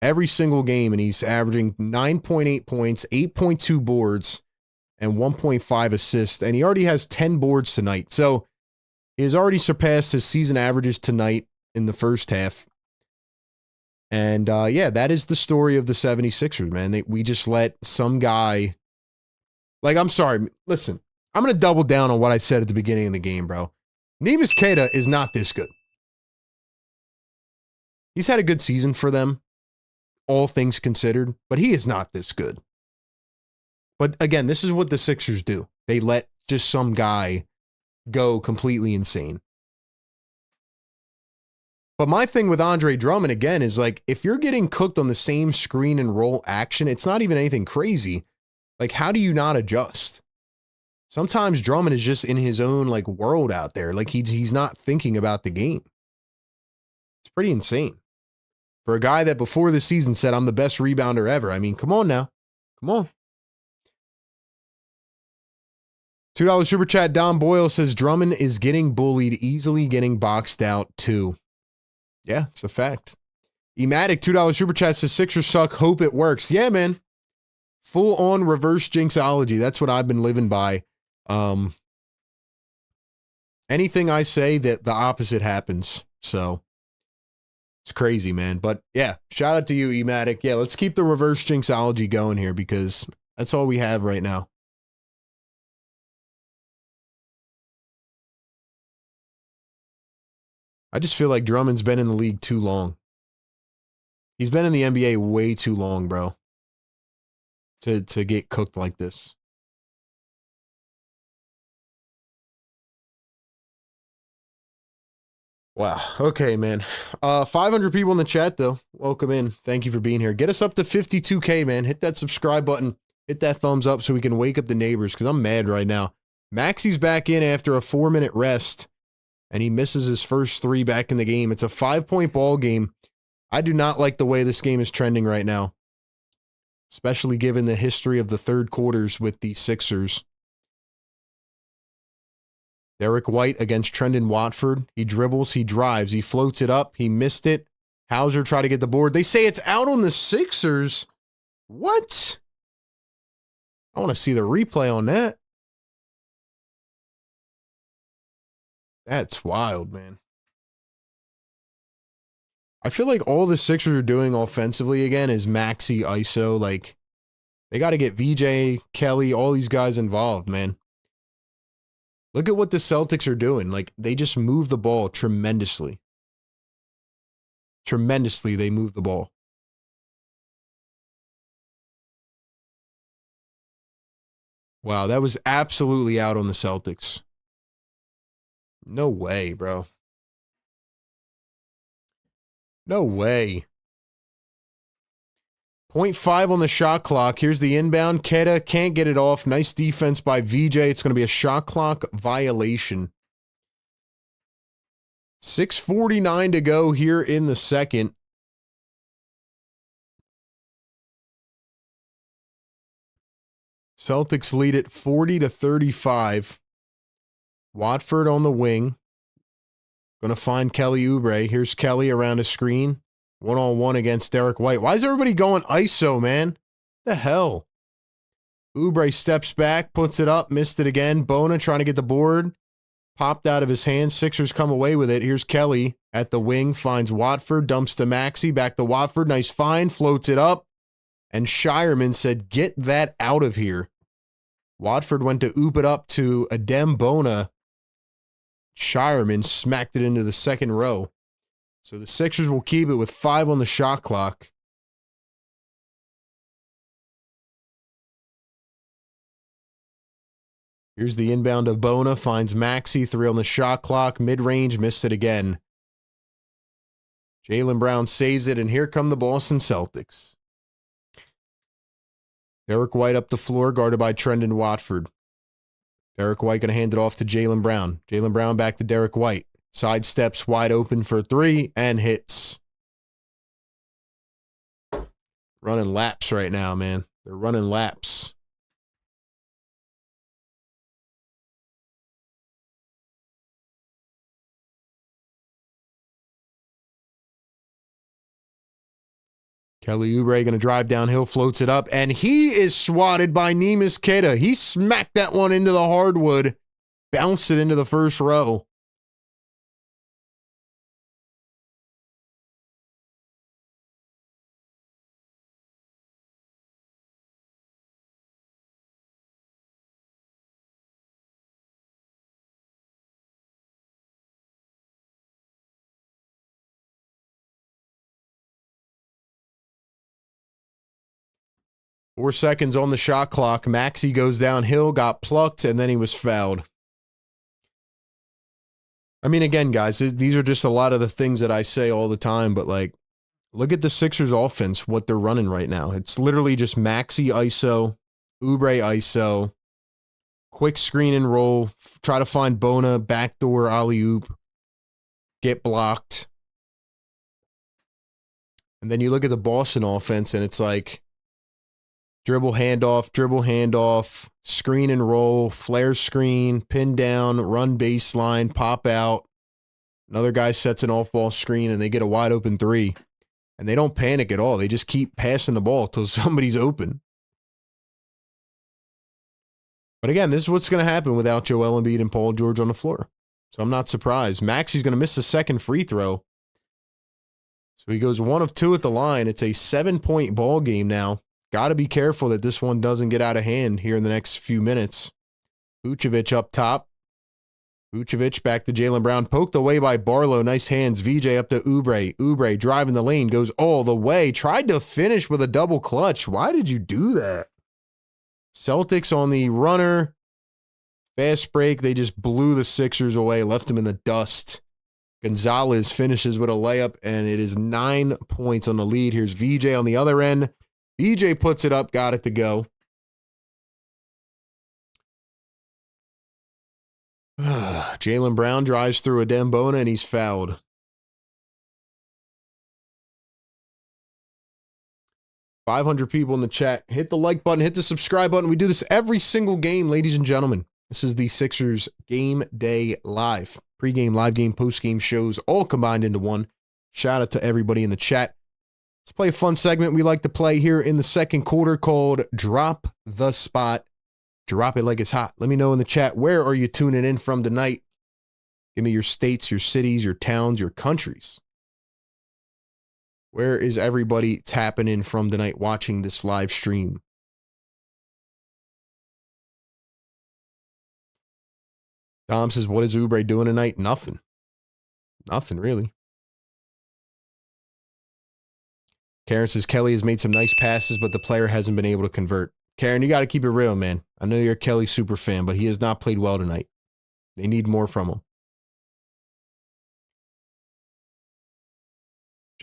every single game, and he's averaging 9.8 points, 8.2 boards, and 1.5 assists, and he already has 10 boards tonight. So he has already surpassed his season averages tonight in the first half. And yeah, that is the story of the 76ers, man. We just let some guy, like, I'm sorry, listen, I'm going to double down on what I said at the beginning of the game, bro. Neemias Queta is not this good. He's had a good season for them, all things considered, but he is not this good. But again, this is what the Sixers do. They let just some guy go completely insane. But my thing with Andre Drummond, again, is like, if you're getting cooked on the same screen and roll action, it's not even anything crazy. Like, how do you not adjust? Sometimes Drummond is just in his own, like, world out there. Like, he's not thinking about the game. It's pretty insane. For a guy that before the season said, I'm the best rebounder ever. I mean, come on now. Come on. $2 Super Chat, Don Boyle says, Drummond is getting bullied, easily getting boxed out too. Yeah, it's a fact. Ematic, $2 Super Chat says, Sixers suck, hope it works. Yeah, man. Full on reverse jinxology. That's what I've been living by. Anything I say, that the opposite happens. So it's crazy, man. But yeah, shout out to you, Ematic. Yeah, let's keep the reverse jinxology going here because that's all we have right now. I just feel like Drummond's been in the league too long. He's been in the NBA way too long, bro, to get cooked like this. Wow. Okay, man. 500 people in the chat, though. Welcome in. Thank you for being here. Get us up to 52K, man. Hit that subscribe button. Hit that thumbs up so we can wake up the neighbors, because I'm mad right now. Maxi's back in after a 4-minute rest, and he misses his first 3 back in the game. It's a 5-point ball game. I do not like the way this game is trending right now, especially given the history of the third quarters with the Sixers. Derek White against Trendon Watford. He dribbles, he drives, he floats it up, he missed it. Hauser tried to get the board. They say it's out on the Sixers. What? I want to see the replay on that. That's wild, man. I feel like all the Sixers are doing offensively again is maxi ISO. Like, they got to get VJ, Kelly, all these guys involved, man. Look at what the Celtics are doing. Like, they just move the ball tremendously. Tremendously, they move the ball. Wow, that was absolutely out on the Celtics. No way, bro. No way. 0.5 on the shot clock. Here's the inbound. Keda can't get it off. Nice defense by VJ. It's going to be a shot clock violation. 6:49 to go here in the second. Celtics lead it 40-35. Watford on the wing. Going to find Kelly Oubre. Here's Kelly around a screen. One-on-one against Derek White. Why is everybody going ISO, man? What the hell? Oubre steps back, puts it up, missed it again. Bona trying to get the board. Popped out of his hands. Sixers come away with it. Here's Kelly at the wing. Finds Watford. Dumps to Maxey. Back to Watford. Nice find. Floats it up. And Shireman said, get that out of here. Watford went to oop it up to Adem Bona. Shireman smacked it into the second row. So the Sixers will keep it with 5 on the shot clock. Here's the inbound of Bona. Finds Maxey. 3 on the shot clock. Mid-range. Missed it again. Jaylen Brown saves it. And here come the Boston Celtics. Derek White up the floor. Guarded by Trendon Watford. Derek White going to hand it off to Jaylen Brown. Jaylen Brown back to Derek White. Side steps wide open for 3 and hits. Running laps right now, man. They're running laps. Kelly Oubre going to drive downhill, floats it up, and he is swatted by Neemias Queta. He smacked that one into the hardwood, bounced it into the first row. Four seconds on the shot clock. Maxey goes downhill, got plucked, and then he was fouled. I mean, again, guys, these are just a lot of the things that I say all the time, but, like, look at the Sixers offense, what they're running right now. It's literally just Maxey ISO, Oubre ISO, quick screen and roll, try to find Bona, backdoor alley-oop, get blocked. And then you look at the Boston offense, and it's like, dribble handoff, screen and roll, flare screen, pin down, run baseline, pop out. Another guy sets an off-ball screen, and they get a wide-open 3. And they don't panic at all. They just keep passing the ball till somebody's open. But again, this is what's going to happen without Joel Embiid and Paul George on the floor. So I'm not surprised. Maxey's going to miss the second free throw. So he goes 1 of 2 at the line. It's a 7-point ball game now. Got to be careful that this one doesn't get out of hand here in the next few minutes. Vucevic up top. Vucevic back to Jaylen Brown. Poked away by Barlow. Nice hands. VJ up to Oubre. Oubre driving the lane. Goes all the way. Tried to finish with a double clutch. Why did you do that? Celtics on the runner. Fast break. They just blew the Sixers away. Left them in the dust. Gonzalez finishes with a layup, and it is 9 points on the lead. Here's VJ on the other end. VJ puts it up. Got it to go. Jaylen Brown drives through a Dembona, and he's fouled. $500 people in the chat. Hit the like button. Hit the subscribe button. We do this every single game, ladies and gentlemen. This is the Sixers Game Day Live. Pre-game, live game, post-game shows all combined into one. Shout out to everybody in the chat. Let's play a fun segment we like to play here in the second quarter called Drop the Spot. Drop it like it's hot. Let me know in the chat, where are you tuning in from tonight? Give me your states, your cities, your towns, your countries. Where is everybody tapping in from tonight watching this live stream? Dom says, what is Oubre doing tonight? Nothing. Nothing, really. Karen says, Kelly has made some nice passes, but the player hasn't been able to convert. Karen, you got to keep it real, man. I know you're a Kelly super fan, but he has not played well tonight. They need more from him.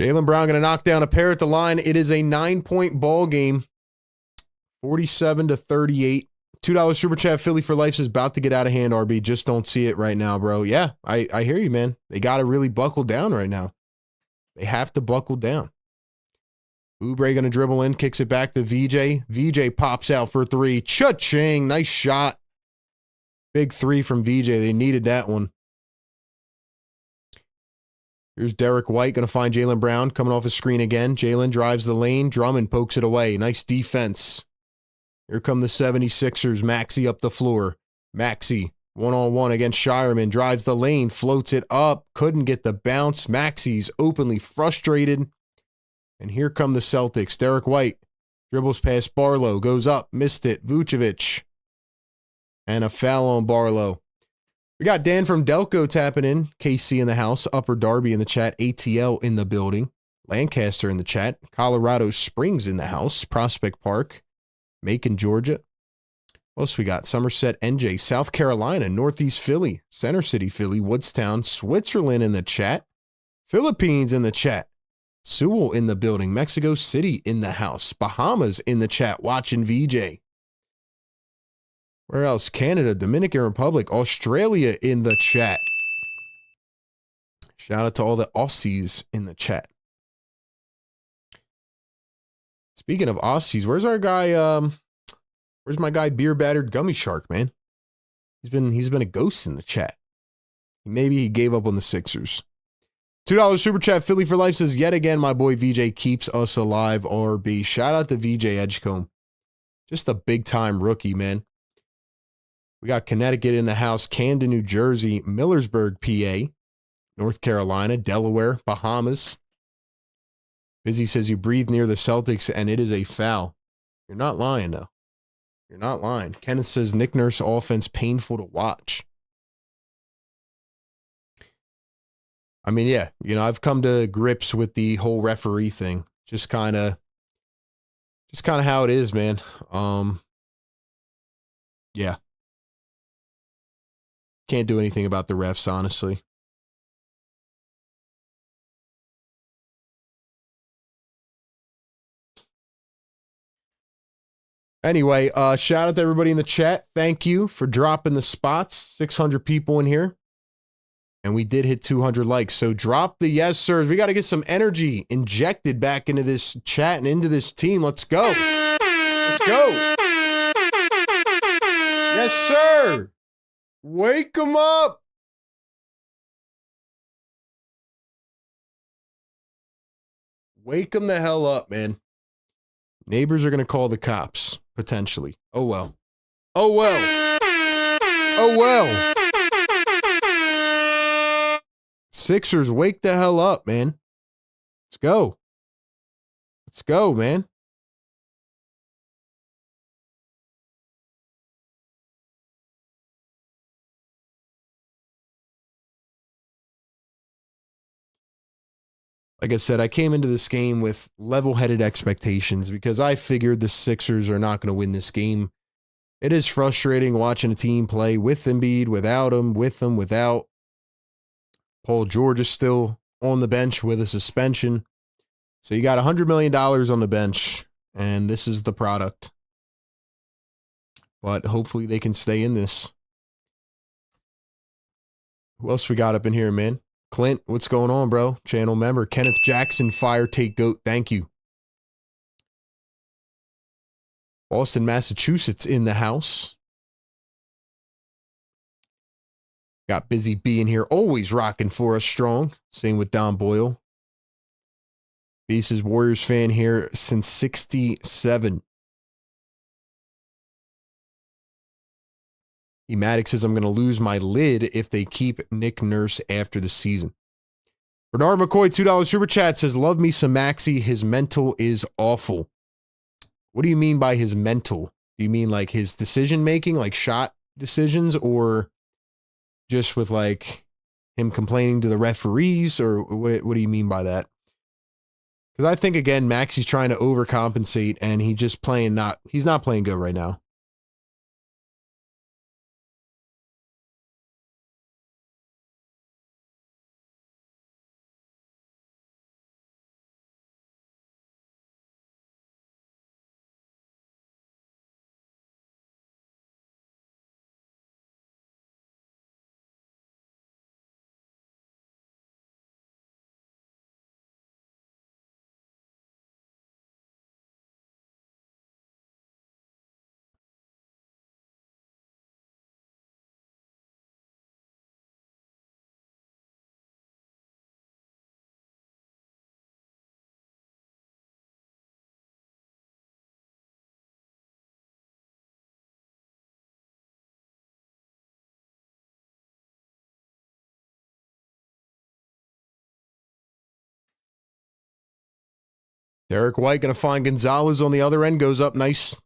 Jaylen Brown going to knock down a pair at the line. It is a 9-point ball game. 47-38. $2 super chat. Philly for life is about to get out of hand, RB. Just don't see it right now, bro. Yeah, I hear you, man. They got to really buckle down right now. They have to buckle down. Oubre going to dribble in, kicks it back to VJ. VJ pops out for three. Cha-ching. Nice shot. Big three from VJ. They needed that one. Here's Derek White going to find Jaylen Brown coming off his screen again. Jaylen drives the lane. Drummond pokes it away. Nice defense. Here come the 76ers. Maxey up the floor. Maxey one-on-one against Shireman. Drives the lane. Floats it up. Couldn't get the bounce. Maxey's openly frustrated. And here come the Celtics. Derek White dribbles past Barlow. Goes up. Missed it. Vucevic. And a foul on Barlow. We got Dan from Delco tapping in. KC in the house. Upper Darby in the chat. ATL in the building. Lancaster in the chat. Colorado Springs in the house. Prospect Park. Macon, Georgia. What else we got? Somerset, NJ. South Carolina. Northeast Philly. Center City, Philly. Woodstown. Switzerland in the chat. Philippines in the chat. Sewell in the building. Mexico City in the house. Bahamas in the chat. Watching VJ. Where else? Canada, Dominican Republic, Australia in the chat. Shout out to all the Aussies in the chat. Speaking of Aussies, where's our guy? Where's my guy, Beer Battered Gummy Shark, man? He's been a ghost in the chat. Maybe he gave up on the Sixers. $2 super chat. Philly for life says, yet again, my boy VJ keeps us alive. RB. Shout out to VJ Edgecombe. Just a big time rookie, man. We got Connecticut in the house, Camden, New Jersey, Millersburg, PA, North Carolina, Delaware, Bahamas. Busy says you breathe near the Celtics and it is a foul. You're not lying, though. You're not lying. Kenneth says Nick Nurse offense painful to watch. I mean, yeah, I've come to grips with the whole referee thing. Just kind of how it is, man. Yeah. Can't do anything about the refs, honestly. Anyway, shout out to everybody in the chat. Thank you for dropping the spots. 600 people in here. And we did hit 200 likes. So drop the yes, sirs. We got to get some energy injected back into this chat and into this team. Let's go. Let's go. Yes, sir. Wake them up. Wake them the hell up, man. Neighbors are going to call the cops, potentially. Oh, well. Oh, well. Oh, well. Sixers, wake the hell up, man. Let's go. Let's go, man. Like I said, I came into this game with level-headed expectations because I figured the Sixers are not going to win this game. It is frustrating watching a team play with Embiid, without him, with him, without. Paul George is still on the bench with a suspension. So you got $100 million on the bench, and this is the product. But hopefully they can stay in this. Who else we got up in here, man? Clint, what's going on, bro? Channel member. Kenneth Jackson, fire take goat. Thank you. Boston, Massachusetts in the house. Got Busy B in here, always rocking for us strong. Same with Don Boyle. Beast is Warriors fan here since 67. Ematic says, I'm going to lose my lid if they keep Nick Nurse after the season. Bernard McCoy, $2 super chat says, love me some Maxey. His mental is awful. What do you mean by his mental? Do you mean like his decision making, like shot decisions, or just with like him complaining to the referees, or what do you mean by that? Because I think, again, Maxey's trying to overcompensate, and he's not playing good right now. Derek White going to find Gonzalez on the other end. Goes up nice.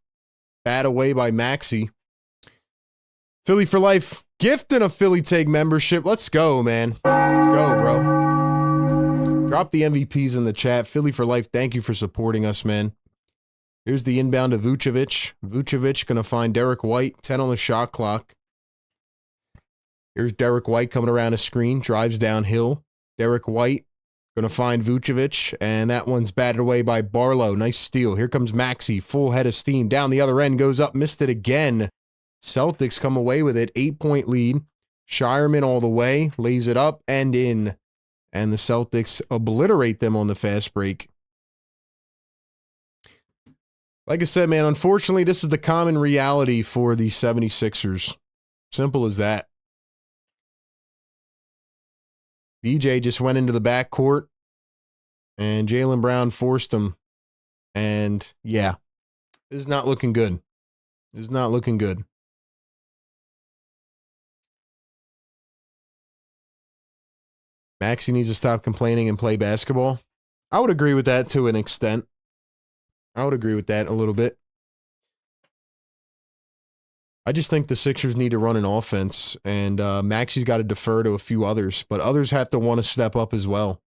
Bat away by Maxey. Philly for life. Gifting a Philly Take membership. Let's go, man. Let's go, bro. Drop the MVPs in the chat. Philly for life. Thank you for supporting us, man. Here's the inbound to Vucevic. Vucevic going to find Derek White. 10 on the shot clock. Here's Derek White coming around a screen. Drives downhill. Derek White going to find Vucevic, and that one's batted away by Barlow. Nice steal. Here comes Maxey, full head of steam. Down the other end, goes up, missed it again. Celtics come away with it, 8-point lead. Shireman all the way, lays it up and in. And the Celtics obliterate them on the fast break. Like I said, man, unfortunately, this is the common reality for the 76ers. Simple as that. DJ just went into the backcourt, and Jaylen Brown forced him. And, yeah, this is not looking good. This is not looking good. Maxey needs to stop complaining and play basketball. I would agree with that to an extent. I would agree with that a little bit. I just think the Sixers need to run an offense, and Maxey's got to defer to a few others, but others have to want to step up as well.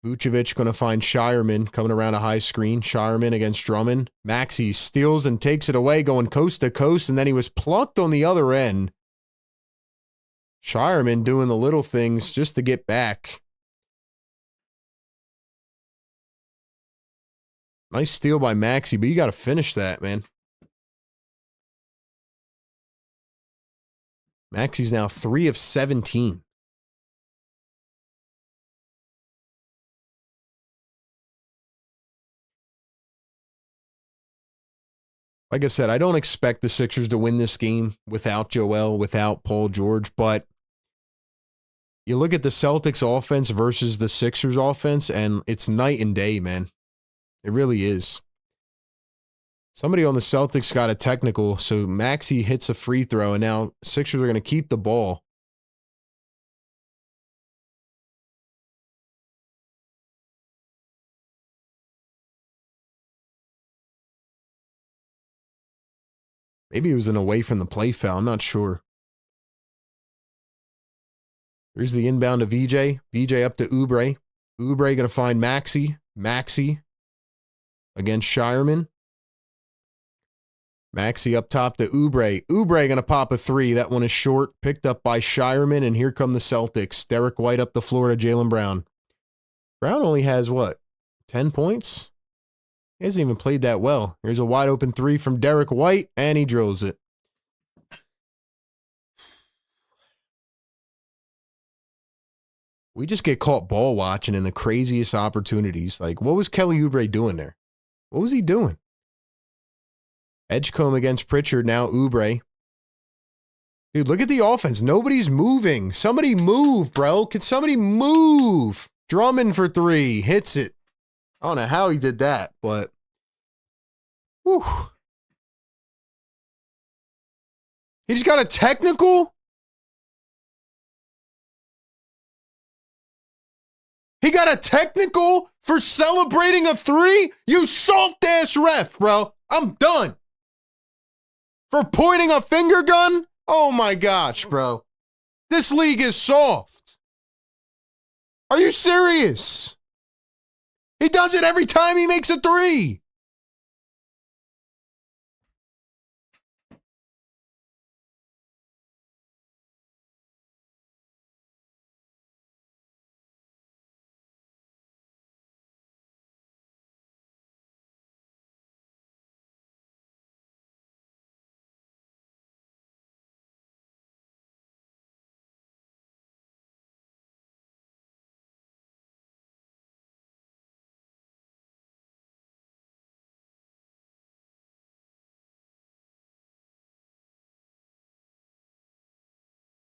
Vucevic going to find Shireman coming around a high screen. Shireman against Drummond. Maxey steals and takes it away, going coast to coast, and then he was plucked on the other end. Shireman doing the little things just to get back. Nice steal by Maxey, but you got to finish that, man. Maxey's now 3 of 17. Like I said, I don't expect the Sixers to win this game without Joel, without Paul George, but you look at the Celtics offense versus the Sixers offense, and it's night and day, man. It really is. Somebody on the Celtics got a technical, so Maxey hits a free throw, and now Sixers are going to keep the ball. Maybe it was an away from the play foul. I'm not sure. Here's the inbound to VJ. VJ up to Oubre. Oubre going to find Maxey. Maxey against Shireman. Maxey up top to Oubre. Oubre going to pop a three. That one is short. Picked up by Shireman, and here come the Celtics. Derek White up the floor to Jaylen Brown. Brown only has, what, 10 points? He hasn't even played that well. Here's a wide open three from Derek White, and he drills it. We just get caught ball watching in the craziest opportunities. Like, what was Kelly Oubre doing there? What was he doing? Edgecombe against Pritchard, now Oubre. Dude, look at the offense. Nobody's moving. Somebody move, bro. Can somebody move? Drummond for three. Hits it. I don't know how he did that, but whew. He just got a technical? He got a technical for celebrating a three? You soft-ass ref, bro. I'm done. For pointing a finger gun? Oh my gosh, bro. This league is soft. Are you serious? He does it every time he makes a three.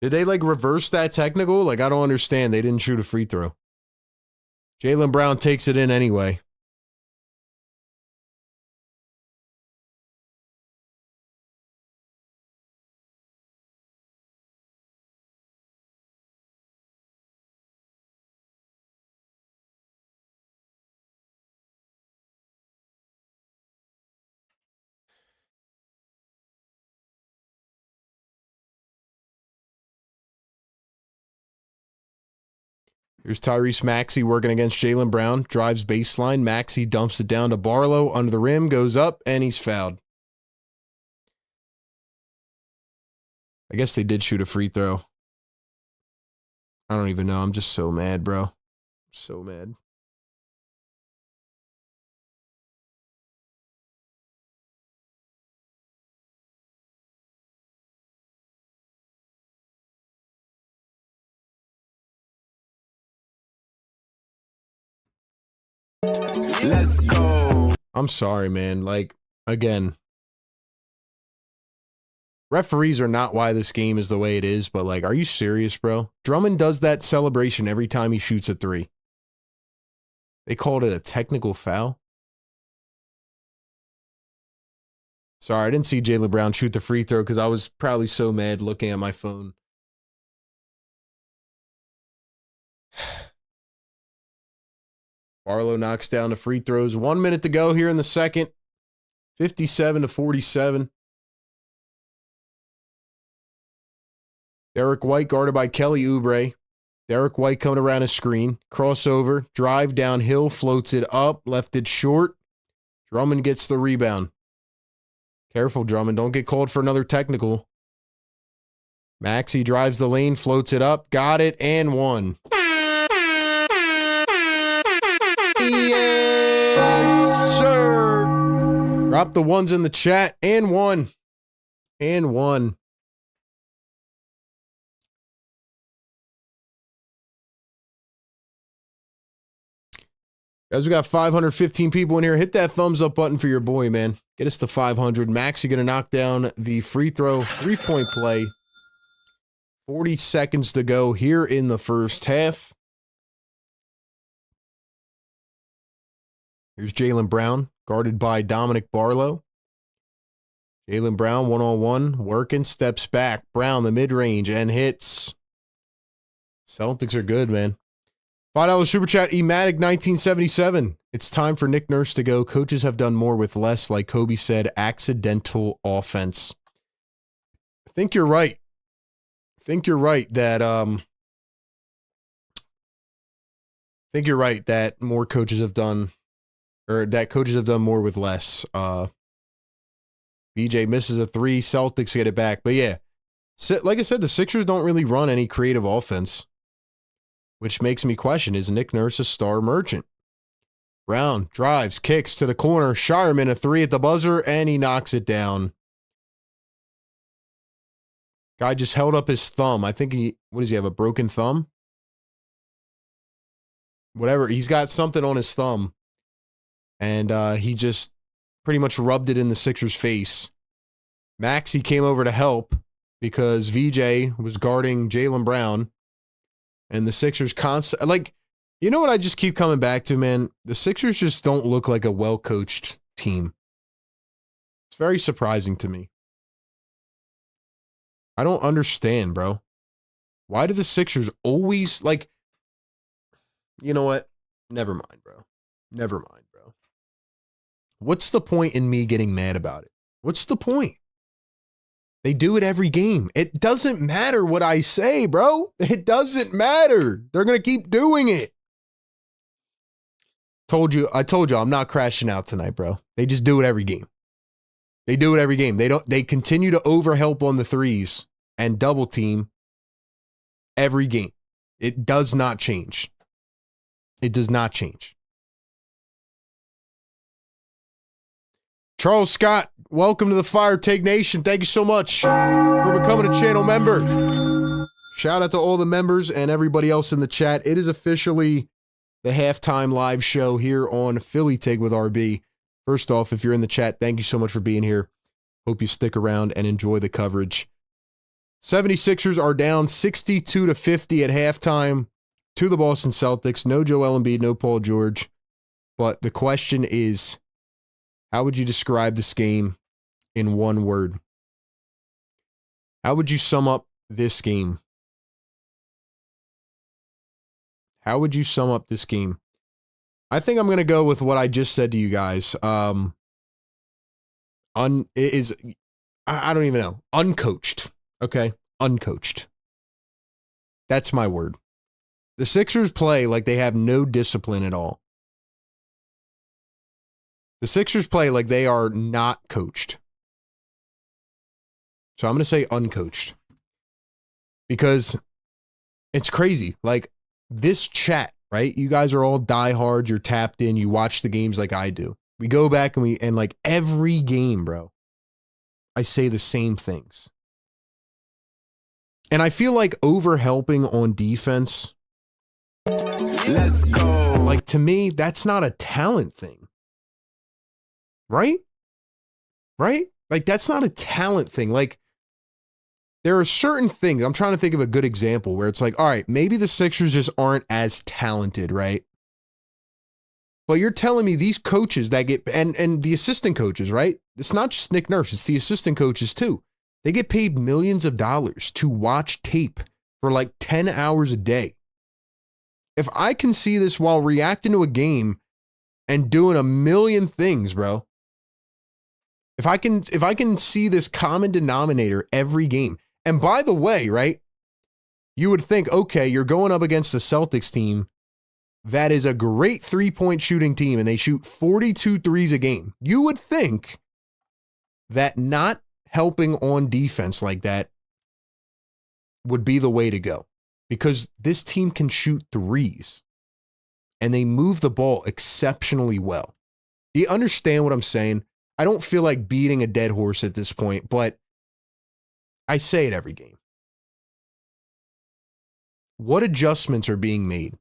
Did they, like, reverse that technical? Like, I don't understand. They didn't shoot a free throw. Jaylen Brown takes it in anyway. Here's Tyrese Maxey working against Jaylen Brown. Drives baseline. Maxey dumps it down to Barlow. Under the rim. Goes up. And he's fouled. I guess they did shoot a free throw. I don't even know. I'm just so mad, bro. So mad. Let's go. I'm sorry, man. Like, again, referees are not why this game is the way it is, but, like, are you serious, bro? Drummond does that celebration every time he shoots a three. They called it a technical foul. Sorry, I didn't see Jaylen Brown shoot the free throw because I was probably so mad looking at my phone. Barlow knocks down the free throws. 1 minute to go here in the second. 57-47. Derek White guarded by Kelly Oubre. Derek White coming around his screen. Crossover. Drive downhill. Floats it up. Left it short. Drummond gets the rebound. Careful, Drummond. Don't get called for another technical. Maxey drives the lane. Floats it up. Got it. And one. Yes, sir. Drop the ones in the chat. And one. And one. Guys, we got 515 people in here. Hit that thumbs up button for your boy, man. Get us to 500. Maxey going to knock down the free throw. 3-point play. 40 seconds to go here in the first half. Here's Jaylen Brown, guarded by Dominic Barlow. Jaylen Brown, one-on-one, working, steps back. Brown, the mid-range, and hits. Celtics are good, man. $5 super chat, Ematic 1977. It's time for Nick Nurse to go. Coaches have done more with less, like Kobe said, accidental offense. I think you're right. I think you're right that think you're right that more coaches have done, or that coaches have done more with less. BJ misses a three, Celtics get it back. But yeah, like I said, the Sixers don't really run any creative offense, which makes me question, is Nick Nurse a star merchant? Brown drives, kicks to the corner, Shireman a three at the buzzer, and he knocks it down. Guy just held up his thumb. I think what does he have, a broken thumb? Whatever, he's got something on his thumb. And he just pretty much rubbed it in the Sixers' face. Maxey came over to help because VJ was guarding Jaylen Brown. And the Sixers you know what I just keep coming back to, man? The Sixers just don't look like a well-coached team. It's very surprising to me. I don't understand, bro. Why do the Sixers always, you know what? Never mind, bro. Never mind, bro. What's the point in me getting mad about it? What's the point? They do it every game. It doesn't matter what I say, bro. It doesn't matter. They're going to keep doing it. I told you I'm not crashing out tonight, bro. They just do it every game. They do it every game. They continue to overhelp on the threes and double team every game. It does not change. It does not change. Charles Scott, welcome to the Fire Take Nation. Thank you so much for becoming a channel member. Shout out to all the members and everybody else in the chat. It is officially the halftime live show here on Philly Take with RB. First off, if you're in the chat, thank you so much for being here. Hope you stick around and enjoy the coverage. 76ers are down 62-50 at halftime to the Boston Celtics. No Joel Embiid, no Paul George. But the question is, how would you describe this game in one word? How would you sum up this game? How would you sum up this game? I think I'm going to go with what I just said to you guys. I don't even know. Uncoached. Okay? Uncoached. That's my word. The Sixers play like they have no discipline at all. The Sixers play like they are not coached. So I'm going to say uncoached. Because it's crazy. This chat, right? You guys are all diehards. You're tapped in. You watch the games like I do. We go back and every game, bro, I say the same things. And I feel like overhelping on defense, Let's go. to me, that's not a talent thing. Right? Right? That's not a talent thing. There are certain things, I'm trying to think of a good example where it's all right, maybe the Sixers just aren't as talented, right? But you're telling me these coaches that get, and the assistant coaches, right? It's not just Nick Nurse, it's the assistant coaches too. They get paid millions of dollars to watch tape for 10 hours a day. If I can see this while reacting to a game and doing a million things, bro, if I can see this common denominator every game, and by the way, right, you would think, okay, you're going up against the Celtics team that is a great three-point shooting team, and they shoot 42 threes a game. You would think that not helping on defense like that would be the way to go, because this team can shoot threes, and they move the ball exceptionally well. Do you understand what I'm saying? I don't feel like beating a dead horse at this point, but I say it every game. What adjustments are being made?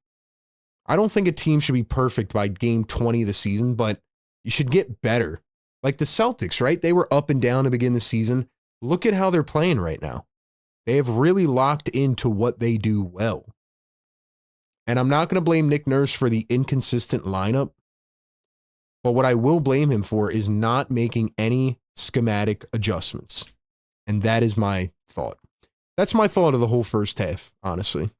I don't think a team should be perfect by game 20 of the season, but you should get better. Like the Celtics, right? They were up and down to begin the season. Look at how they're playing right now. They have really locked into what they do well. And I'm not going to blame Nick Nurse for the inconsistent lineup, but what I will blame him for is not making any schematic adjustments. And that is my thought. That's my thought of the whole first half, honestly.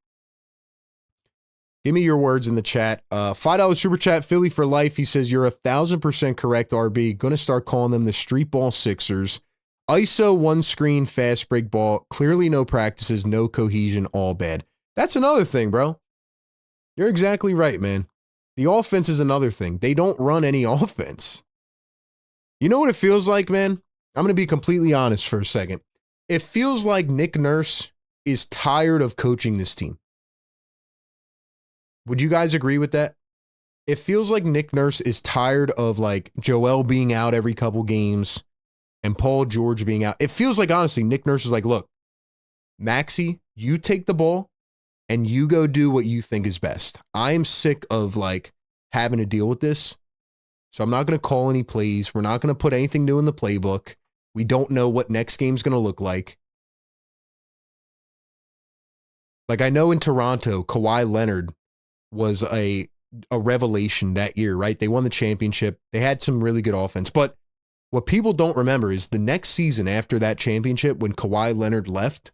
Give me your words in the chat. $5 super chat, Philly for life. He says, you're 1,000% correct, RB. Going to start calling them the street ball Sixers. ISO, one screen, fast break ball. Clearly no practices, no cohesion, all bad. That's another thing, bro. You're exactly right, man. The offense is another thing. They don't run any offense. You know what it feels like, man? I'm going to be completely honest for a second. It feels like Nick Nurse is tired of coaching this team. Would you guys agree with that? It feels like Nick Nurse is tired of like Joel being out every couple games and Paul George being out. It feels like, honestly, Nick Nurse is like, look, Maxey, you take the ball and you go do what you think is best. I am sick of like having to deal with this. So I'm not going to call any plays. We're not going to put anything new in the playbook. We don't know what next game's going to look like. Like I know in Toronto, Kawhi Leonard was a revelation that year, right? They won the championship. They had some really good offense. But what people don't remember is the next season after that championship, when Kawhi Leonard left,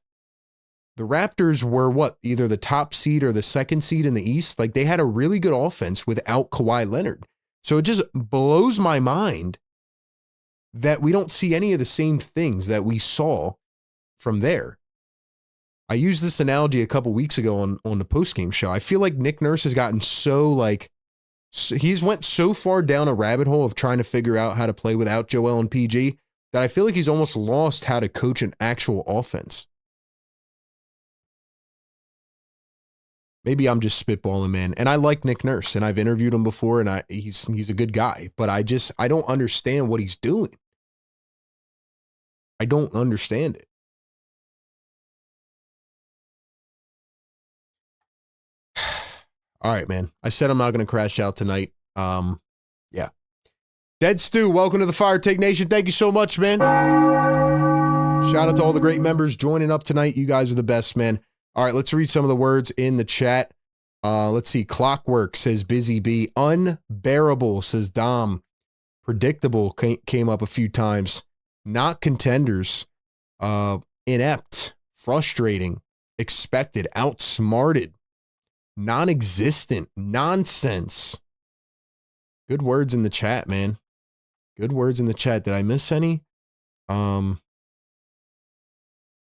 the Raptors were what? Either the top seed or the second seed in the East. Like they had a really good offense without Kawhi Leonard. So it just blows my mind that we don't see any of the same things that we saw from there. I used this analogy a couple weeks ago on the postgame show. I feel like Nick Nurse has gotten he's went so far down a rabbit hole of trying to figure out how to play without Joel and PG that I feel like he's almost lost how to coach an actual offense. Maybe I'm just spitballing, man. And I like Nick Nurse, and I've interviewed him before, and he's a good guy. But I don't understand what he's doing. I don't understand it. All right, man. I said I'm not going to crash out tonight. Yeah. Dead Stew, welcome to the Fire Take Nation. Thank you so much, man. Shout out to all the great members joining up tonight. You guys are the best, man. All right, let's read some of the words in the chat. Let's see. Clockwork says Busy B. Unbearable says Dom. Predictable came up a few times. Not contenders. Inept. Frustrating. Expected. Outsmarted. Non-existent. Nonsense. Good words in the chat, man. Good words in the chat. Did I miss any?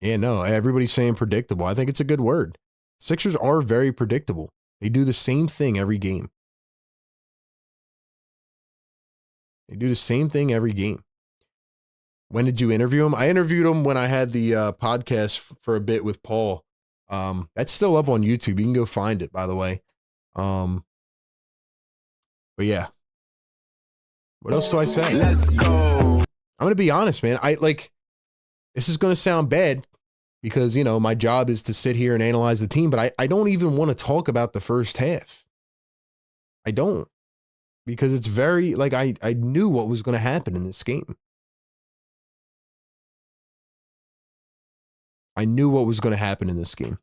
Yeah, no, everybody's saying predictable. I think it's a good word. Sixers are very predictable. They do the same thing every game. They do the same thing every game. When did you interview him? I interviewed him when I had the podcast for a bit with Paul. That's still up on YouTube. You can go find it, by the way. But yeah. What else do I say? Let's go. I'm going to be honest, man. This is going to sound bad because, you know, my job is to sit here and analyze the team, but I don't even want to talk about the first half. I don't. Because it's very, like, I knew what was going to happen in this game. I knew what was going to happen in this game.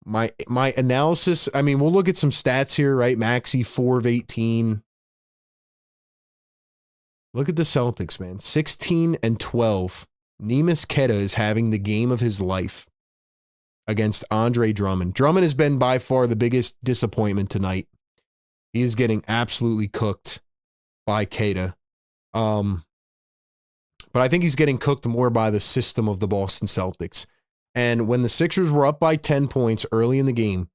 My analysis, I mean, we'll look at some stats here, right? Maxey, 4 of 18. Look at the Celtics, man. 16 and 12. Neemias Queta is having the game of his life against Andre Drummond. Drummond has been by far the biggest disappointment tonight. He is getting absolutely cooked by Queta. But I think he's getting cooked more by the system of the Boston Celtics. And when the Sixers were up by 10 points early in the game,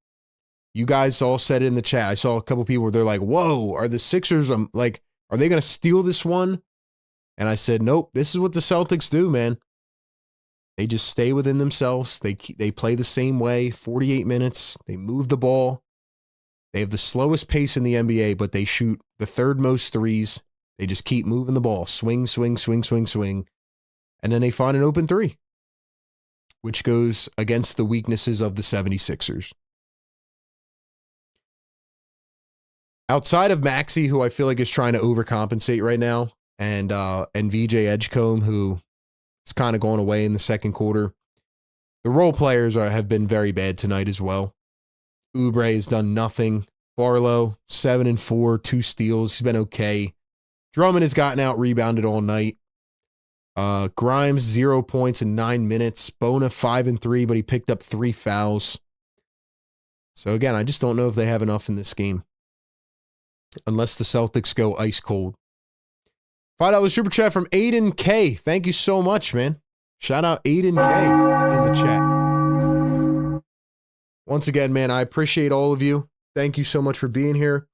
you guys all said it in the chat. I saw a couple people where they're like, whoa, are the Sixers are they going to steal this one? And I said, nope, this is what the Celtics do, man. They just stay within themselves. They play the same way, 48 minutes. They move the ball. They have the slowest pace in the NBA, but they shoot the third most threes. They just keep moving the ball. Swing, swing, swing, swing, swing. And then they find an open three, which goes against the weaknesses of the 76ers. Outside of Maxey, who I feel like is trying to overcompensate right now, and VJ Edgecombe, who is kind of going away in the second quarter, the role players have been very bad tonight as well. Oubre has done nothing. Barlow, 7 and 4, 2 steals. He's been okay. Drummond has gotten out rebounded all night. Grimes, 0 points in 9 minutes. Bona, 5 and 3, but he picked up 3 fouls. So again, I just don't know if they have enough in this game. Unless the Celtics go ice cold. $5 super chat from Aiden K. Thank you so much, man. Shout out Aiden K in the chat. Once again, man, I appreciate all of you. Thank you so much for being here.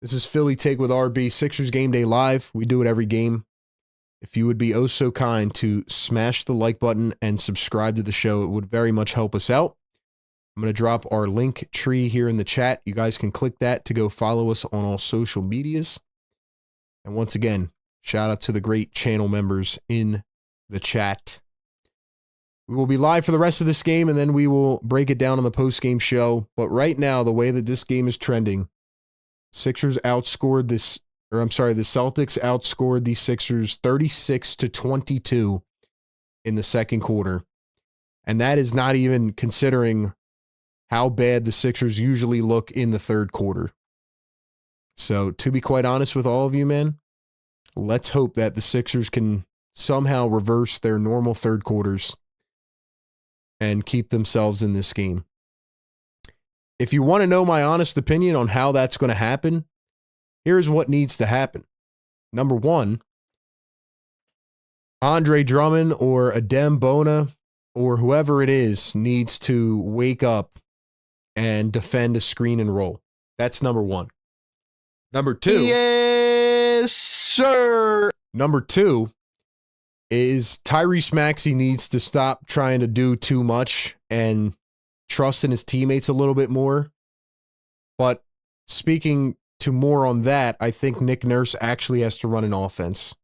This is Philly Take with RB, Sixers Game Day Live. We do it every game. If you would be oh so kind to smash the like button and subscribe to the show, it would very much help us out. I'm going to drop our link tree here in the chat. You guys can click that to go follow us on all social medias. And once again, shout out to the great channel members in the chat. We will be live for the rest of this game, and then we will break it down on the post-game show. But right now, the way that this game is trending, the Celtics outscored the Sixers 36-22 in the second quarter. And that is not even considering how bad the Sixers usually look in the third quarter. So, to be quite honest with all of you, man, let's hope that the Sixers can somehow reverse their normal third quarters and keep themselves in this game. If you want to know my honest opinion on how that's going to happen, here's what needs to happen. Number one, Andre Drummond or Adem Bona or whoever it is needs to wake up and defend a screen and roll. That's number one. Number two. Yes, sir. Number two is Tyrese Maxey needs to stop trying to do too much and trust in his teammates a little bit more. But speaking to more on that, I think Nick Nurse actually has to run an offense.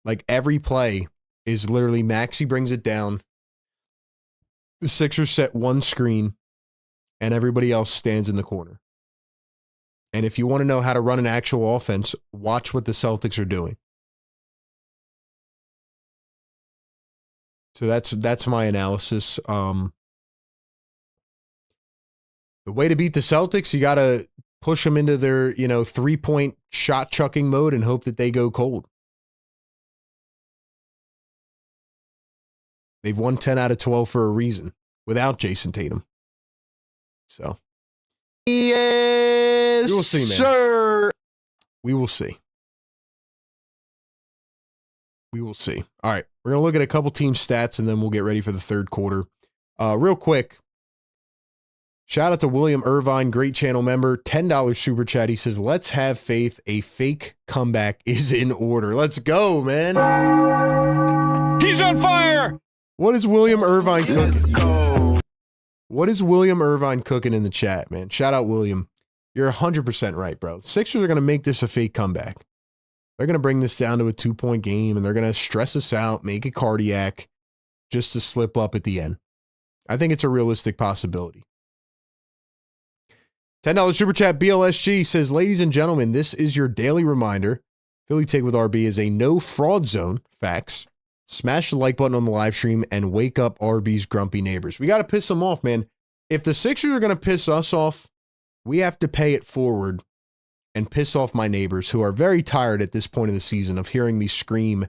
Like every play is literally Maxey brings it down. The Sixers set one screen and everybody else stands in the corner. And if you want to know how to run an actual offense, watch what the Celtics are doing. So that's my analysis. The way to beat the Celtics, you got to push them into their, 3-point shot chucking mode and hope that they go cold. They've won 10 out of 12 for a reason without Jason Tatum. So, yes, we will see, man. Sir. We will see. We will see. All right, we're going to look at a couple team stats, and then we'll get ready for the third quarter. Real quick, shout out to William Irvine, great channel member, $10 super chat. He says, let's have faith. A fake comeback is in order. Let's go, man. He's on fire. What is William Irvine cooking? Let's go. What is William Irvine cooking in the chat, man? Shout out, William. You're 100% right, bro. The Sixers are going to make this a fake comeback. They're going to bring this down to a 2-point game, and they're going to stress us out, make it cardiac, just to slip up at the end. I think it's a realistic possibility. $10 super chat BLSG says, ladies and gentlemen, this is your daily reminder. Philly Take with RB is a no fraud zone. Facts. Smash the like button on the live stream and wake up RB's grumpy neighbors. We got to piss them off, man. If the Sixers are going to piss us off, we have to pay it forward and piss off my neighbors who are very tired at this point of the season of hearing me scream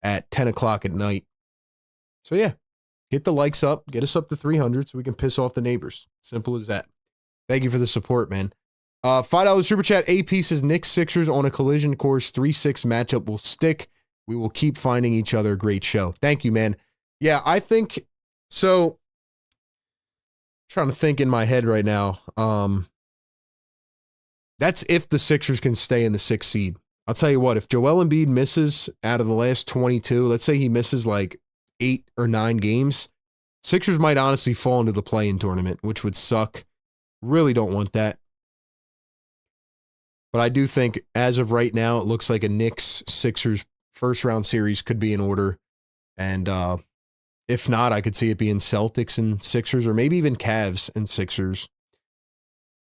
at 10 o'clock at night. So yeah, get the likes up, get us up to 300 so we can piss off the neighbors. Simple as that. Thank you for the support, man. $5 super chat. AP says Knicks Sixers on a collision course 3-6 matchup will stick. We will keep finding each other. Great show. Thank you, man. Yeah, I think so. Trying to think in my head right now. That's if the Sixers can stay in the 6th seed. I'll tell you what, if Joel Embiid misses out of the last 22, let's say he misses like 8 or 9 games, Sixers might honestly fall into the play-in tournament, which would suck. Really don't want that. But I do think as of right now, it looks like a Knicks-Sixers first-round series could be in order. And if not, I could see it being Celtics and Sixers, or maybe even Cavs and Sixers.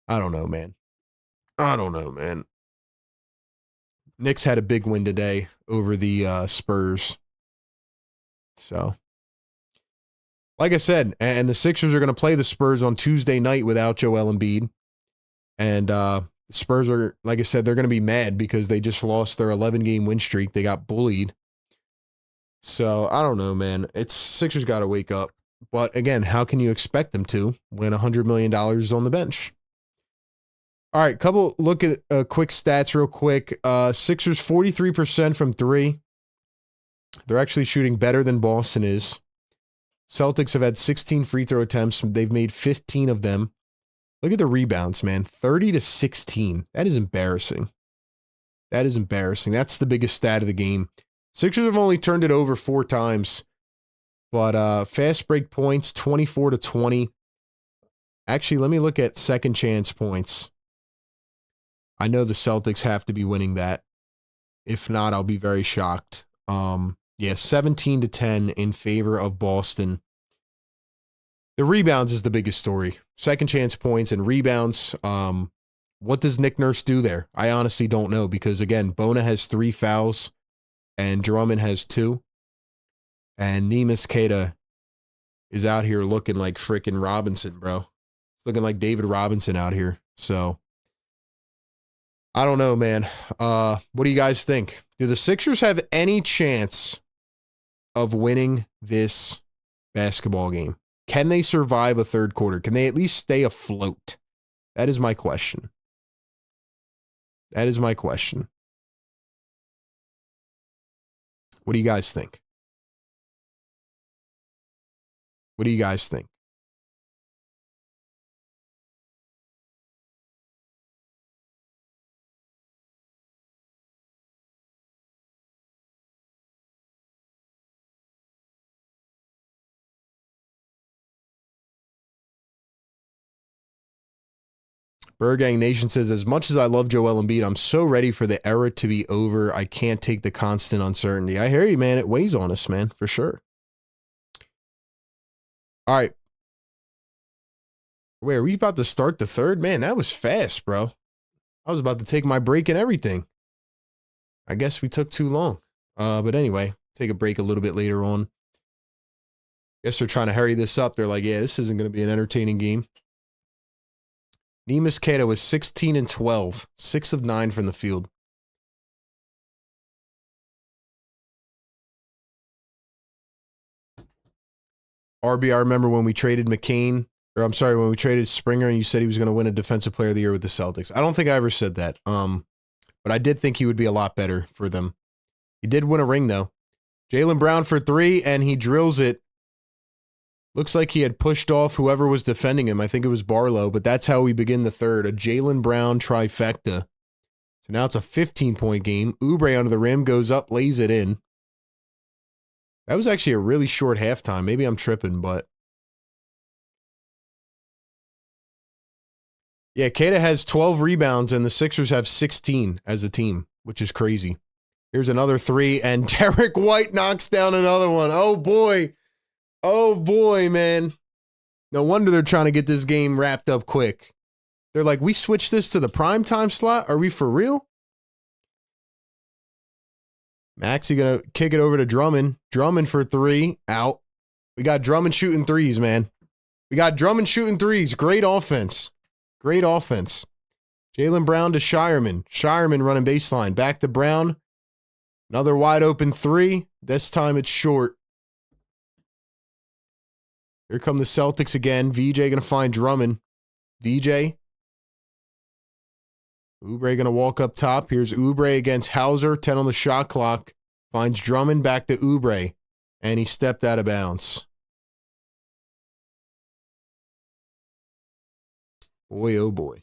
I don't know, man. Knicks had a big win today over the Spurs. So, like I said, and the Sixers are going to play the Spurs on Tuesday night without Joel Embiid. And the Spurs are, like I said, they're going to be mad because they just lost their 11-game win streak. They got bullied. So, I don't know, man. Sixers got to wake up. But again, how can you expect them to when $100 million is on the bench? All right, look at quick stats real quick. Sixers 43% from 3. They're actually shooting better than Boston is. Celtics have had 16 free throw attempts. They've made 15 of them. Look at the rebounds, man. 30 to 16. That is embarrassing. That is embarrassing. That's the biggest stat of the game. Sixers have only turned it over 4 times. But fast break points, 24 to 20. Actually, let me look at second chance points. I know the Celtics have to be winning that. If not, I'll be very shocked. Yeah, 17 to 10 in favor of Boston. The rebounds is the biggest story. Second chance points and rebounds. What does Nick Nurse do there? I honestly don't know because, again, Bona has 3 fouls and Drummond has 2. And Neemias Queta is out here looking like freaking Robinson, bro. It's looking like David Robinson out here. So, I don't know, man. What do you guys think? Do the Sixers have any chance of winning this basketball game? Can they survive a third quarter? Can they at least stay afloat? That is my question. That is my question. What do you guys think? What do you guys think? Pregame Nation says, as much as I love Joel Embiid, I'm so ready for the era to be over. I can't take the constant uncertainty. I hear you, man. It weighs on us, man, for sure. All right. Wait, are we about to start the third? Man, that was fast, bro. I was about to take my break and everything. I guess we took too long. But anyway, take a break a little bit later on. Guess they're trying to hurry this up. They're like, yeah, this isn't going to be an entertaining game. Neemias Queta was 16 and 12, 6 of 9 from the field. RB, I remember when we traded McCain, or I'm sorry, when we traded Springer and you said he was going to win a Defensive Player of the Year with the Celtics. I don't think I ever said that. But I did think he would be a lot better for them. He did win a ring, though. Jaylen Brown for 3, and he drills it. Looks like he had pushed off whoever was defending him. I think it was Barlow, but that's how we begin the third. A Jaylen Brown trifecta. So now it's a 15-point game. Oubre under the rim, goes up, lays it in. That was actually a really short halftime. Maybe I'm tripping, but... yeah, Queta has 12 rebounds, and the Sixers have 16 as a team, which is crazy. Here's another 3, and Derek White knocks down another one. Oh, boy. Oh, boy, man. No wonder they're trying to get this game wrapped up quick. They're like, we switched this to the primetime slot? Are we for real? Maxey going to kick it over to Drummond. Drummond for 3. Out. We got Drummond shooting threes, man. We got Drummond shooting threes. Great offense. Great offense. Jaylen Brown to Shireman. Shireman running baseline. Back to Brown. Another wide open 3. This time it's short. Here come the Celtics again. VJ going to find Drummond. VJ. Oubre going to walk up top. Here's Oubre against Hauser. 10 on the shot clock. Finds Drummond back to Oubre. And he stepped out of bounds. Boy, oh boy.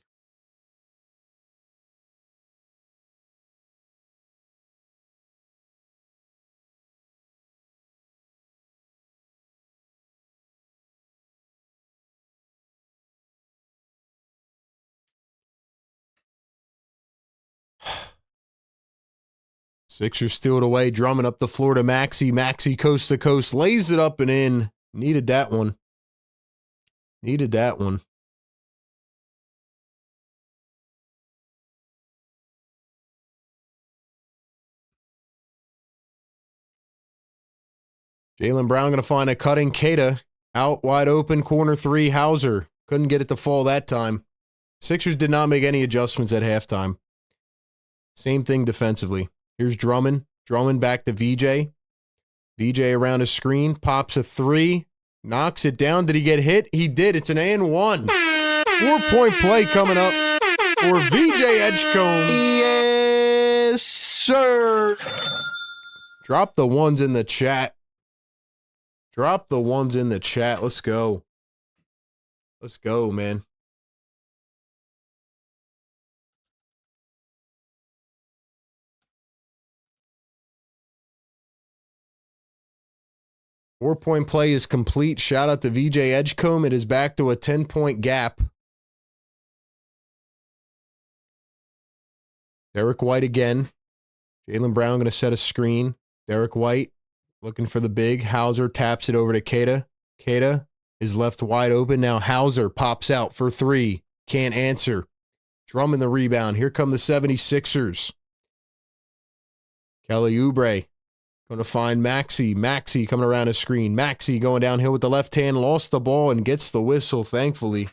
Sixers steal it away. Drummond up the floor to Maxey. Maxey coast to coast. Lays it up and in. Needed that one. Needed that one. Jaylen Brown going to find a cutting Queta. Out wide open. Corner 3. Hauser. Couldn't get it to fall that time. Sixers did not make any adjustments at halftime. Same thing defensively. Here's Drummond. Drummond back to VJ. VJ around his screen. Pops a 3. Knocks it down. Did he get hit? He did. It's an and 1. 4-point play coming up for VJ Edgecombe. Yes, sir. Drop the ones in the chat. Drop the ones in the chat. Let's go. Let's go, man. Four-point play is complete. Shout out to VJ Edgecombe. It is back to a 10-point gap. Derek White again. Jaylen Brown going to set a screen. Derek White looking for the big. Hauser taps it over to Keita. Keita is left wide open. Now Hauser pops out for three. Can't answer. Drummond the rebound. Here come the 76ers. Kelly Oubre going to find Maxey. Maxey coming around his screen. Maxey going downhill with the left hand. Lost the ball and gets the whistle, thankfully.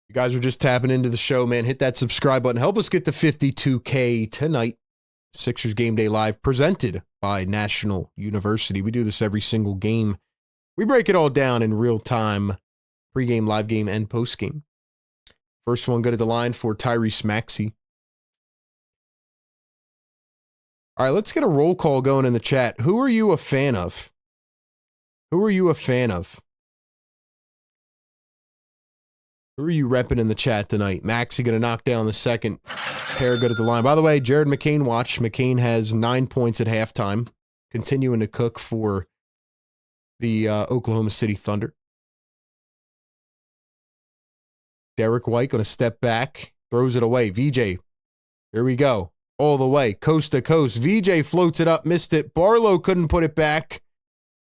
You guys are just tapping into the show, man. Hit that subscribe button. Help us get to 52K tonight. Sixers Game Day Live, presented by National University. We do this every single game. We break it all down in real time. Pregame, live game, and postgame. First one good at the line for Tyrese Maxey. All right, let's get a roll call going in the chat. Who are you a fan of? Who are you a fan of? Who are you repping in the chat tonight? Maxey going to knock down the second pair good at the line. By the way, Jared McCain watch. McCain has 9 points at halftime, continuing to cook for the Oklahoma City Thunder. Derek White going to step back, throws it away. VJ, here we go. All the way, coast to coast. VJ floats it up, missed it. Barlow couldn't put it back.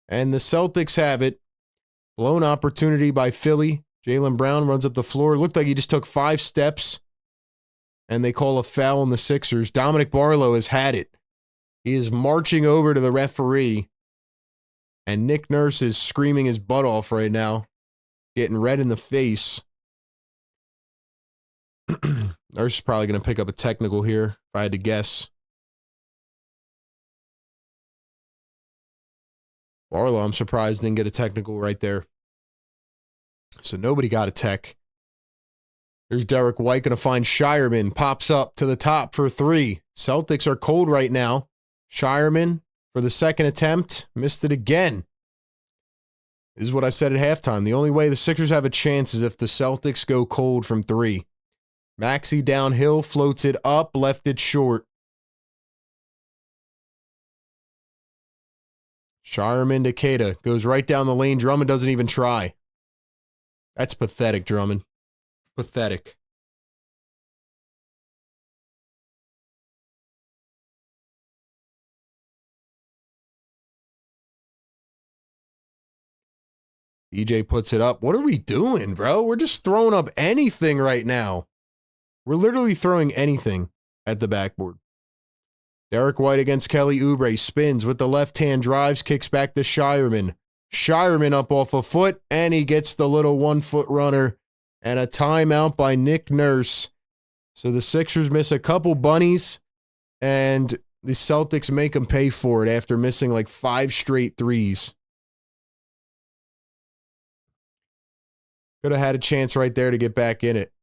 And the Celtics have it. Blown opportunity by Philly. Jaylen Brown runs up the floor. Looked like he just took 5 steps. And they call a foul on the Sixers. Dominic Barlow has had it. He is marching over to the referee. And Nick Nurse is screaming his butt off right now. Getting red in the face. Nurse is probably going to pick up a technical here, if I had to guess. Barlow, I'm surprised, didn't get a technical right there. So nobody got a tech. There's Derek White going to find Shireman. Pops up to the top for 3. Celtics are cold right now. Shireman for the second attempt. Missed it again. This is what I said at halftime. The only way the Sixers have a chance is if the Celtics go cold from 3. Maxey downhill, floats it up, left it short. Shireman to Keita. Goes right down the lane. Drummond doesn't even try. That's pathetic, Drummond. Pathetic. EJ puts it up. What are we doing, bro? We're just throwing up anything right now. We're literally throwing anything at the backboard. Derek White against Kelly Oubre. Spins with the left hand, drives, kicks back to Shireman. Shireman up off a foot, and he gets the little 1-foot runner. And a timeout by Nick Nurse. So the Sixers miss a couple bunnies, and the Celtics make them pay for it after missing like 5 straight threes. Could have had a chance right there to get back in it.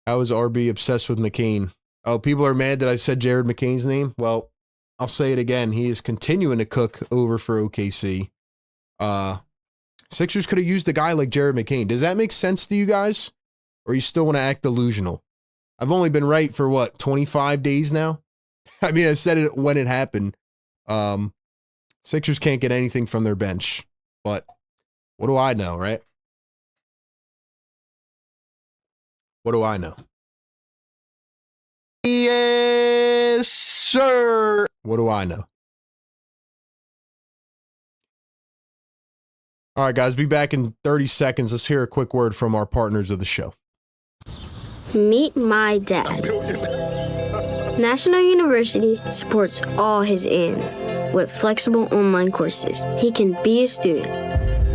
How is RB obsessed with McCain? Oh, people are mad that I said Jared McCain's name? Well, I'll say it again. He is continuing to cook over for OKC. Sixers could have used a guy like Jared McCain. Does that make sense to you guys? Or you still want to act delusional? I've only been right for, 25 days now? I mean, I said it when it happened. Sixers can't get anything from their bench. But what do I know, right? What do I know? Yes, sir. What do I know? All right, guys, be back in 30 seconds. Let's hear a quick word from our partners of the show. Meet my dad. National University supports all his ends with flexible online courses. He can be a student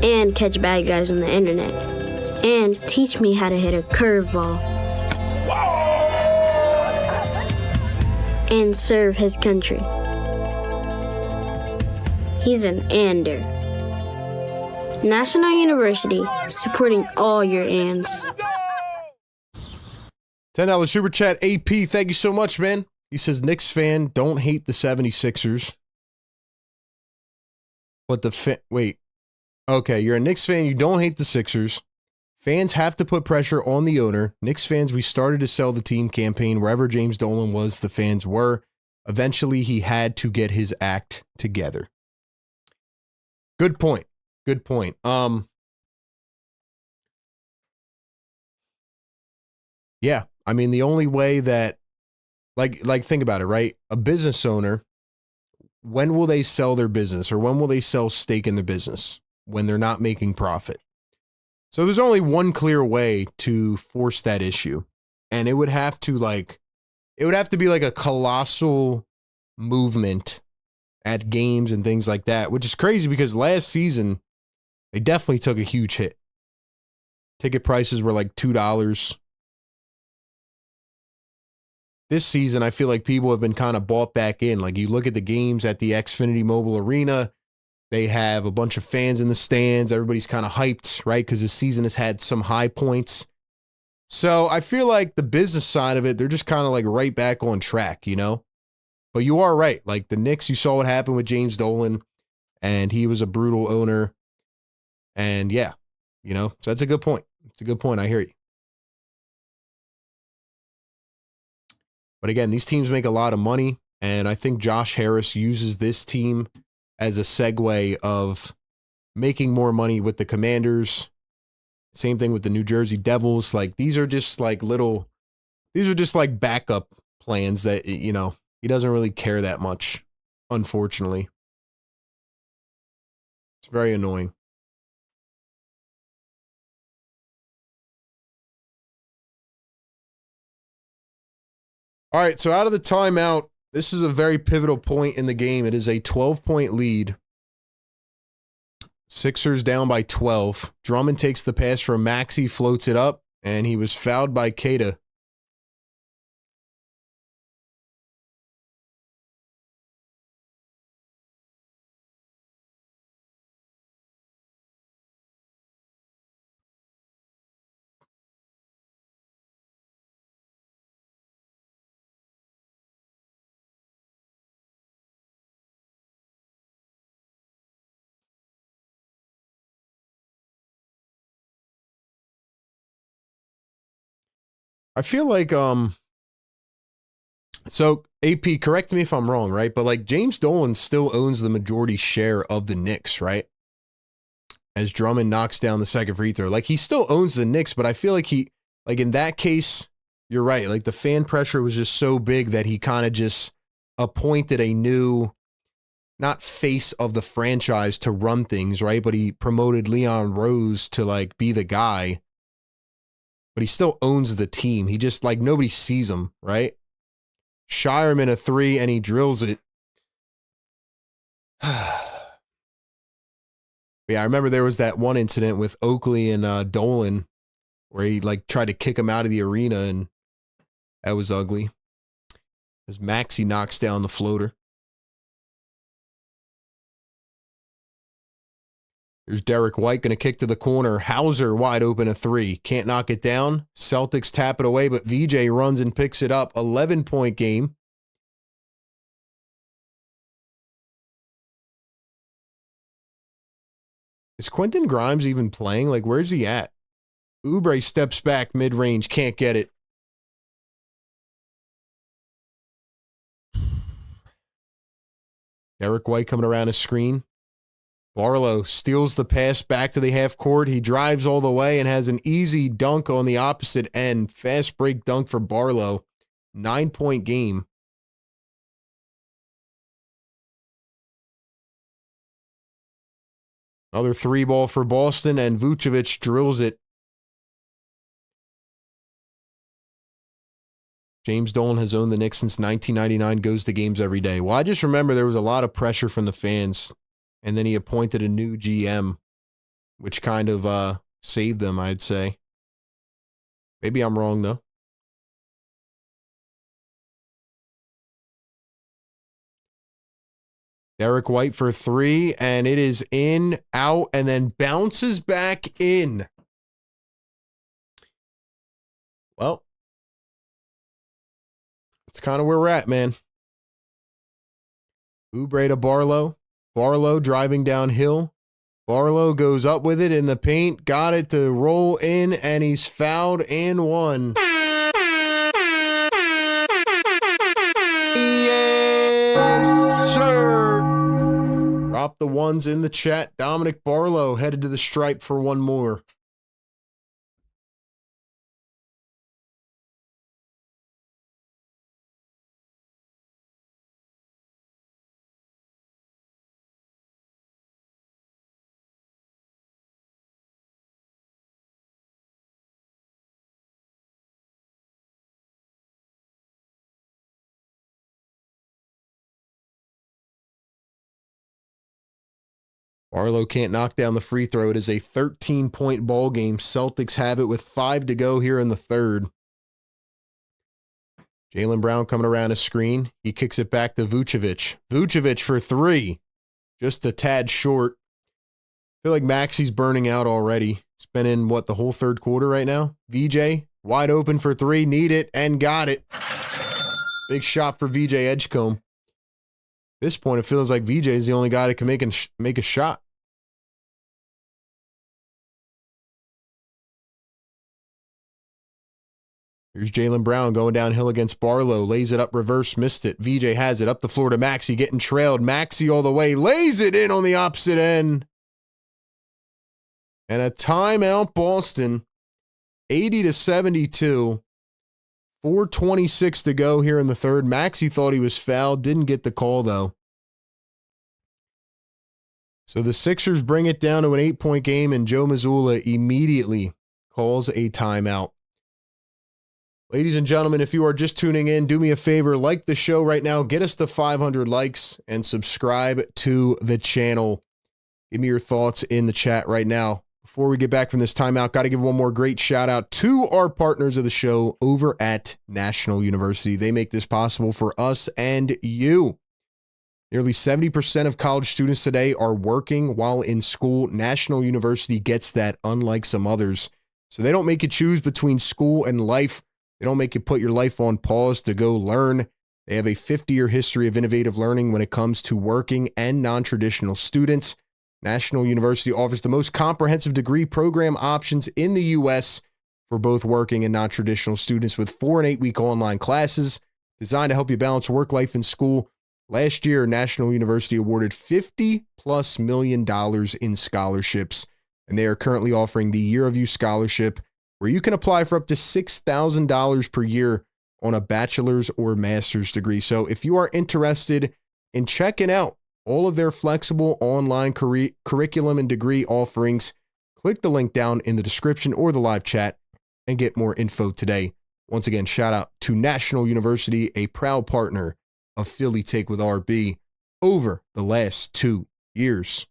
and catch bad guys on the internet and teach me how to hit a curveball and serve his country. He's an ander. National University supporting all your ands. $10 super chat. AP, thank you so much, man. He says, Knicks fan, don't hate the 76ers. But wait. Okay, you're a Knicks fan. You don't hate the Sixers. Fans have to put pressure on the owner. Knicks fans, we started to sell the team campaign. Wherever James Dolan was, the fans were. Eventually, he had to get his act together. Good point. Good point. Yeah, I mean, the only way that, like, think about it, right? A business owner, when will they sell their business, or when will they sell stake in their business? When they're not making profit. So there's only one clear way to force that issue. And it would have to be like a colossal movement at games and things like that, which is crazy because last season they definitely took a huge hit. Ticket prices were like $2. This season, I feel like people have been kind of bought back in. Like, you look at the games at the Xfinity Mobile Arena, they have a bunch of fans in the stands. Everybody's kind of hyped, right? Because the season has had some high points. So I feel like the business side of it, they're just kind of like right back on track, you know? But you are right. Like the Knicks, you saw what happened with James Dolan, and he was a brutal owner. And yeah, you know, so that's a good point. It's a good point. I hear you. But again, these teams make a lot of money. And I think Josh Harris uses this team as a segue of making more money with the Commanders. Same thing with the New Jersey Devils. Like, these are just like backup plans that, you know, he doesn't really care that much, unfortunately. It's very annoying. All right, so out of the timeout, this is a very pivotal point in the game. It is a 12-point lead. Sixers down by 12. Drummond takes the pass from Maxey, floats it up, and he was fouled by Keita. I feel like, so AP, correct me if I'm wrong, right? But like James Dolan still owns the majority share of the Knicks, right? As Drummond knocks down the second free throw. Like, he still owns the Knicks, but I feel like in that case, you're right. Like, the fan pressure was just so big that he kind of just appointed a new, not face of the franchise to run things, right? But he promoted Leon Rose to like be the guy. But he still owns the team. He just, like, nobody sees him, right? Shireman a three, and he drills it. Yeah, I remember there was that one incident with Oakley and Dolan where he, like, tried to kick him out of the arena, and that was ugly. As Maxey knocks down the floater. Here's Derek White going to kick to the corner. Hauser wide open a three. Can't knock it down. Celtics tap it away, but VJ runs and picks it up. 11-point game. Is Quentin Grimes even playing? Like, where's he at? Oubre steps back mid-range. Can't get it. Derek White coming around a screen. Barlow steals the pass back to the half court. He drives all the way and has an easy dunk on the opposite end. Fast break dunk for Barlow. 9-point game. Another three ball for Boston, and Vucevic drills it. James Dolan has owned the Knicks since 1999, goes to games every day. Well, I just remember there was a lot of pressure from the fans. And then he appointed a new GM, which kind of saved them, I'd say. Maybe I'm wrong, though. Derek White for three, and it is in, out, and then bounces back in. Well, It's kind of where we're at, man. Oubre to Barlow. Barlow driving downhill. Barlow goes up with it in the paint. Got it to roll in, and he's fouled and one. Yes, sir. Drop the ones in the chat. Dominic Barlow headed to the stripe for one more. Barlow can't knock down the free throw. It is a 13-point ball game. Celtics have it with 5 to go here in the third. Jaylen Brown coming around a screen. He kicks it back to Vucevic. Vucevic for 3. Just a tad short. I feel like Maxi's burning out already. He's been in, the whole third quarter right now? VJ, wide open for 3. Need it, and got it. Big shot for VJ Edgecombe. At this point, it feels like VJ is the only guy that can make a shot. Here's Jaylen Brown going downhill against Barlow. Lays it up, reverse, missed it. VJ has it up the floor to Maxey, getting trailed. Maxey all the way, lays it in on the opposite end. And a timeout, Boston. 80-72. 4:26 to go here in the third. Maxey thought he was fouled. Didn't get the call, though. So the Sixers bring it down to an 8-point game, and Joe Mazzulla immediately calls a timeout. Ladies and gentlemen, if you are just tuning in, do me a favor, like the show right now, get us to 500 likes, and subscribe to the channel. Give me your thoughts in the chat right now. Before we get back from this timeout, got to give one more great shout out to our partners of the show over at National University. They make this possible for us and you. Nearly 70% of college students today are working while in school. National University gets that, unlike some others. So they don't make you choose between school and life. They don't make you put your life on pause to go learn. They have a 50-year history of innovative learning when it comes to working and non-traditional students. National University offers the most comprehensive degree program options in the U.S. for both working and non-traditional students, with 4 and 8-week online classes designed to help you balance work life and school. Last year, National University awarded $50+ million in scholarships, and they are currently offering the Year of You Scholarship, where you can apply for up to $6,000 per year on a bachelor's or master's degree. So if you are interested in checking out all of their flexible online curriculum and degree offerings, click the link down in the description or the live chat and get more info today. Once again, shout out to National University, a proud partner of Philly Take with RB over the last 2 years.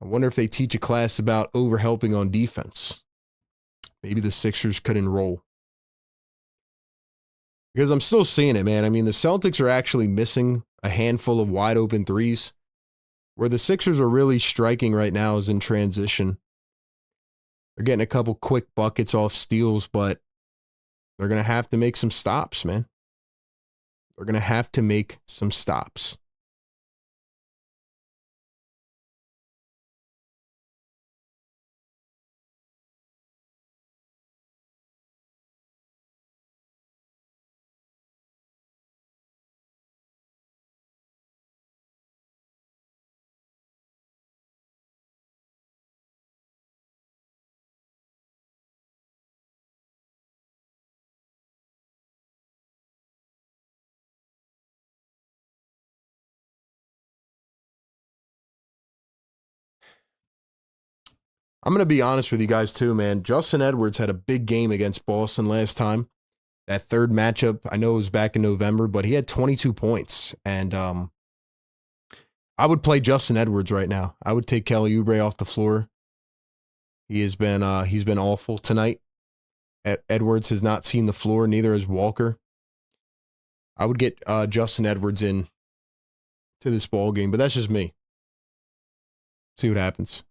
I wonder if they teach a class about overhelping on defense. Maybe the Sixers could enroll. Because I'm still seeing it, man. I mean, the Celtics are actually missing a handful of wide open threes. Where the Sixers are really striking right now is in transition. They're getting a couple quick buckets off steals, but they're going to have to make some stops, man. They're going to have to make some stops. I'm going to be honest with you guys too, man. Justin Edwards had a big game against Boston last time. That third matchup, I know it was back in November, but he had 22 points. And I would play Justin Edwards right now. I would take Kelly Oubre off the floor. He's been awful tonight. Edwards has not seen the floor, neither has Walker. I would get Justin Edwards in to this ball game, but that's just me. See what happens.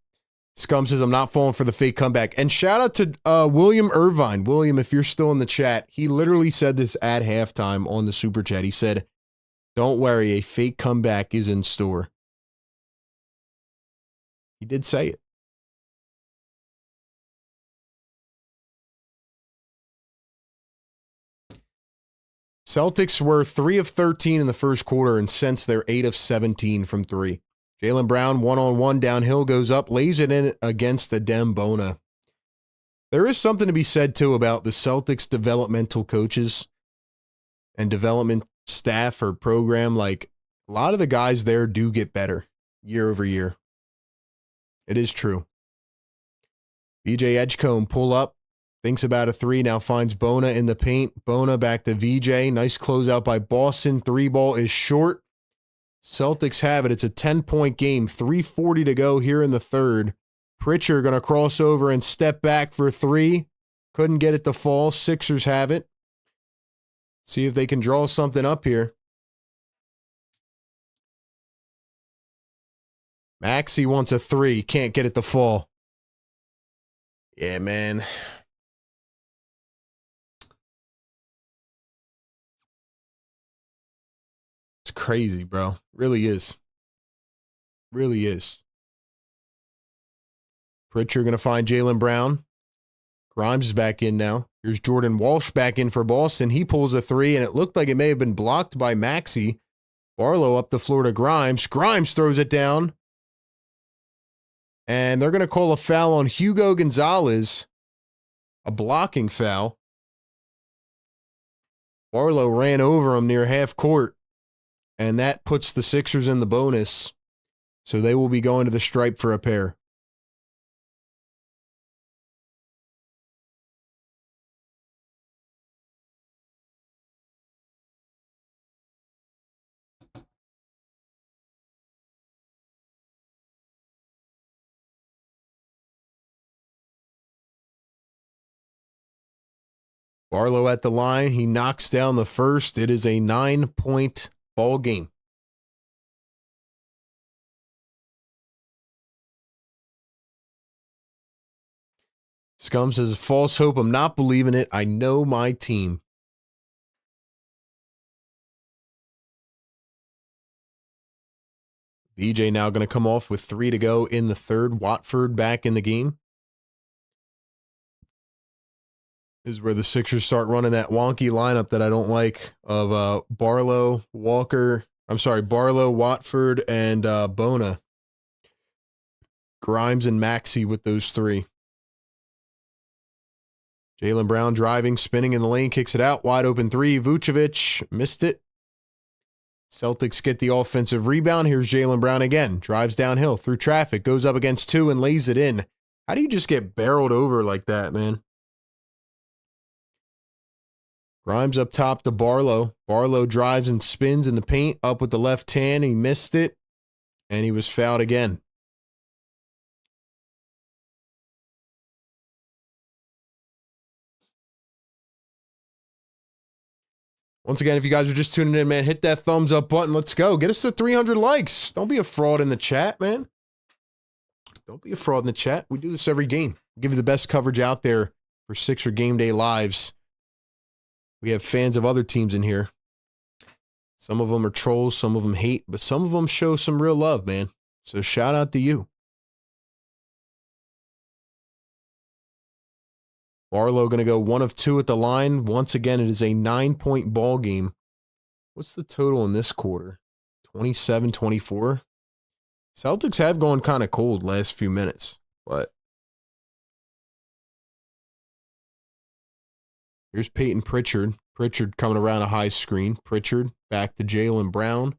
Scum says, I'm not falling for the fake comeback. And shout out to William Irvine. William, if you're still in the chat, he literally said this at halftime on the Super Chat. He said, don't worry, a fake comeback is in store. He did say it. Celtics were 3 of 13 in the first quarter, and since they're 8 of 17 from 3. Jaylen Brown, one-on-one, downhill, goes up, lays it in against Adem Bona. There is something to be said, too, about the Celtics developmental coaches and development staff or program. Like, a lot of the guys there do get better year over year. It is true. VJ Edgecombe, pull up, thinks about a three, now finds Bona in the paint. Bona back to VJ. Nice closeout by Boston. 3-ball is short. Celtics have it. It's a 10-point game. 3:40 to go here in the third. Pritchard going to cross over and step back for 3. Couldn't get it to fall. Sixers have it. See if they can draw something up here. Maxey wants a 3. Can't get it to fall. Yeah, man. It's crazy, bro. Really is. Really is. Pritchard going to find Jaylen Brown. Grimes is back in now. Here's Jordan Walsh back in for Boston. He pulls a 3, and it looked like it may have been blocked by Maxey. Barlow up the floor to Grimes. Grimes throws it down. And they're going to call a foul on Hugo Gonzalez. A blocking foul. Barlow ran over him near half court. And that puts the Sixers in the bonus. So they will be going to the stripe for a pair. Barlow at the line. He knocks down the first. It is a 9-point ball game. Scum says, false hope. I'm not believing it. I know my team. VJ now going to come off with 3 to go in the third. Watford back in the game. This is where the Sixers start running that wonky lineup that I don't like of Barlow, Barlow, Watford, and Bona. Grimes and Maxey with those 3. Jaylen Brown driving, spinning in the lane, kicks it out. Wide open 3. Vucevic missed it. Celtics get the offensive rebound. Here's Jaylen Brown again. Drives downhill through traffic, goes up against 2 and lays it in. How do you just get barreled over like that, man? Grimes up top to Barlow. Barlow drives and spins in the paint, up with the left hand. He missed it, and he was fouled again. Once again, if you guys are just tuning in, man, hit that thumbs up button. Let's go. Get us to 300 likes. Don't be a fraud in the chat, man. Don't be a fraud in the chat. We do this every game. Give you the best coverage out there for Sixer Game Day Lives. We have fans of other teams in here. Some of them are trolls, some of them hate, but some of them show some real love, man. So shout out to you. Barlow going to go 1 of 2 at the line. Once again, it is a 9-point ball game. What's the total in this quarter? 27-24. Celtics have gone kind of cold last few minutes, but here's Peyton Pritchard. Pritchard coming around a high screen. Pritchard back to Jaylen Brown.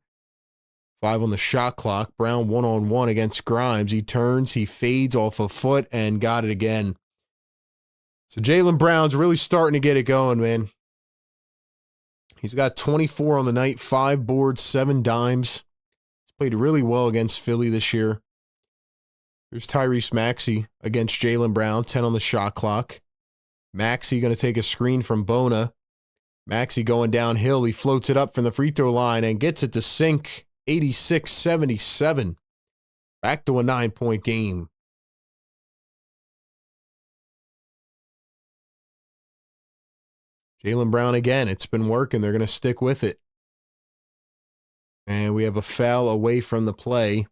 5 on the shot clock. Brown one-on-one against Grimes. He turns, he fades off a foot and got it again. So Jaylen Brown's really starting to get it going, man. He's got 24 on the night, 5 boards, 7 dimes. He's played really well against Philly this year. Here's Tyrese Maxey against Jaylen Brown, 10 on the shot clock. Maxey going to take a screen from Bona. Maxey going downhill. He floats it up from the free throw line and gets it to sink. 86-77. Back to a 9-point game. Jaylen Brown again. It's been working. They're going to stick with it. And we have a foul away from the play.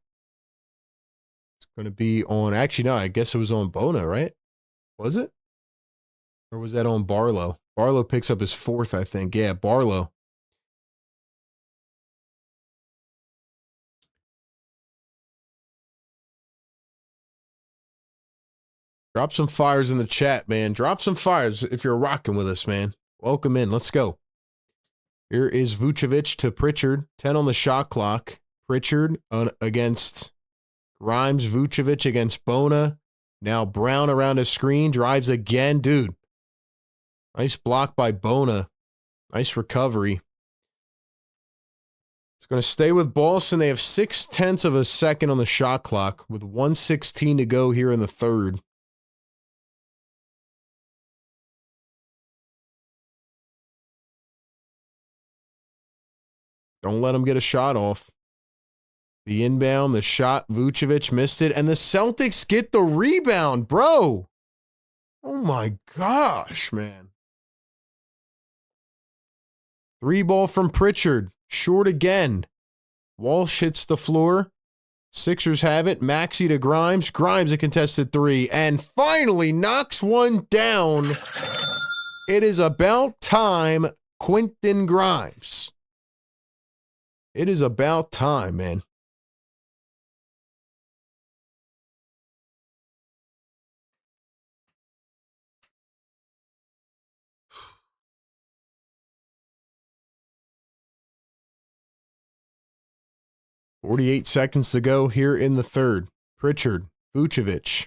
It's going to be on, actually, no, I guess it was on Bona, right? Was it? Or was that on Barlow? Barlow picks up his 4th, I think. Yeah, Barlow. Drop some fires in the chat, man. Drop some fires if you're rocking with us, man. Welcome in. Let's go. Here is Vucevic to Pritchard. 10 on the shot clock. Pritchard against Grimes. Vucevic against Bona. Now Brown around his screen. Drives again. Dude. Nice block by Bona. Nice recovery. It's going to stay with Boston. They have 0.6 of a second on the shot clock with 1:16 to go here in the third. Don't let him get a shot off. The inbound, the shot, Vucevic missed it, and the Celtics get the rebound, bro. Oh my gosh, man. 3-ball from Pritchard. Short again. Walsh hits the floor. Sixers have it. Maxey to Grimes. Grimes a contested 3, and finally knocks one down. It is about time, Quentin Grimes. It is about time, man. .48 seconds to go here in the third. Pritchard, Vucevic.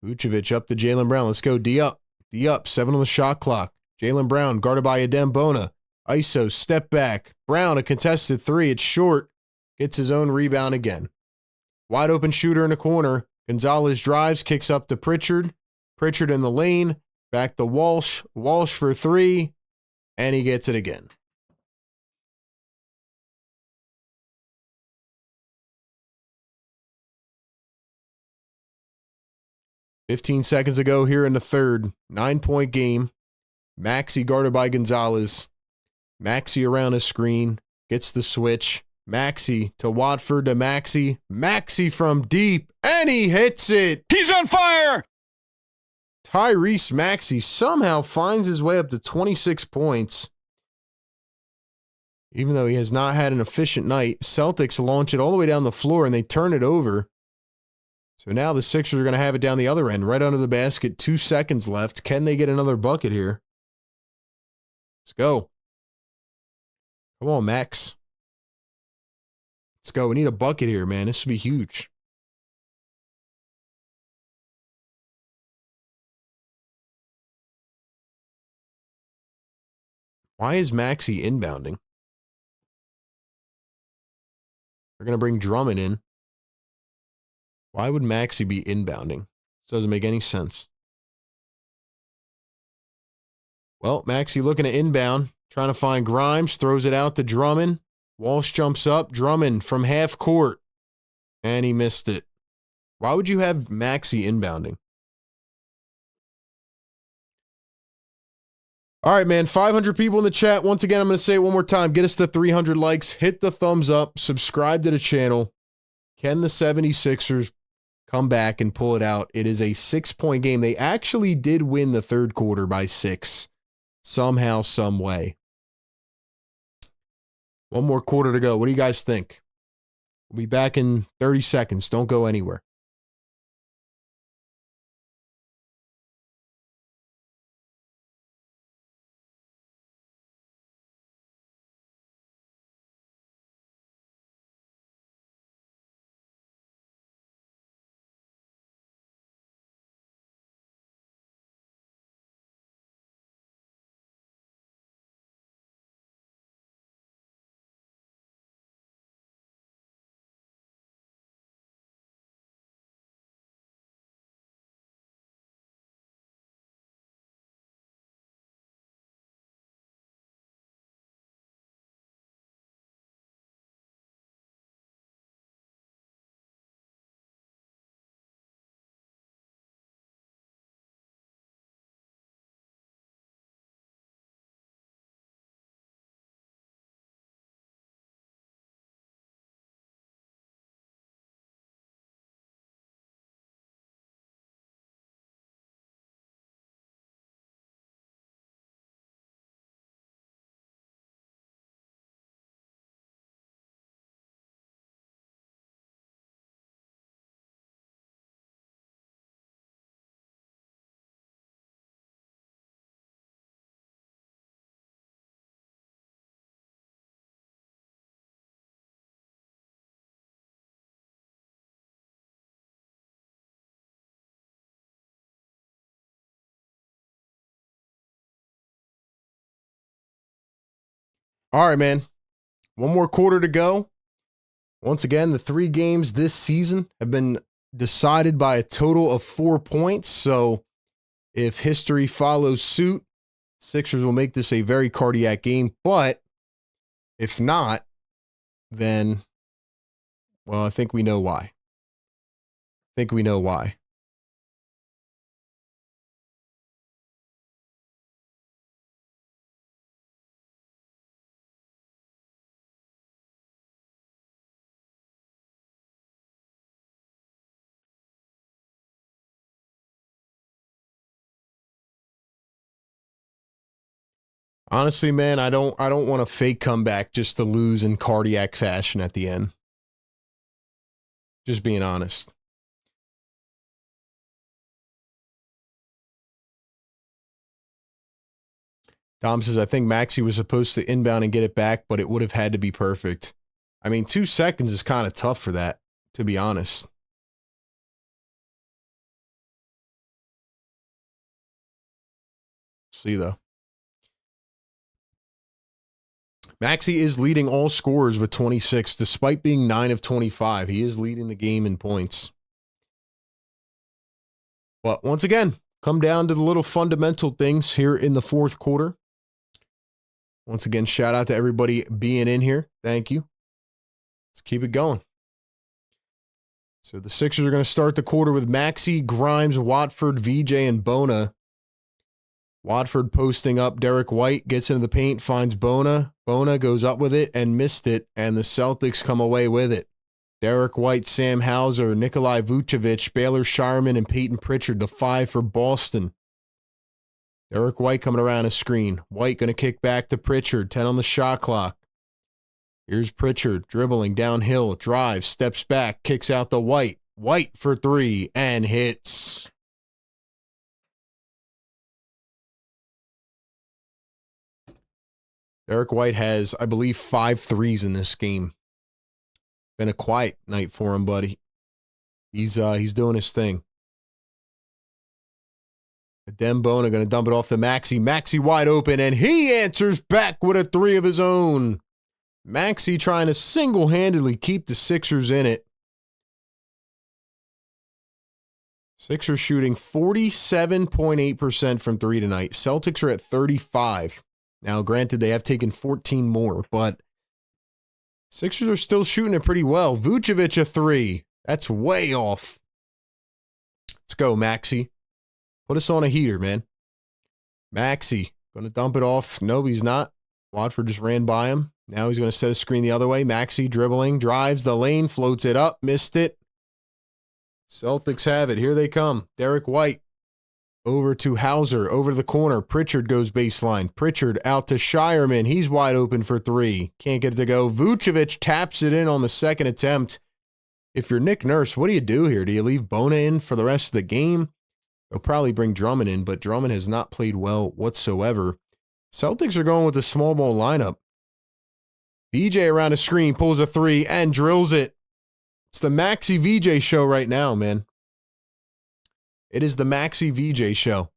Vucevic up to Jaylen Brown. Let's go. D up. D up. 7 on the shot clock. Jaylen Brown guarded by Adem Bona. ISO, step back. Brown, a contested 3. It's short. Gets his own rebound again. Wide open shooter in the corner. Gonzalez drives, kicks up to Pritchard. Pritchard in the lane. Back to Walsh. Walsh for 3. And he gets it again. .15 seconds ago here in the third. 9-point game. Maxey guarded by Gonzalez. Maxey around his screen. Gets the switch. Maxey to Watford to Maxey. Maxey from deep. And he hits it. He's on fire! Tyrese Maxey somehow finds his way up to 26 points. Even though he has not had an efficient night, Celtics launch it all the way down the floor and they turn it over. So now the Sixers are going to have it down the other end, right under the basket. 2 seconds left. Can they get another bucket here? Let's go. Come on, Max. Let's go. We need a bucket here, man. This would be huge. Why is Maxey inbounding? They're going to bring Drummond in. Why would Maxey be inbounding? This doesn't make any sense. Well, Maxey looking to inbound. Trying to find Grimes. Throws it out to Drummond. Walsh jumps up. Drummond from half court. And he missed it. Why would you have Maxey inbounding? All right, man. 500 people in the chat. Once again, I'm going to say it one more time. Get us to 300 likes. Hit the thumbs up. Subscribe to the channel. Can the 76ers come back and pull it out? It is a 6-point game. They actually did win the third quarter by 6. Somehow, some way. One more quarter to go. What do you guys think? We'll be back in 30 seconds. Don't go anywhere. All right, man. One more quarter to go. Once again, the 3 games this season have been decided by a total of 4 points. So if history follows suit, Sixers will make this a very cardiac game. But if not, then, well, I think we know why. Honestly, man, I don't want a fake comeback just to lose in cardiac fashion at the end. Just being honest. Tom says, I think Maxey was supposed to inbound and get it back, but it would have had to be perfect. I mean, 2 seconds is kind of tough for that, to be honest. See, though. Maxey is leading all scorers with 26, despite being 9 of 25. He is leading the game in points. But once again, come down to the little fundamental things here in the fourth quarter. Once again, shout out to everybody being in here. Thank you. Let's keep it going. So the Sixers are going to start the quarter with Maxey, Grimes, Watford, VJ, and Bona. Watford posting up. Derek White gets into the paint, finds Bona. Bona goes up with it and missed it, and the Celtics come away with it. Derek White, Sam Hauser, Nikolai Vucevic, Baylor Shireman, and Peyton Pritchard, the 5 for Boston. Derek White coming around a screen. White going to kick back to Pritchard, 10 on the shot clock. Here's Pritchard dribbling downhill, drives, steps back, kicks out to White. White for 3 and hits. Derek White has, I believe, 5 threes in this game. Been a quiet night for him, buddy. He's doing his thing. Dembona going to dump it off to Maxey. Maxey wide open, and he answers back with a 3 of his own. Maxey trying to single-handedly keep the Sixers in it. Sixers shooting 47.8% from 3 tonight. Celtics are at 35. Now, granted, they have taken 14 more, but Sixers are still shooting it pretty well. Vucevic a 3. That's way off. Let's go, Maxey. Put us on a heater, man. Maxey going to dump it off. No, he's not. Watford just ran by him. Now he's going to set a screen the other way. Maxey dribbling, drives the lane, floats it up, missed it. Celtics have it. Here they come. Derek White. Over to Hauser, over to the corner. Pritchard goes baseline. Pritchard out to Shireman. He's wide open for 3. Can't get it to go. Vucevic taps it in on the second attempt. If you're Nick Nurse, what do you do here? Do you leave Bona in for the rest of the game? They'll probably bring Drummond in, but Drummond has not played well whatsoever. Celtics are going with the small ball lineup. VJ around the screen, pulls a 3 and drills it. It's the Maxey VJ show right now, man. It is the Maxey VJ show.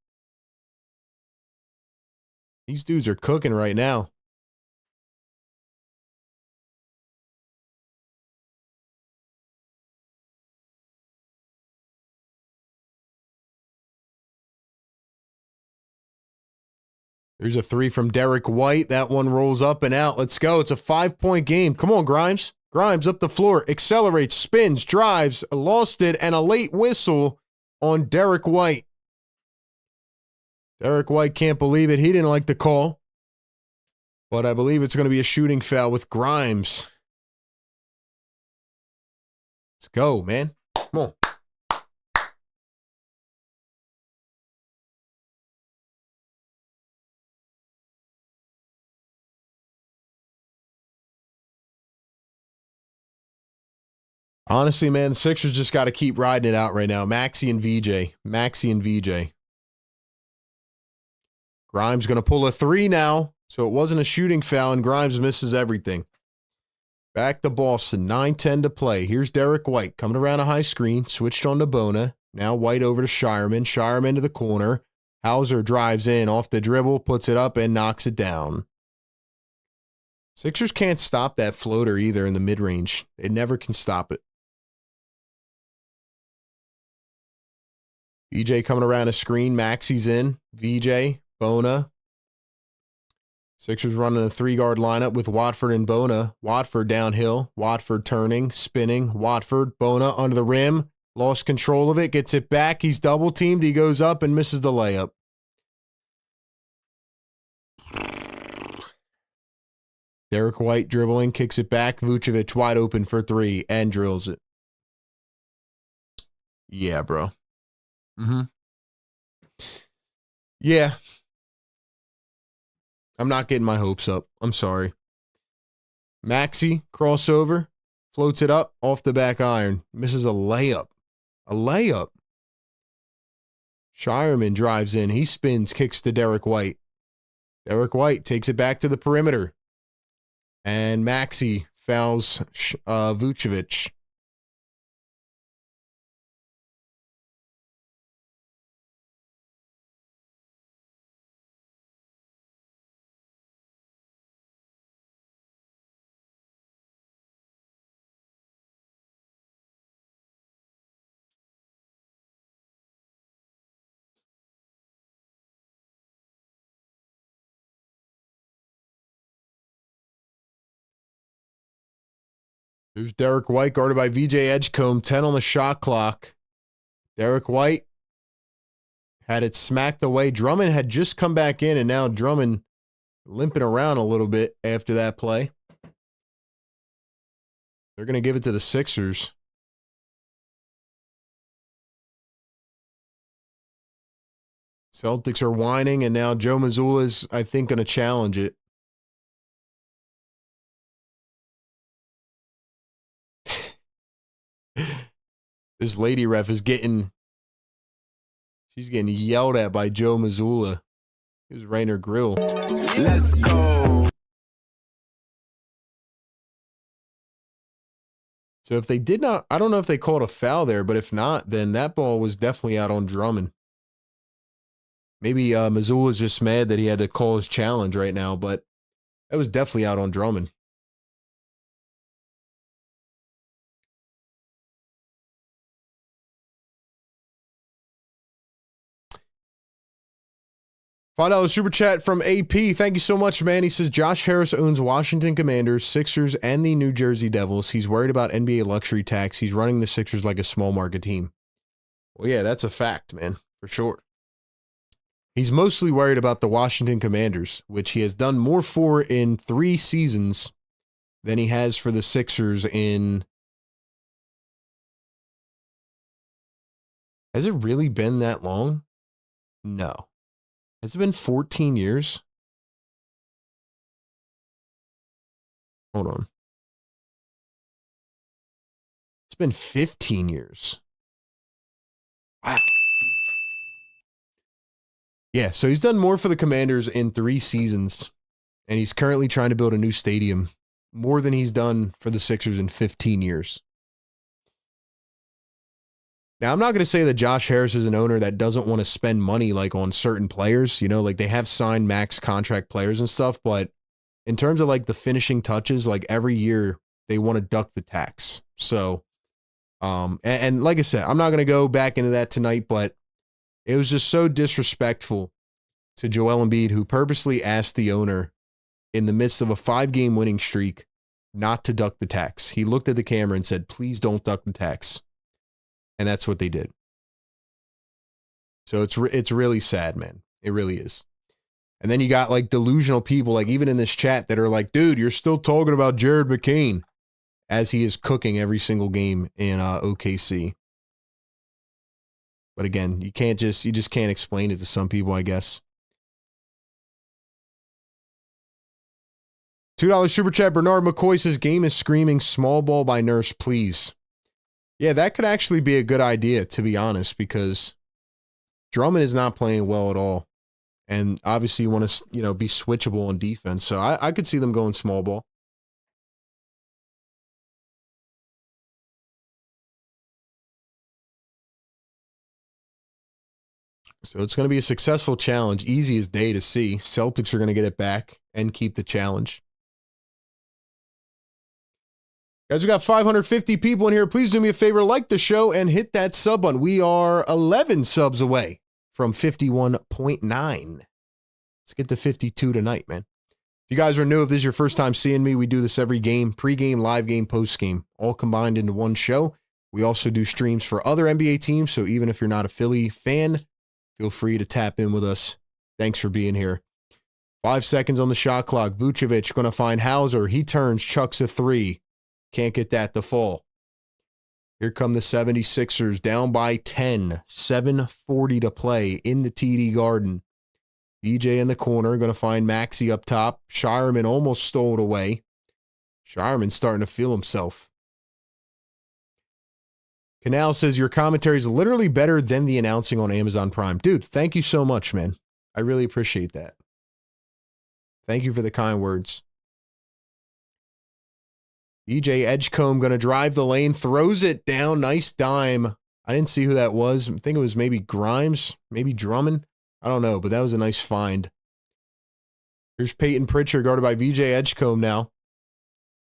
These dudes are cooking right now. There's a 3 from Derek White. That one rolls up and out. Let's go. It's a 5-point game. Come on, Grimes. Grimes up the floor. Accelerates, spins, drives, lost it, and a late whistle on Derek White. Derek White can't believe it. He didn't like the call. But I believe it's going to be a shooting foul with Grimes. Let's go, man. Come on. Honestly, man, the Sixers just got to keep riding it out right now. Maxey and VJ. Maxey and VJ. Grimes going to pull a 3 now. So it wasn't a shooting foul, and Grimes misses everything. Back to Boston. 9:10 to play. Here's Derek White coming around a high screen. Switched on to Bona. Now White over to Shireman. Shireman to the corner. Hauser drives in off the dribble, puts it up, and knocks it down. Sixers can't stop that floater either in the mid-range. It never can stop it. VJ coming around a screen. Maxi's in. VJ, Bona. Sixers running a 3-guard lineup with Watford and Bona. Watford downhill. Watford turning, spinning. Watford, Bona under the rim. Lost control of it. Gets it back. He's double teamed. He goes up and misses the layup. Derek White dribbling, kicks it back. Vucevic wide open for 3 and drills it. Yeah, bro. Yeah. I'm not getting my hopes up. I'm sorry. Maxi, crossover, floats it up off the back iron. Misses a layup. A layup. Shireman drives in. He spins, kicks to Derek White. Derek White takes it back to the perimeter. And Maxi fouls Vucevic. There's Derek White guarded by VJ Edgecombe. 10 on the shot clock. Derek White had it smacked away. Drummond had just come back in, and now Drummond limping around a little bit after that play. They're going to give it to the Sixers. Celtics are whining, and now Joe Mazzulla's, I think, going to challenge it. This lady ref is she's getting yelled at by Joe Mazzulla. He was right in her grill. Let's go. So if they did not, I don't know if they called a foul there, but if not, then that ball was definitely out on Drummond. Maybe Mazzulla's just mad that he had to call his challenge right now, but that was definitely out on Drummond. $5 super chat from AP. Thank you so much, man. He says, Josh Harris owns Washington Commanders, Sixers, and the New Jersey Devils. He's worried about NBA luxury tax. He's running the Sixers like a small market team. Well, yeah, that's a fact, man, for sure. He's mostly worried about the Washington Commanders, which he has done more for in 3 seasons than he has for the Sixers in... Has it really been that long? No. Has it been 14 years? Hold on. It's been 15 years. Wow. Yeah, so he's done more for the Commanders in 3 seasons, and he's currently trying to build a new stadium, more than he's done for the Sixers in 15 years. Now, I'm not going to say that Josh Harris is an owner that doesn't want to spend money like on certain players, like they have signed max contract players and stuff, but in terms of like the finishing touches, like every year they want to duck the tax. So, and like I said, I'm not going to go back into that tonight, but it was just so disrespectful to Joel Embiid, who purposely asked the owner in the midst of a 5-game winning streak not to duck the tax. He looked at the camera and said, please don't duck the tax. And that's what they did. So it's really sad, man. It really is. And then you got like delusional people, like even in this chat, that are like, dude, you're still talking about Jared McCain as he is cooking every single game in OKC. But again, you just can't explain it to some people, I guess. $2 super chat. Bernard McCoy says, game is screaming small ball by Nurse, please. Yeah, that could actually be a good idea, to be honest, because Drummond is not playing well at all. And obviously you want to, be switchable on defense. So I could see them going small ball. So it's going to be a successful challenge. Easiest day to see. Celtics are going to get it back and keep the challenge. Guys, we got 550 people in here. Please do me a favor, like the show and hit that sub button. We are 11 subs away from 51.9. Let's get to 52 tonight, man. If you guys are new, if this is your first time seeing me, we do this every game, pregame, live game, postgame, all combined into one show. We also do streams for other NBA teams, so even if you're not a Philly fan, feel free to tap in with us. Thanks for being here. 5 seconds on the shot clock. Vucevic going to find Hauser. He turns, chucks a three. Can't get that to fall. Here come the 76ers, down by 10, 7:40 to play in the TD Garden. DJ in the corner, going to find Maxey up top. Shireman almost stole it away. Shireman's starting to feel himself. Canal says, your commentary is literally better than the announcing on Amazon Prime. Dude, thank you so much, man. I really appreciate that. Thank you for the kind words. DJ Edgecombe going to drive the lane, throws it down. Nice dime. I didn't see who that was. I think it was maybe Grimes, maybe Drummond. I don't know, but that was a nice find. Here's Peyton Pritchard guarded by VJ Edgecombe now.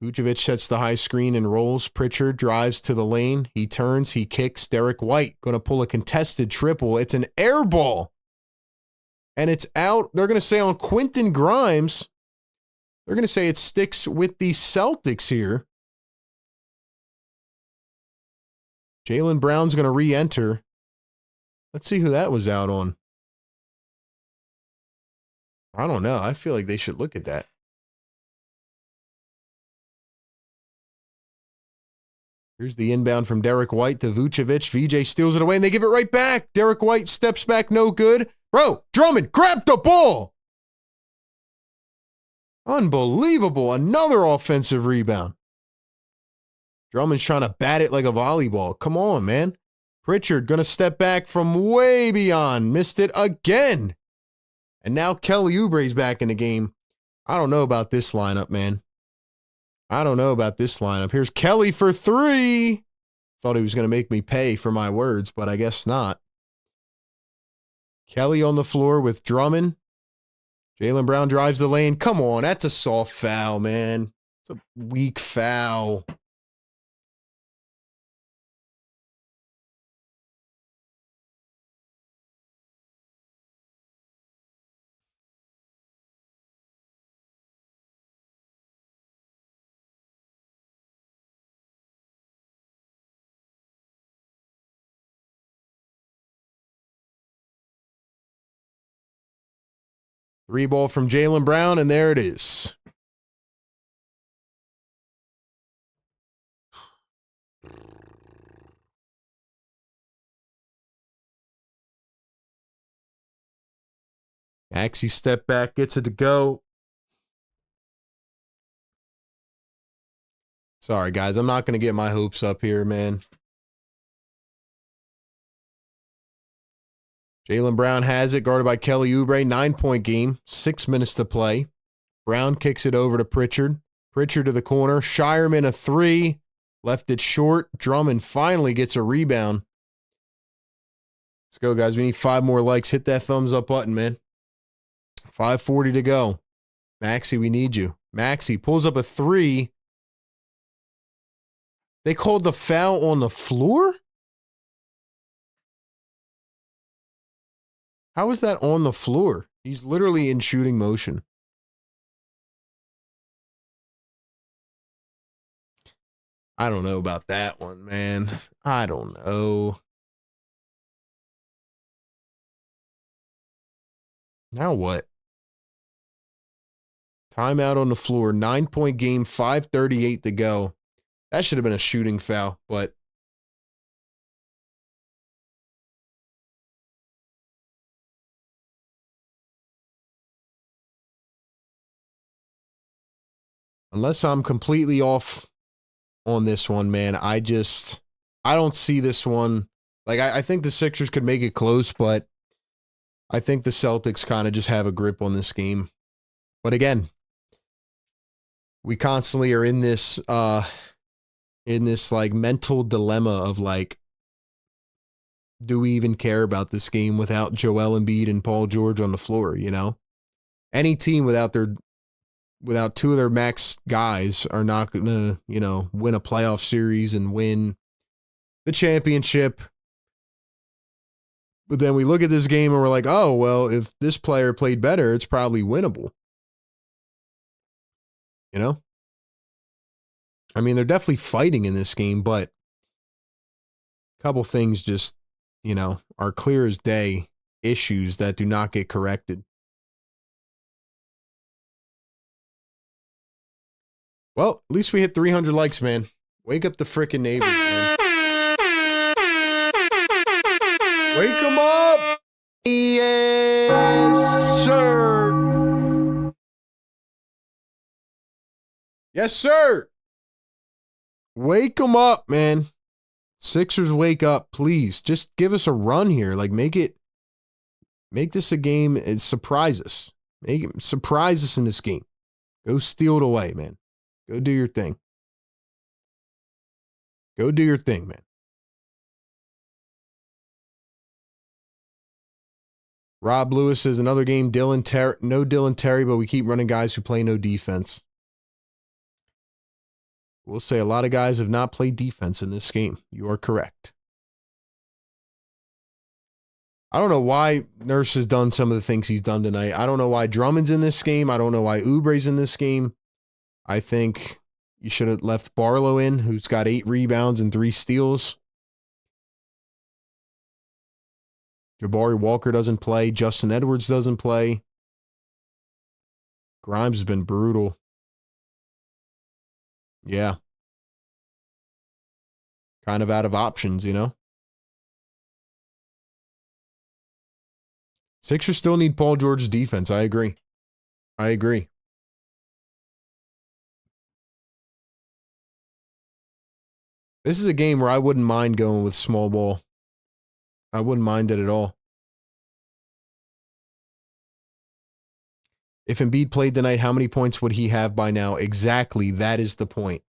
Vucevic sets the high screen and rolls. Pritchard drives to the lane. He turns, he kicks. Derek White going to pull a contested triple. It's an air ball. And it's out. They're going to say on Quentin Grimes. They're going to say it sticks with the Celtics here. Jaylen Brown's going to re-enter. Let's see who that was out on. I don't know. I feel like they should look at that. Here's the inbound from Derek White to Vucevic. VJ steals it away, and they give it right back. Derek White steps back, no good. Bro, Drummond, grab the ball. Unbelievable. Another offensive rebound. Drummond's trying to bat it like a volleyball. Come on, man. Pritchard going to step back from way beyond. Missed it again. And now Kelly Oubre's back in the game. I don't know about this lineup, man. I don't know about this lineup. Here's Kelly for three. Thought he was going to make me pay for my words, but I guess not. Kelly on the floor with Drummond. Jaylen Brown drives the lane. Come on, that's a soft foul, man. It's a weak foul. Three ball from Jaylen Brown, and there it is. Maxey step back, gets it to go. Sorry, guys. I'm not going to get my hopes up here, man. Jaylen Brown has it, guarded by Kelly Oubre. 9-point game, 6 minutes to play. Brown kicks it over to Pritchard. Pritchard to the corner. Shireman a three. Left it short. Drummond finally gets a rebound. Let's go, guys. We need 5 more likes. Hit that thumbs up button, man. 5:40 to go. Maxey, we need you. Maxey pulls up a three. They called the foul on the floor? How is that on the floor? He's literally in shooting motion. I don't know about that one, man. I don't know. Now what? Timeout on the floor. 9-point game, 5:38 to go. That should have been a shooting foul, but unless I'm completely off on this one, man, I don't see this one. Like, I think the Sixers could make it close, but I think the Celtics kind of just have a grip on this game. But again, we constantly are in this like mental dilemma of like, do we even care about this game without Joel Embiid and Paul George on the floor, you know? Any team without their without two of their max guys, are not going to, win a playoff series and win the championship. But then we look at this game and we're like, oh, well, if this player played better, it's probably winnable. I mean, they're definitely fighting in this game, but a couple things just, are clear as day issues that do not get corrected. Well, at least we hit 300 likes, man. Wake up the frickin' neighbors, man. Wake them up! Yes, sir! Yes, sir! Wake them up, man. Sixers, wake up, please. Just give us a run here. Like, make this a game and surprise us. Surprise us in this game. Go steal it away, man. Go do your thing. Go do your thing, man. Rob Lewis says another game, no Dylan Terry, but we keep running guys who play no defense. We'll say a lot of guys have not played defense in this game. You are correct. I don't know why Nurse has done some of the things he's done tonight. I don't know why Drummond's in this game. I don't know why Oubre's in this game. I think you should have left Barlow in, who's got 8 rebounds and 3 steals. Jabari Walker doesn't play. Justin Edwards doesn't play. Grimes has been brutal. Yeah. Kind of out of options, Sixers still need Paul George's defense. I agree. This is a game where I wouldn't mind going with small ball. I wouldn't mind it at all. If Embiid played tonight, how many points would he have by now? Exactly. That is the point.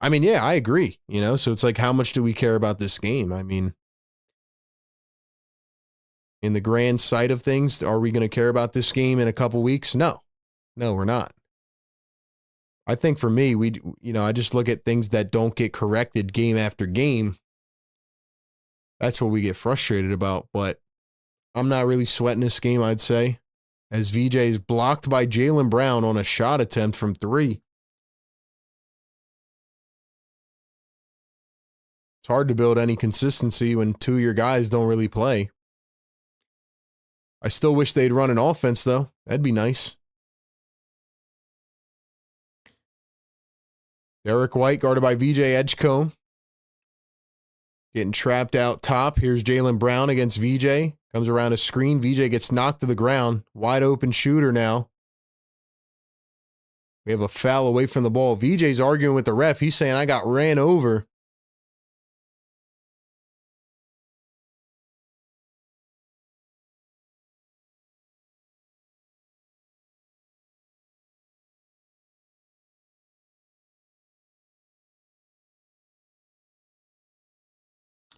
I mean, yeah, I agree. So it's like, how much do we care about this game? I mean, in the grand sight of things, are we going to care about this game in a couple weeks? No, we're not. I think for me, I just look at things that don't get corrected game after game. That's what we get frustrated about, but I'm not really sweating this game, I'd say, as VJ is blocked by Jaylen Brown on a shot attempt from 3. It's hard to build any consistency when 2 of your guys don't really play. I still wish they'd run an offense, though. That'd be nice. Derek White guarded by VJ Edgecombe. Getting trapped out top. Here's Jaylen Brown against VJ. Comes around a screen. VJ gets knocked to the ground. Wide open shooter now. We have a foul away from the ball. VJ's arguing with the ref. He's saying, I got ran over.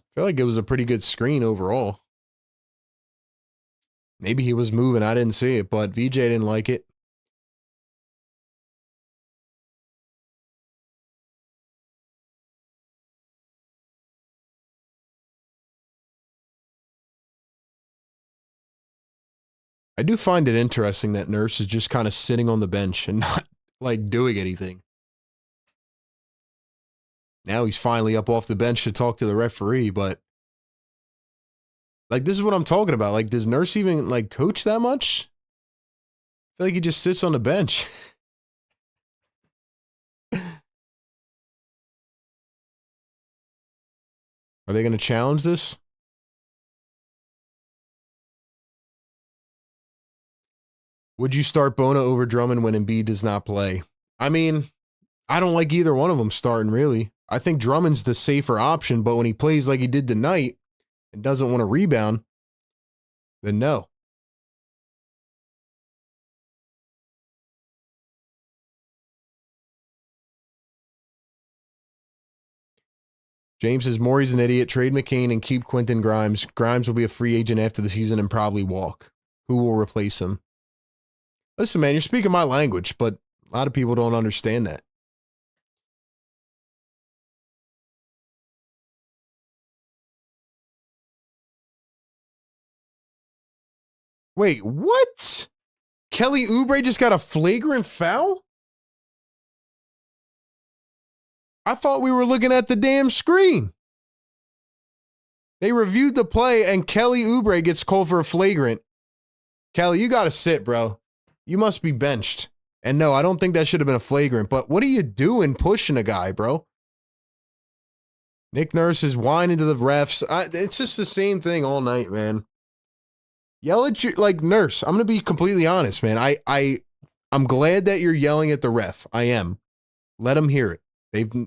I feel like it was a pretty good screen overall. Maybe he was moving. I didn't see it, but VJ didn't like it. I do find it interesting that Nurse is just kind of sitting on the bench and not like doing anything. Now he's finally up off the bench to talk to the referee, but like, this is what I'm talking about. Like, does Nurse even like coach that much? I feel like he just sits on the bench. Are they going to challenge this? Would you start Bona over Drummond when Embiid does not play? I mean, I don't like either one of them starting, really. I think Drummond's the safer option, but when he plays like he did tonight and doesn't want to rebound, then no. James says, Morey's an idiot. Trade McCain and keep Quentin Grimes. Grimes will be a free agent after the season and probably walk. Who will replace him? Listen, man, you're speaking my language, but a lot of people don't understand that. Wait, what? Kelly Oubre just got a flagrant foul? I thought we were looking at the damn screen. They reviewed the play, and Kelly Oubre gets called for a flagrant. Kelly, you got to sit, bro. You must be benched. And no, I don't think that should have been a flagrant, but what are you doing pushing a guy, bro? Nick Nurse is whining to the refs. It's just the same thing all night, man. Yell at you, like, Nurse. I'm going to be completely honest, man. I'm glad that you're yelling at the ref. I am. Let them hear it.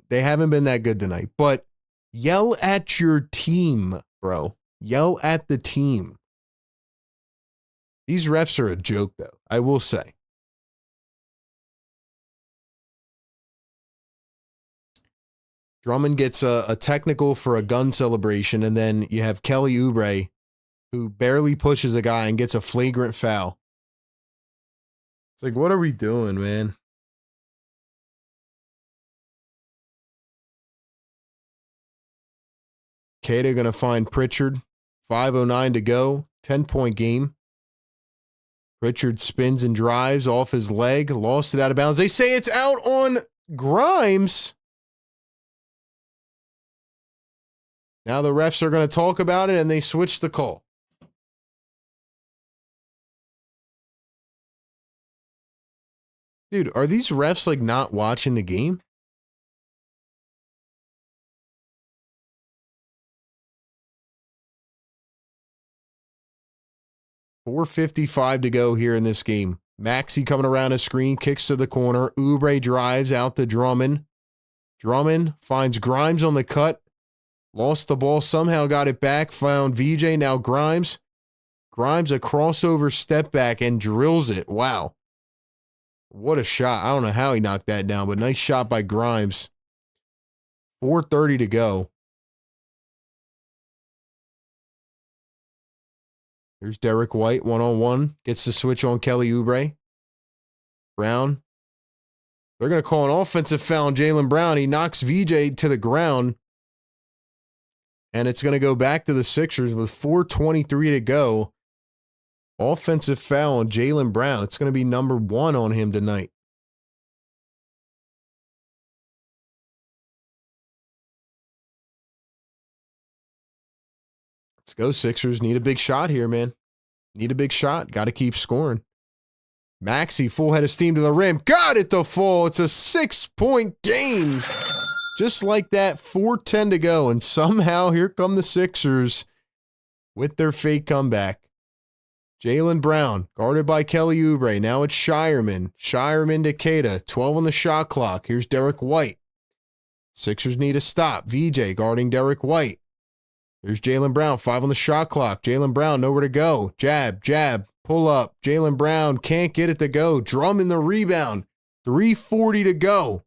They haven't been that good tonight, but yell at your team, bro. Yell at the team. These refs are a joke, though, I will say. Drummond gets a technical for a gun celebration, and then you have Kelly Oubre, who barely pushes a guy and gets a flagrant foul. It's like, what are we doing, man? Cada going to find Pritchard. 5:09 to go. 10-point game. Pritchard spins and drives off his leg. Lost it out of bounds. They say it's out on Grimes. Now the refs are going to talk about it, and they switch the call. Dude, are these refs like not watching the game? .455 to go here in this game. Maxey coming around a screen, kicks to the corner. Oubre drives out to Drummond. Drummond finds Grimes on the cut. Lost the ball, somehow got it back. Found VJ, now Grimes. Grimes a crossover step back and drills it. Wow. What a shot. I don't know how he knocked that down, but nice shot by Grimes. 4:30 to go. Here's Derek White, one-on-one. Gets the switch on Kelly Oubre. Brown. They're going to call an offensive foul on Jaylen Brown. He knocks VJ to the ground. And it's going to go back to the Sixers with 4:23 to go. Offensive foul on Jaylen Brown. It's going to be number 1 on him tonight. Let's go, Sixers. Need a big shot here, man. Need a big shot. Got to keep scoring. Maxey, full head of steam to the rim. Got it to fall. It's a 6-point game. Just like that, 4:10 to go. And somehow here come the Sixers with their fake comeback. Jaylen Brown, guarded by Kelly Oubre. Now it's Shireman. Shireman to Cada. 12 on the shot clock. Here's Derek White. Sixers need a stop. VJ guarding Derek White. Here's Jaylen Brown. 5 on the shot clock. Jaylen Brown, nowhere to go. Jab, jab, pull up. Jaylen Brown can't get it to go. Drummond the rebound. 3:40 to go.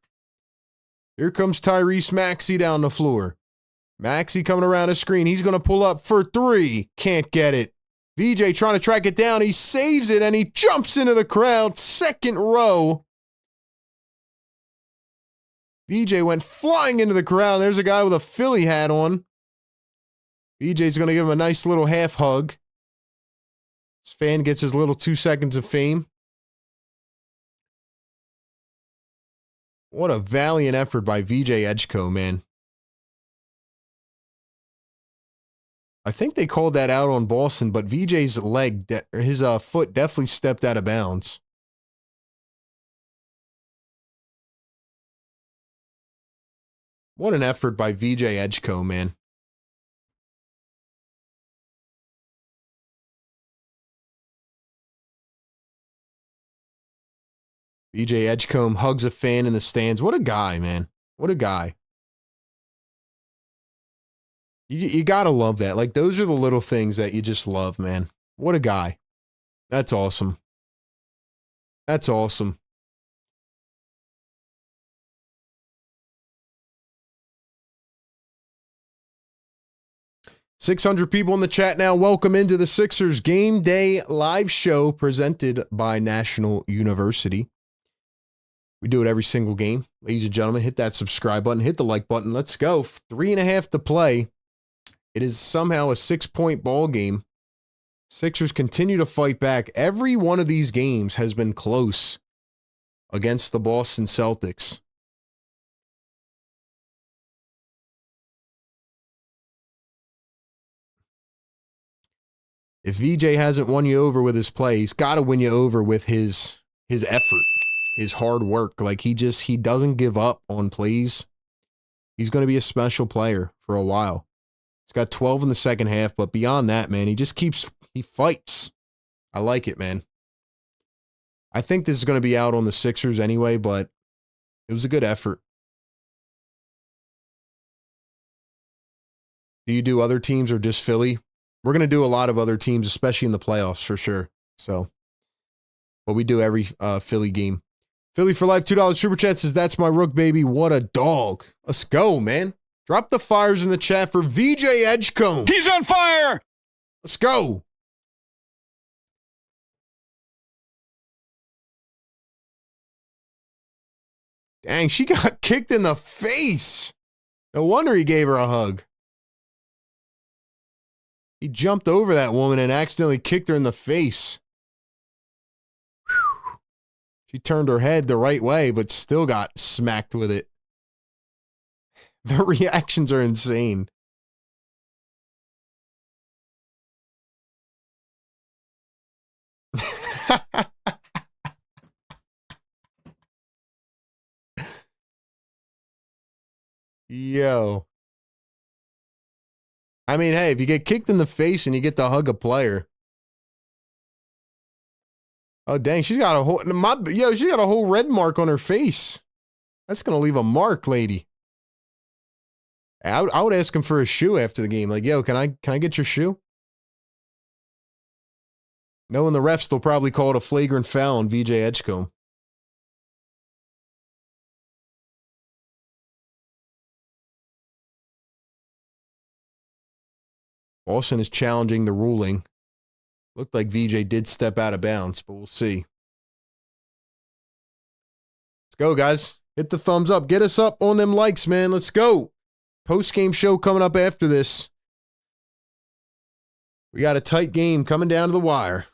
Here comes Tyrese Maxey down the floor. Maxey coming around a screen. He's going to pull up for 3. Can't get it. VJ trying to track it down. He saves it, and he jumps into the crowd. Second row. VJ went flying into the crowd. There's a guy with a Philly hat on. VJ's going to give him a nice little half hug. This fan gets his little 2 seconds of fame. What a valiant effort by VJ Edgecombe, man. I think they called that out on Boston, but VJ's leg, his foot definitely stepped out of bounds. What an effort by VJ Edgecombe, man. VJ Edgecombe hugs a fan in the stands. What a guy, man. What a guy. You got to love that. Like, those are the little things that you just love, man. What a guy. That's awesome. That's awesome. 600 people in the chat now. Welcome into the Sixers Game Day live show presented by National University. We do it every single game. Ladies and gentlemen, hit that subscribe button, hit the like button. Let's go. 3.5 to play. It is somehow a 6-point ball game. Sixers continue to fight back. Every one of these games has been close against the Boston Celtics. If VJ hasn't won you over with his play, he's got to win you over with his effort, his hard work. Like he doesn't give up on plays. He's going to be a special player for a while. He's got 12 in the second half, but beyond that, man, he fights. I like it, man. I think this is going to be out on the Sixers anyway, but it was a good effort. Do you do other teams or just Philly? We're going to do a lot of other teams, especially in the playoffs for sure. So, but we do every Philly game. Philly for life, $2 super chat says, that's my rook, baby. What a dog. Let's go, man. Drop the fires in the chat for VJ Edgecombe. He's on fire. Let's go. Dang, she got kicked in the face. No wonder he gave her a hug. He jumped over that woman and accidentally kicked her in the face. Whew. She turned her head the right way, but still got smacked with it. The reactions are insane. Yo. I mean, hey, if you get kicked in the face and you get to hug a player. Oh, dang, she's got a whole red mark on her face. That's going to leave a mark, lady. I would ask him for a shoe after the game. Like, yo, can I get your shoe? Knowing the refs, they'll probably call it a flagrant foul on VJ Edgecombe. Boston is challenging the ruling. Looked like VJ did step out of bounds, but we'll see. Let's go, guys. Hit the thumbs up. Get us up on them likes, man. Let's go. Post-game show coming up after this. We got a tight game coming down to the wire.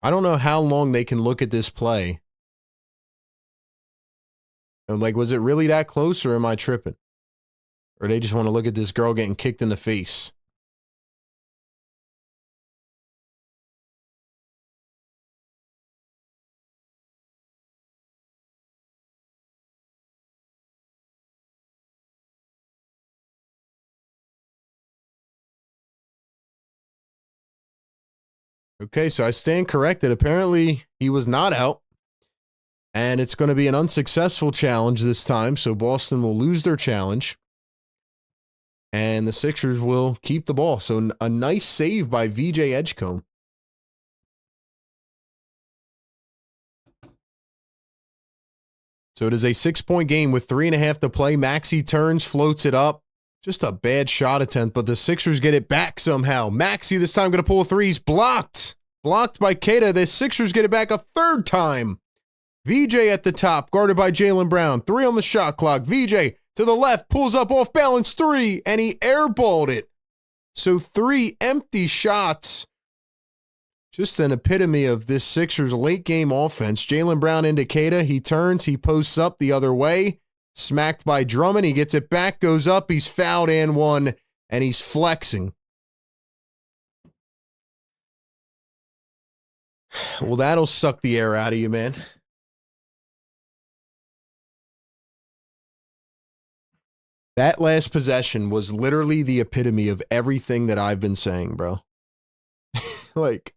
I don't know how long they can look at this play. And like, was it really that close or am I tripping? Or they just want to look at this girl getting kicked in the face? Okay, so I stand corrected. Apparently, he was not out. And it's going to be an unsuccessful challenge this time. So Boston will lose their challenge. And the Sixers will keep the ball. So a nice save by VJ Edgecombe. So it is a 6-point game with 3.5 to play. Maxey turns, floats it up. Just a bad shot attempt, but the Sixers get it back somehow. Maxey this time going to pull a three. He's blocked. Blocked by Keita. The Sixers get it back a third time. VJ at the top, guarded by Jaylen Brown. 3 on the shot clock. VJ to the left, pulls up off balance 3, and he airballed it. So 3 empty shots. Just an epitome of this Sixers late game offense. Jaylen Brown into Keita. He turns, he posts up the other way. Smacked by Drummond. He gets it back, goes up. He's fouled and one, and he's flexing. Well, that'll suck the air out of you, man. That last possession was literally the epitome of everything that I've been saying, bro. Like,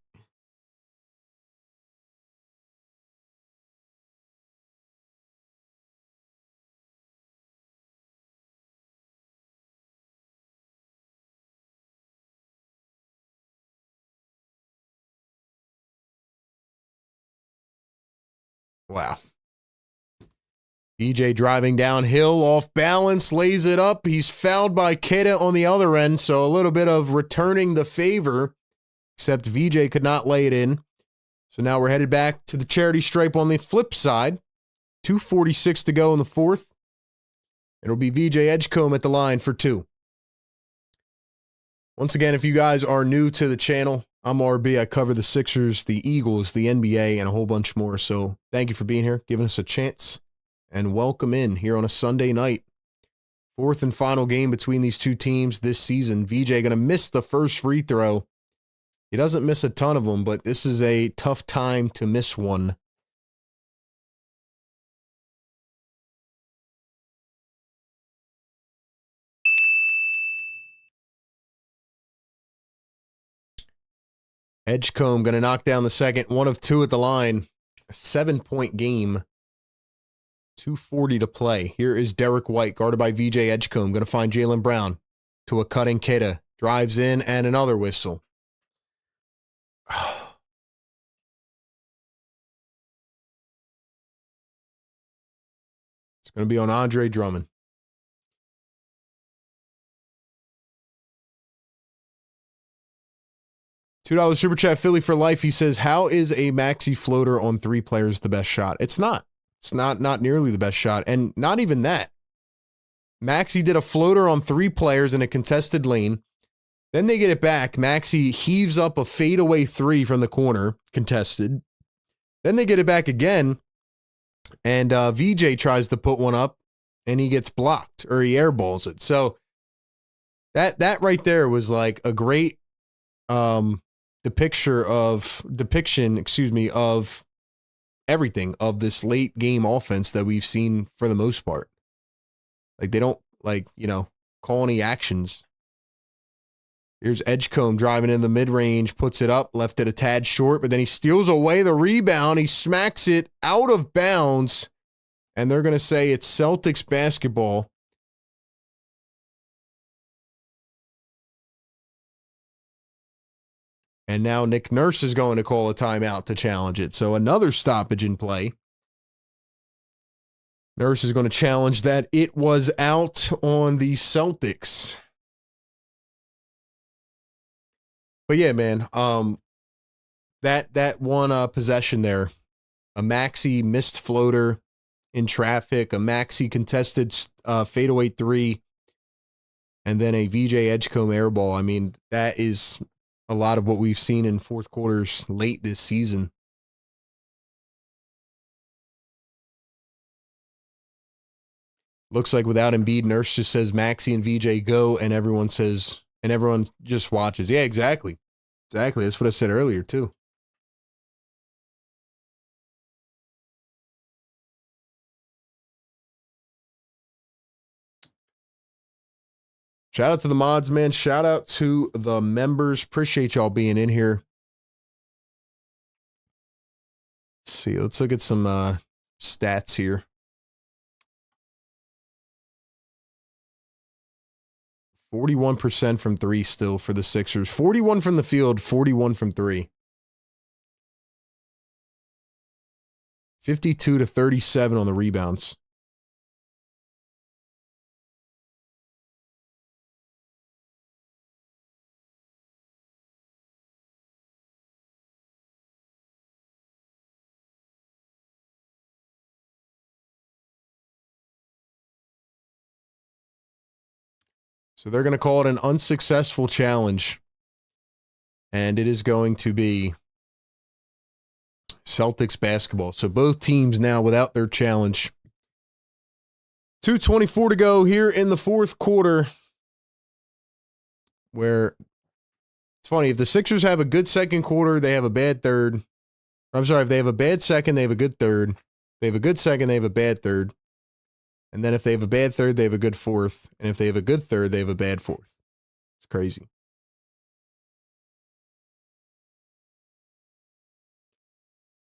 wow. VJ driving downhill, off balance, lays it up. He's fouled by Keda on the other end, so a little bit of returning the favor, except VJ could not lay it in. So now we're headed back to the charity stripe on the flip side. 2:46 to go in the fourth. It'll be VJ Edgecombe at the line for two. Once again, if you guys are new to the channel, I'm RB. I cover the Sixers, the Eagles, the NBA, and a whole bunch more. So thank you for being here, giving us a chance. And welcome in here on a Sunday night. Fourth and final game between these two teams this season. VJ going to miss the first free throw. He doesn't miss a ton of them, but this is a tough time to miss one. Edgecombe going to knock down the second, 1 of 2 at the line. A 7-point game. 2:40 to play. Here is Derek White, guarded by VJ Edgecombe, going to find Jaylen Brown to a cutting Keda. Drives in, and another whistle. It's going to be on Andre Drummond. $2 Super Chat Philly for life. He says, how is a maxi floater on 3 players the best shot? It's not. It's not nearly the best shot. And not even that. Maxi did a floater on 3 players in a contested lane. Then they get it back. Maxi heaves up a fadeaway 3 from the corner, contested. Then they get it back again. And VJ tries to put one up, and he gets blocked, or he airballs it. So that right there was like a great depiction of everything of this late game offense that we've seen for the most part. Like, they don't, call any actions. Here's Edgecombe driving in the mid-range, puts it up, left it a tad short, but then he steals away the rebound. He smacks it out of bounds, and they're going to say it's Celtics basketball. And now Nick Nurse is going to call a timeout to challenge it. So another stoppage in play. Nurse is going to challenge that it was out on the Celtics. But yeah, man, that one possession there, a maxi missed floater in traffic, a maxi contested fadeaway 3, and then a VJ Edgecombe airball. I mean, that is a lot of what we've seen in fourth quarters late this season. Looks like without Embiid, Nurse just says Maxi and VJ go, and everyone just watches. Yeah, exactly. Exactly. That's what I said earlier, too. Shout out to the mods, man. Shout out to the members. Appreciate y'all being in here. Let's see. Let's look at some stats here. 41% from 3 still for the Sixers. 41 from the field, 41 from 3. 52-37 on the rebounds. So they're going to call it an unsuccessful challenge. And it is going to be Celtics basketball. So both teams now without their challenge. 2:24 to go here in the fourth quarter. Where it's funny, if the Sixers have a good second quarter, they have a bad third. I'm sorry, if they have a bad second, they have a good third. If they have a good second, they have a bad third. And then if they have a bad third, they have a good fourth. And if they have a good third, they have a bad fourth. It's crazy.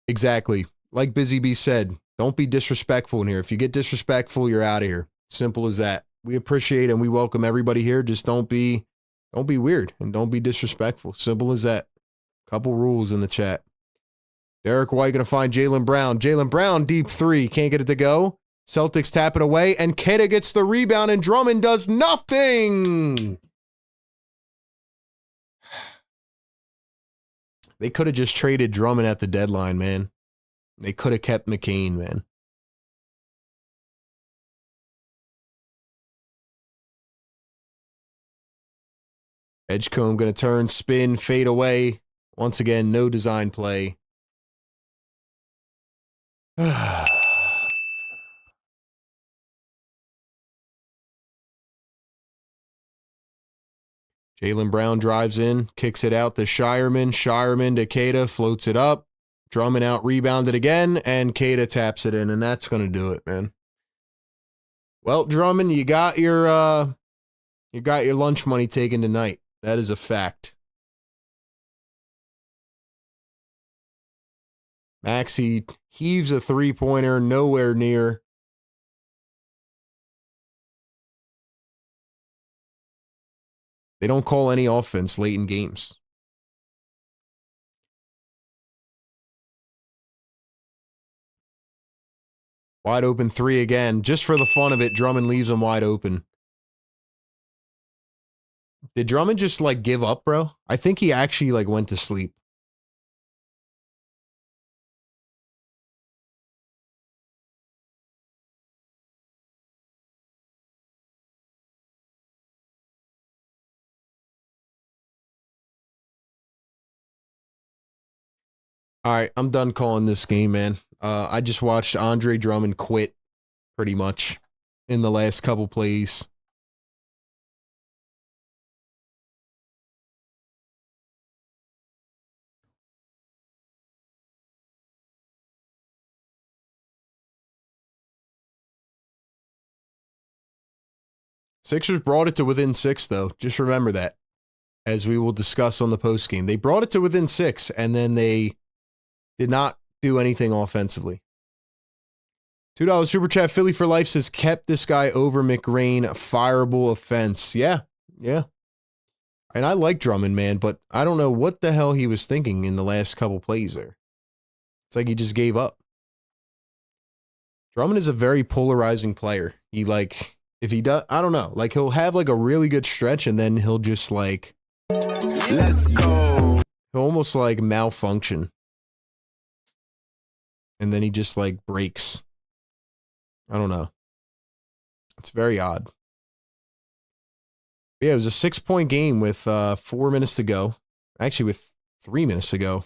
Exactly. Like Busy Bee said, don't be disrespectful in here. If you get disrespectful, you're out of here. Simple as that. We appreciate and we welcome everybody here. Just don't be weird and don't be disrespectful. Simple as that. Couple rules in the chat. Derek White going to find Jaylen Brown. Jaylen Brown, deep three. Can't get it to go. Celtics tap it away, and Queta gets the rebound, and Drummond does nothing. They could have just traded Drummond at the deadline, man. They could have kept McCain, man. Edgecombe going to turn, spin, fade away. Once again, no design play. Jaylen Brown drives in, kicks it out to Shireman. Shireman to Queta, floats it up. Drummond out, rebounded again, and Queta taps it in, and that's going to do it, man. Well, Drummond, you got your lunch money taken tonight. That is a fact. Maxey heaves a three-pointer, nowhere near. They don't call any offense late in games. Wide open three again. Just for the fun of it, Drummond leaves him wide open. Did Drummond just, like, give up, bro? I think he actually, like, went to sleep. All right, I'm done calling this game, man. I just watched Andre Drummond quit pretty much in the last couple plays. Sixers brought it to within 6, though. Just remember that, as we will discuss on the postgame. They brought it to within 6, and then they did not do anything offensively. $2 Super Chat. Philly for Life says, kept this guy over McRain. Fireable offense. Yeah. And I like Drummond, man, but I don't know what the hell he was thinking in the last couple plays there. It's like he just gave up. Drummond is a very polarizing player. He, like, if he does, I don't know, like, he'll have, like, a really good stretch, and then he'll just, like, Let's go. he'll almost, like, malfunction. And then he just, like, breaks. I don't know. It's very odd. Yeah, it was a 6-point game with 4 minutes to go. Actually, with 3 minutes to go.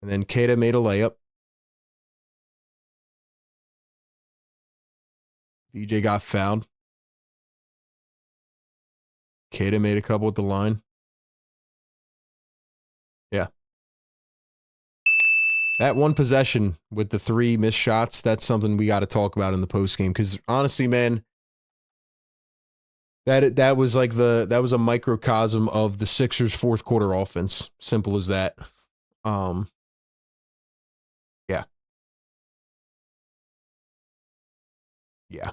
And then Queta made a layup. DJ got fouled. Queta made a couple at the line. Yeah. That one possession with the 3 missed shots, that's something we got to talk about in the postgame. Because honestly, man, that was like that was a microcosm of the Sixers' fourth quarter offense. Simple as that. Yeah. Yeah.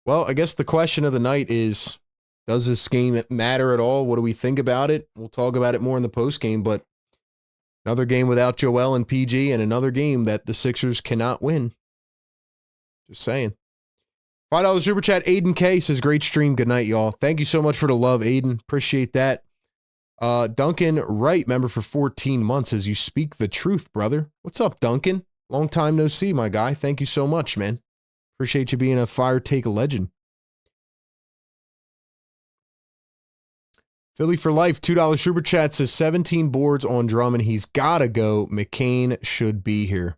Well, I guess the question of the night is, does this game matter at all? What do we think about it? We'll talk about it more in the postgame, but another game without Joel and PG, and another game that the Sixers cannot win. Just saying. $5 Super Chat. Aiden K says, great stream. Good night, y'all. Thank you so much for the love, Aiden. Appreciate that. Duncan Wright, member for 14 months, says, you speak the truth, brother. What's up, Duncan? Long time no see, my guy. Thank you so much, man. Appreciate you being a Fire Take legend. Philly for Life, $2 Super Chat says 17 boards on Drummond. He's got to go. McCain should be here.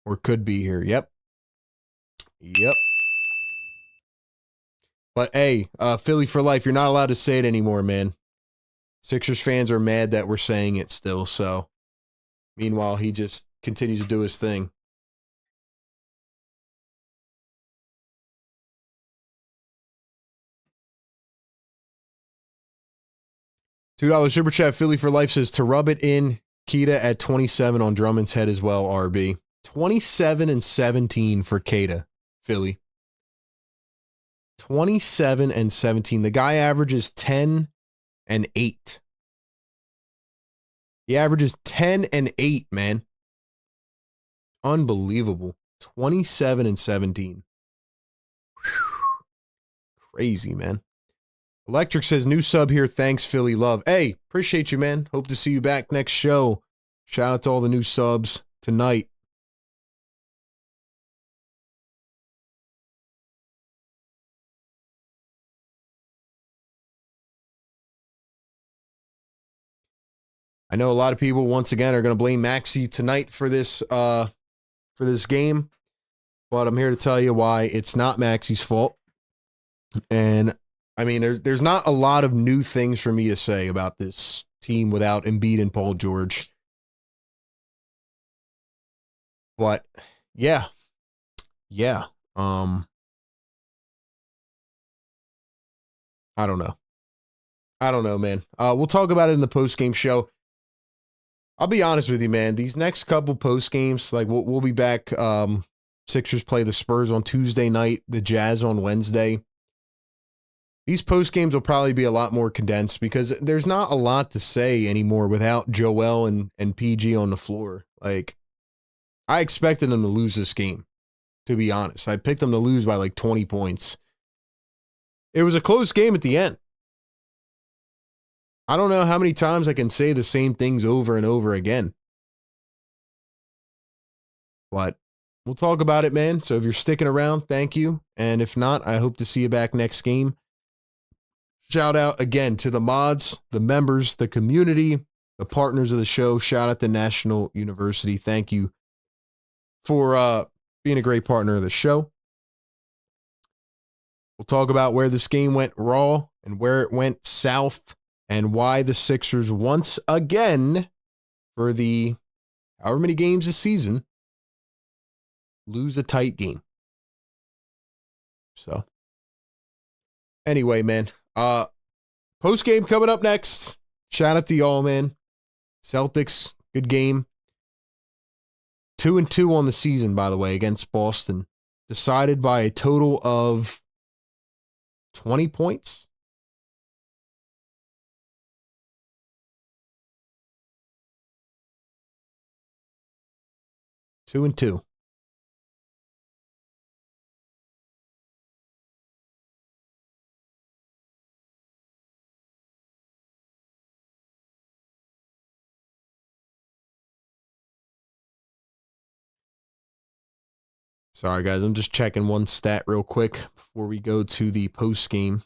Or could be here. Yep. But hey, Philly for Life, you're not allowed to say it anymore, man. Sixers fans are mad that we're saying it still, so. Meanwhile, he just continues to do his thing. $2 super chat. Philly for life says to rub it in. Keita at 27 on Drummond's head as well. RB 27 and 17 for Keita. Philly 27 and 17. The guy averages 10 and 8. He averages 10 and 8, man. Unbelievable. 27 and 17. Whew. Crazy, man. Electric says, new sub here. Thanks, Philly love. Hey, appreciate you, man. Hope to see you back next show. Shout out to all the new subs tonight. I know a lot of people, once again, are going to blame Maxey tonight for this game, but I'm here to tell you why it's not Maxey's fault. And I mean, there's not a lot of new things for me to say about this team without Embiid and Paul George. But yeah. I don't know, man. We'll talk about it in the post-game show. I'll be honest with you, man. These next couple post games, like we'll be back. Sixers play the Spurs on Tuesday night, the Jazz on Wednesday. These post games will probably be a lot more condensed because there's not a lot to say anymore without Joel and PG on the floor. Like, I expected them to lose this game, to be honest. I picked them to lose by like 20 points. It was a close game at the end. I don't know how many times I can say the same things over and over again. But we'll talk about it, man. So if you're sticking around, thank you. And if not, I hope to see you back next game. Shout out again to the mods, the members, the community, the partners of the show. Shout out to National University. Thank you for being a great partner of the show. We'll talk about where this game went raw and where it went south. And why the Sixers, once again, for the however many games this season, lose a tight game. So, anyway, man. Post game coming up next. Shout out to y'all, man. Celtics, good game. 2-2 on the season, by the way, against Boston. Decided by a total of 20 points. Two and two. Sorry, guys. I'm just checking one stat real quick before we go to the post game.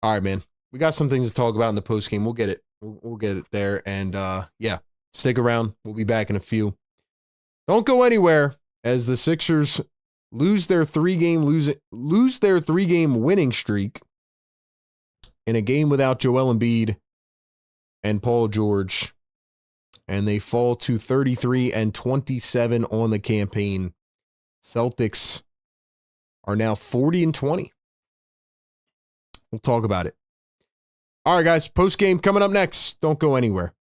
All right, man. We got some things to talk about in the post game. We'll get it. We'll get it there. And yeah, stick around. We'll be back in a few. Don't go anywhere as the Sixers lose their three-game winning streak in a game without Joel Embiid and Paul George. And they fall to 33-27 on the campaign. Celtics are now 40-20. We'll talk about it. All right, guys. Post game coming up next. Don't go anywhere.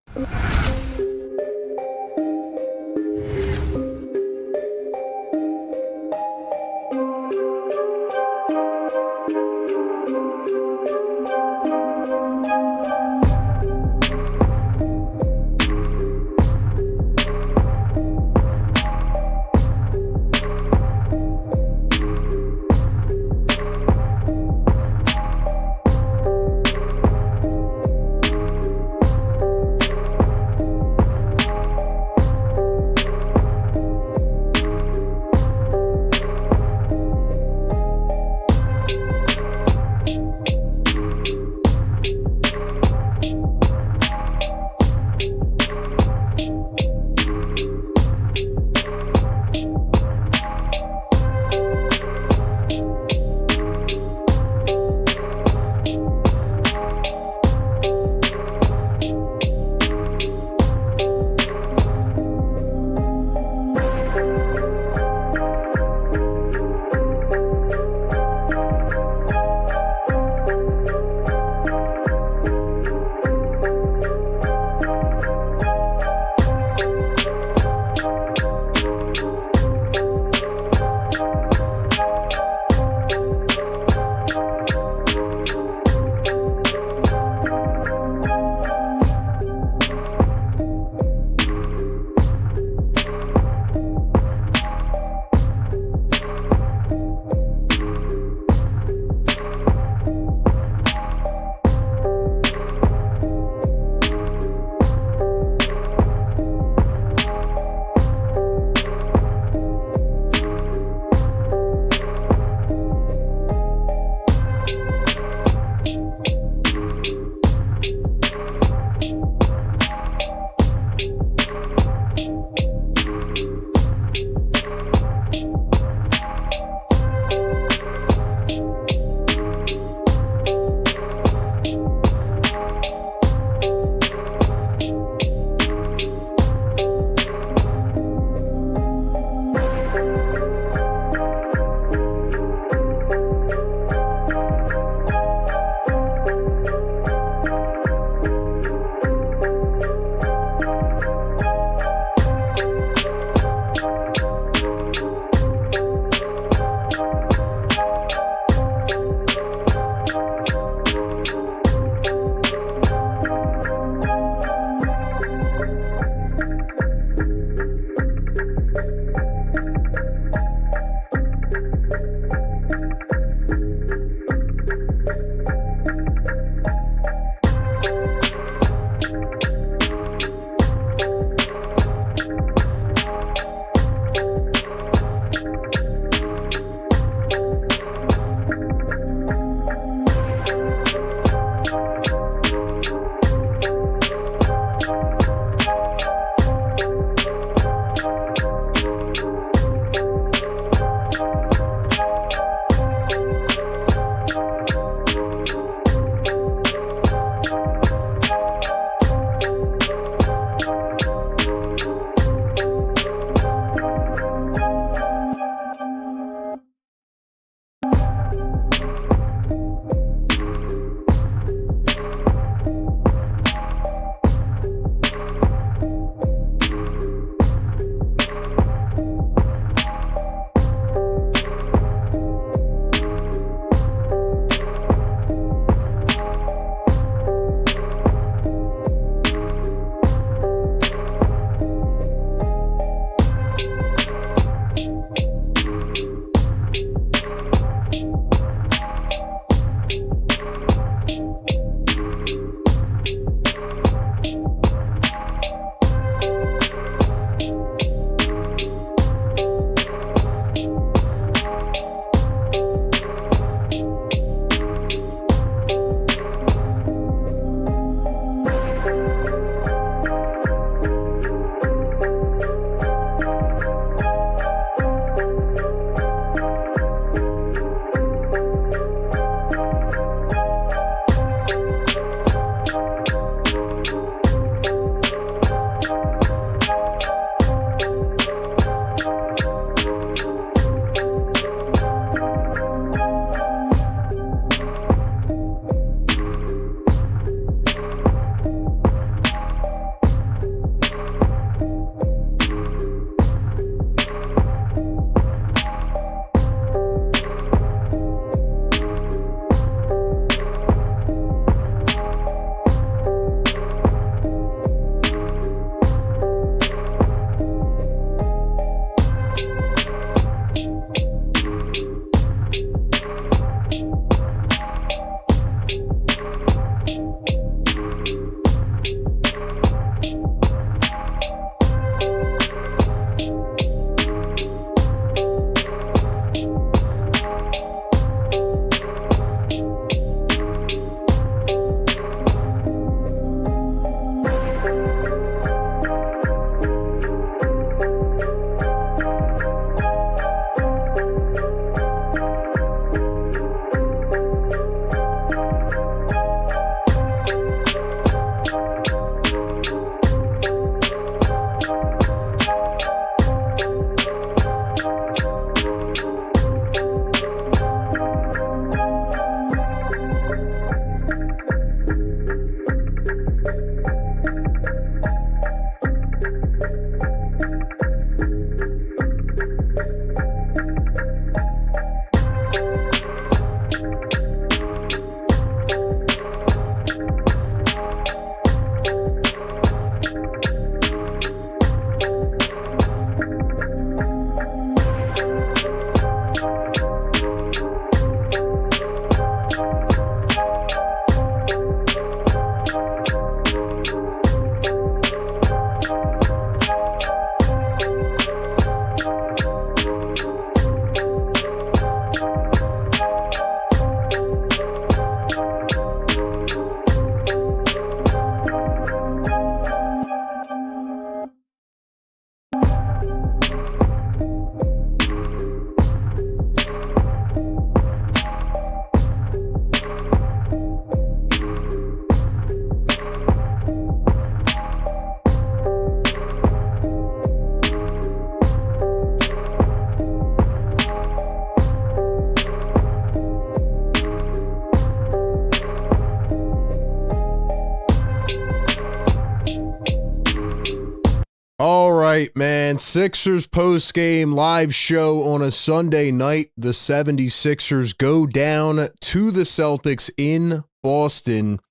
right, man. Sixers post-game live show on a Sunday night. The 76ers go down to the Celtics in Boston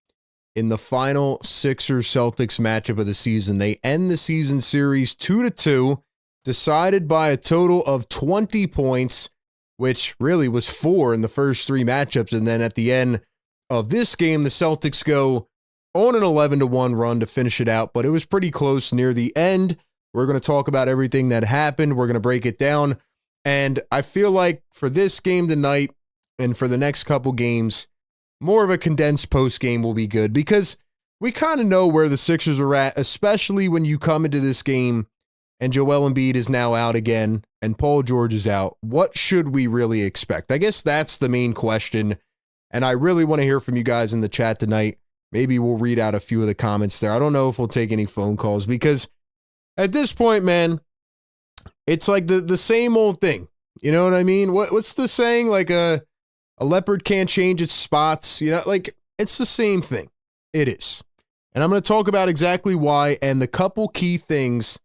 in the final Sixers-Celtics matchup of the season. They end the season series 2-2, decided by a total of 20 points, which really was 4 in the first 3 matchups. And then at the end of this game, the Celtics go on an 11-1 run to finish it out, but it was pretty close near the end. We're going to talk about everything that happened. We're going to break it down. And I feel like for this game tonight and for the next couple games, more of a condensed post game will be good because we kind of know where the Sixers are at, especially when you come into this game and Joel Embiid is now out again and Paul George is out. What should we really expect? I guess that's the main question. And I really want to hear from you guys in the chat tonight. Maybe we'll read out a few of the comments there. I don't know if we'll take any phone calls because at this point, man, it's like the same old thing. You know what I mean? What's the saying? Like a leopard can't change its spots. You know, like it's the same thing. It is. And I'm going to talk about exactly why and the couple key things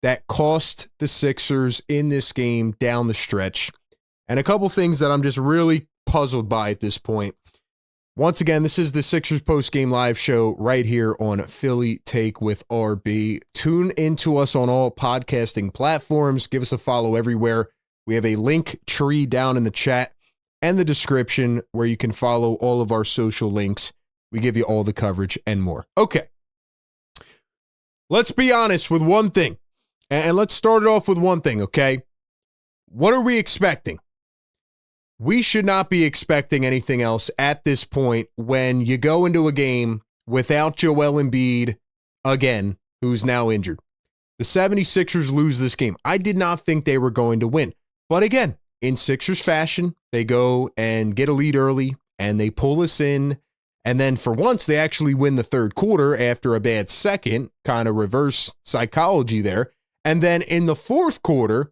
that cost the Sixers in this game down the stretch. And a couple things that I'm just really puzzled by at this point. Once again, this is the Sixers post-game live show right here on Philly Take with RB. Tune into us on all podcasting platforms. Give us a follow everywhere. We have a link tree down in the chat and the description where you can follow all of our social links. We give you all the coverage and more. Okay. Let's be honest with one thing. And let's start it off with one thing, okay? What are we expecting? We should not be expecting anything else at this point when you go into a game without Joel Embiid again, who's now injured. The 76ers lose this game. I did not think they were going to win. But again, in Sixers fashion, they go and get a lead early and they pull us in. And then for once, they actually win the third quarter after a bad second, kind of reverse psychology there. And then in the fourth quarter,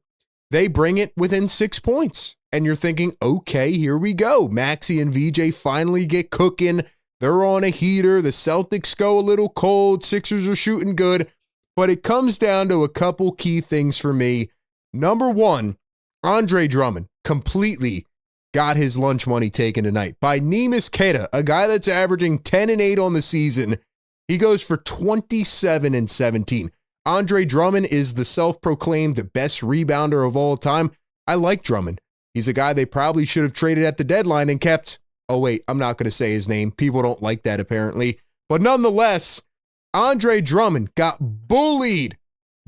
they bring it within 6 points. And you're thinking, okay, here we go. Maxey and VJ finally get cooking. They're on a heater. The Celtics go a little cold. Sixers are shooting good. But it comes down to a couple key things for me. Number one, Andre Drummond completely got his lunch money taken tonight by Neemias Queta, a guy that's averaging 10 and 8 on the season. He goes for 27 and 17. Andre Drummond is the self-proclaimed best rebounder of all time. I like Drummond. He's a guy they probably should have traded at the deadline and kept. Oh, wait, I'm not going to say his name. People don't like that, apparently. But nonetheless, Andre Drummond got bullied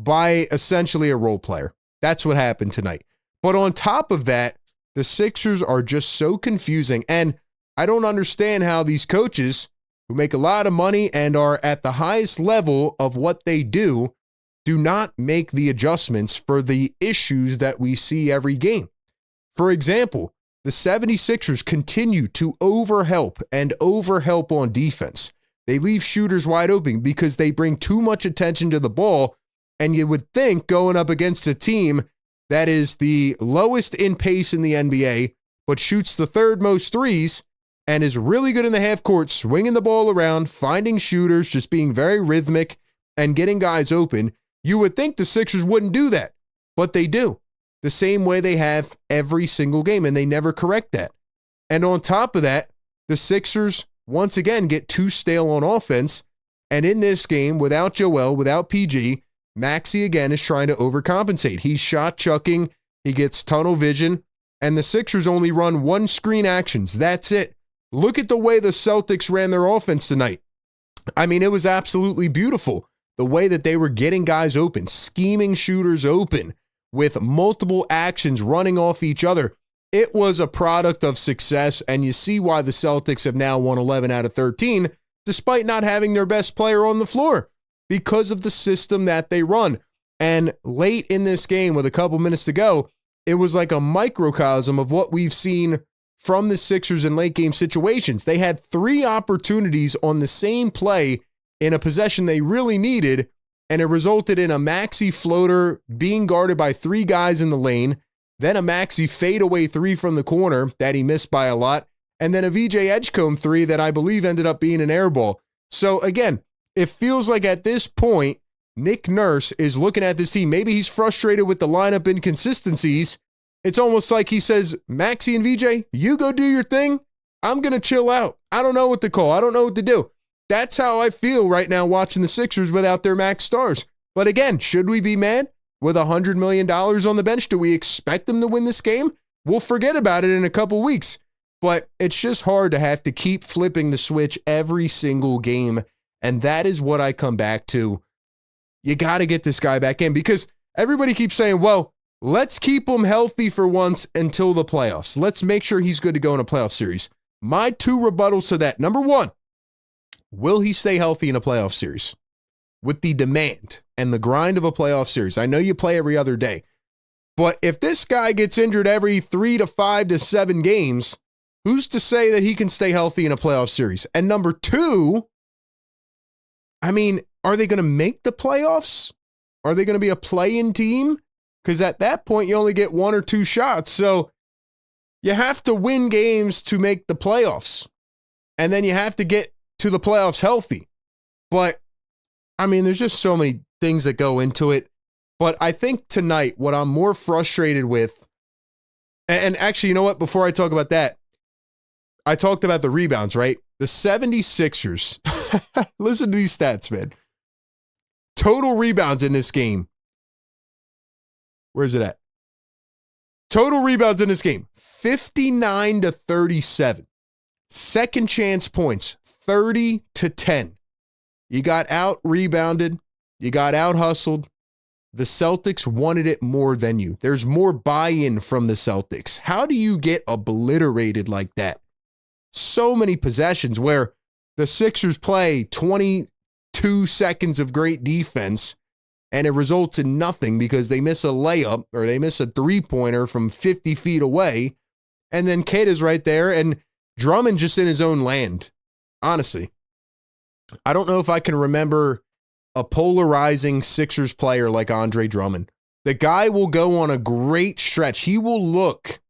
by essentially a role player. That's what happened tonight. But on top of that, the Sixers are just so confusing. And I don't understand how these coaches who make a lot of money and are at the highest level of what they do not make the adjustments for the issues that we see every game. For example, the 76ers continue to overhelp on defense. They leave shooters wide open because they bring too much attention to the ball, and you would think going up against a team that is the lowest in pace in the NBA, but shoots the third most threes and is really good in the half court, swinging the ball around, finding shooters, just being very rhythmic and getting guys open, you would think the Sixers wouldn't do that, but they do. The same way they have every single game, and they never correct that. And on top of that, the Sixers once again get too stale on offense, and in this game, without Joel, without PG, Maxey again is trying to overcompensate. He's shot chucking, he gets tunnel vision, and the Sixers only run one screen actions. That's it. Look at the way the Celtics ran their offense tonight. I mean, it was absolutely beautiful. The way that they were getting guys open, scheming shooters open, with multiple actions running off each other. It was a product of success, and you see why the Celtics have now won 11 out of 13, despite not having their best player on the floor, because of the system that they run. And late in this game, with a couple minutes to go, it was like a microcosm of what we've seen from the Sixers in late game situations. They had 3 opportunities on the same play in a possession they really needed, and it resulted in a Maxey floater being guarded by 3 guys in the lane, then a Maxey fadeaway 3 from the corner that he missed by a lot, and then a VJ Edgecombe 3 that I believe ended up being an air ball. So again, it feels like at this point, Nick Nurse is looking at this team. Maybe he's frustrated with the lineup inconsistencies. It's almost like he says, Maxey and VJ, you go do your thing. I'm going to chill out. I don't know what to call. I don't know what to do. That's how I feel right now watching the Sixers without their max stars. But again, should we be mad? With $100 million on the bench, do we expect them to win this game? We'll forget about it in a couple weeks. But it's just hard to have to keep flipping the switch every single game. And that is what I come back to. You got to get this guy back in because everybody keeps saying, well, let's keep him healthy for once until the playoffs. Let's make sure he's good to go in a playoff series. My two rebuttals to that. Number one, will he stay healthy in a playoff series? With the demand and the grind of a playoff series. I know you play every other day. But if this guy gets injured every 3 to 5 to 7 games, who's to say that he can stay healthy in a playoff series? And number two, I mean, are they going to make the playoffs? Are they going to be a play-in team? Because at that point, you only get 1 or 2 shots. So you have to win games to make the playoffs. And then you have to get to the playoffs healthy. But, I mean, there's just so many things that go into it. But I think tonight, what I'm more frustrated with, and actually, you know what? Before I talk about that, I talked about the rebounds, right? The 76ers, listen to these stats, man. Total rebounds in this game. Where's it at? Total rebounds in this game, 59 to 37. Second chance points, 30 to 10. You got out rebounded. You got out hustled. The Celtics wanted it more than you. There's more buy-in from the Celtics. How do you get obliterated like that? So many possessions where the Sixers play 22 seconds of great defense and it results in nothing because they miss a layup or they miss a three-pointer from 50 feet away. And then Kata's right there and Drummond just in his own land. Honestly, I don't know if I can remember a polarizing Sixers player like Andre Drummond. The guy will go on a great stretch. He will look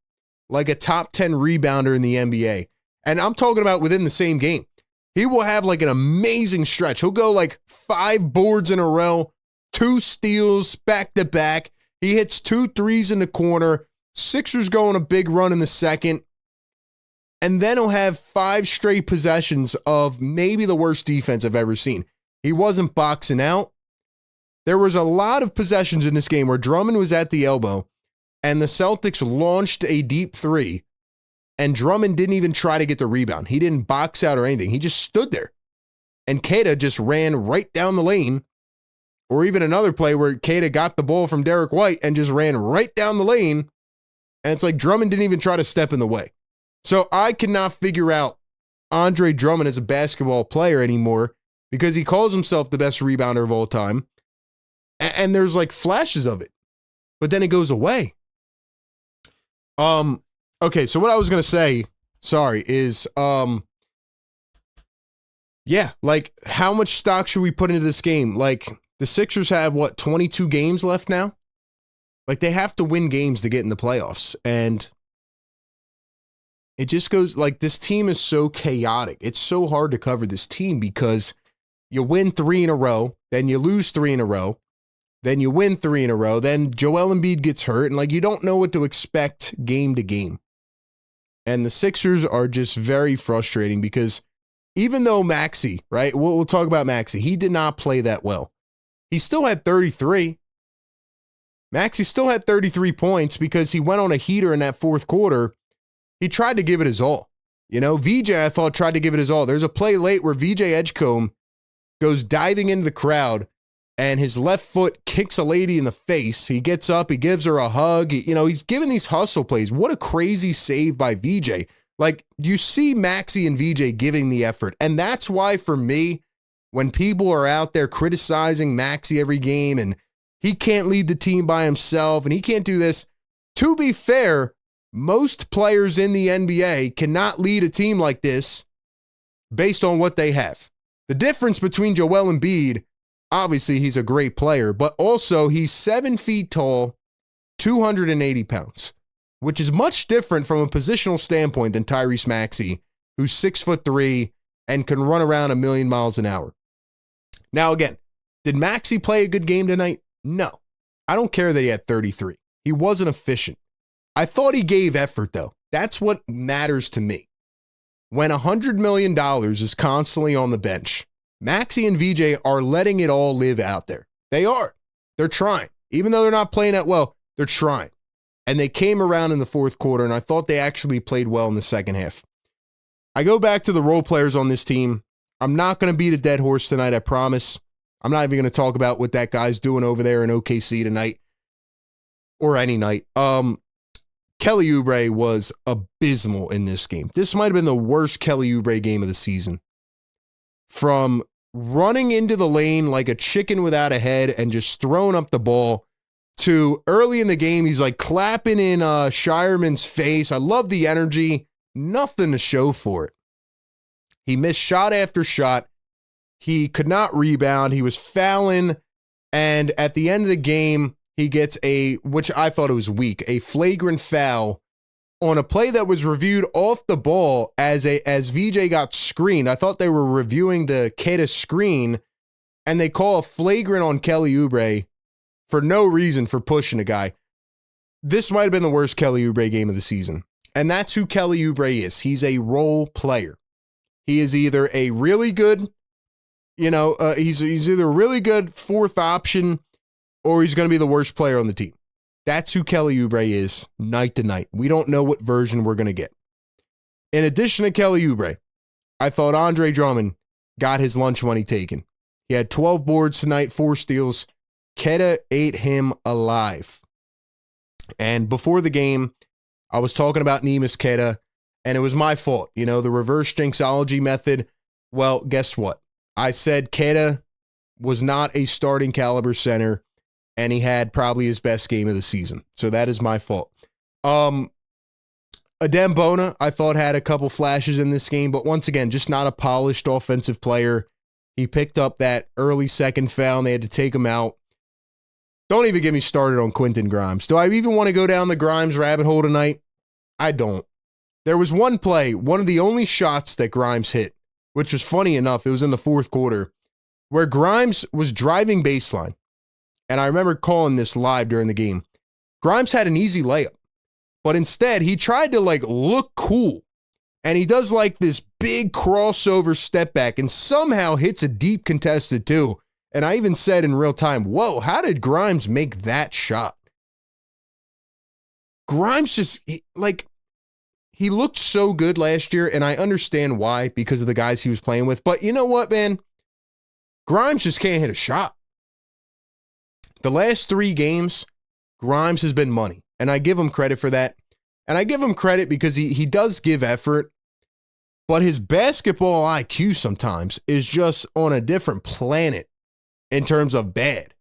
like a top 10 rebounder in the NBA. And I'm talking about within the same game. He will have like an amazing stretch. He'll go like 5 boards in a row, 2 steals back to back. He hits 2 threes in the corner. Sixers go on a big run in the second. And then he'll have 5 straight possessions of maybe the worst defense I've ever seen. He wasn't boxing out. There was a lot of possessions in this game where Drummond was at the elbow and the Celtics launched a deep 3 and Drummond didn't even try to get the rebound. He didn't box out or anything. He just stood there. And Kata just ran right down the lane. Or even another play where Kata got the ball from Derek White and just ran right down the lane. And it's like Drummond didn't even try to step in the way. So I cannot figure out Andre Drummond as a basketball player anymore because he calls himself the best rebounder of all time. And there's like flashes of it, but then it goes away. Okay, so what I was going to say, is, like how much stock should we put into this game? Like the Sixers have 22 games left now? Like they have to win games to get in the playoffs. And it just goes like this team is so chaotic. It's so hard to cover this team because you win 3 in a row, then you lose 3 in a row, then you win 3 in a row, then Joel Embiid gets hurt, and like you don't know what to expect game to game. And the Sixers are just very frustrating because even though Maxey, right, we'll talk about Maxey, he did not play that well. He still had 33. Maxey still had 33 points because he went on a heater in that fourth quarter. He tried to give it his all. You know, VJ, I thought, tried to give it his all. There's a play late where VJ Edgecombe goes diving into the crowd and his left foot kicks a lady in the face. He gets up, he gives her a hug. He's giving these hustle plays. What a crazy save by VJ. Like, you see Maxey and VJ giving the effort. And that's why, for me, when people are out there criticizing Maxey every game and he can't lead the team by himself and he can't do this, to be fair, most players in the NBA cannot lead a team like this based on what they have. The difference between Joel Embiid, obviously he's a great player, but also he's 7 feet tall, 280 pounds, which is much different from a positional standpoint than Tyrese Maxey, who's 6'3" and can run around 1,000,000 miles an hour. Now, again, Did Maxey play a good game tonight? No. I don't care that he had 33. He wasn't efficient. I thought he gave effort, though. That's what matters to me. When $100 million is constantly on the bench, Maxey and VJ are letting it all live out there. They are. They're trying. Even though they're not playing that well, they're trying. And they came around in the fourth quarter, and I thought they actually played well in the second half. I go back to the role players on this team. I'm not going to beat a dead horse tonight, I promise. I'm not even going to talk about what that guy's doing over there in OKC tonight or any night. Kelly Oubre was abysmal in this game. This might have been the worst Kelly Oubre game of the season. From running into the lane like a chicken without a head and just throwing up the ball to early in the game, he's like clapping in Shireman's face. I love the energy. Nothing to show for it. He missed shot after shot. He could not rebound. He was fouling. And at the end of the game, he gets which I thought it was weak, a flagrant foul on a play that was reviewed off the ball as VJ got screened. I thought they were reviewing the Keda screen, and they call a flagrant on Kelly Oubre for no reason for pushing a guy. This might have been the worst Kelly Oubre game of the season. And that's who Kelly Oubre is. He's a role player. He is either a really good, he's either a really good fourth option, or he's going to be the worst player on the team. That's who Kelly Oubre is night to night. We don't know what version we're going to get. In addition to Kelly Oubre, I thought Andre Drummond got his lunch money taken. He had 12 boards tonight, 4 steals. Keda ate him alive. And before the game, I was talking about Neemias Queta, and it was my fault. The reverse jinxology method. Well, guess what? I said Queta was not a starting caliber center, and he had probably his best game of the season. So that is my fault. Adem Bona, I thought, had a couple flashes in this game, but once again, just not a polished offensive player. He picked up that early second foul, and they had to take him out. Don't even get me started on Quentin Grimes. Do I even want to go down the Grimes rabbit hole tonight? I don't. There was one play, one of the only shots that Grimes hit, which was funny enough, it was in the fourth quarter, where Grimes was driving baseline. And I remember calling this live during the game. Grimes had an easy layup, but instead he tried to look cool. And he does this big crossover step back and somehow hits a deep contested two. And I even said in real time, whoa, how did Grimes make that shot? Grimes just, he looked so good last year, and I understand why, because of the guys he was playing with. But you know what, man? Grimes just can't hit a shot. The last 3 games, Grimes has been money, and I give him credit for that. And I give him credit because he does give effort, but his basketball IQ sometimes is just on a different planet in terms of bad.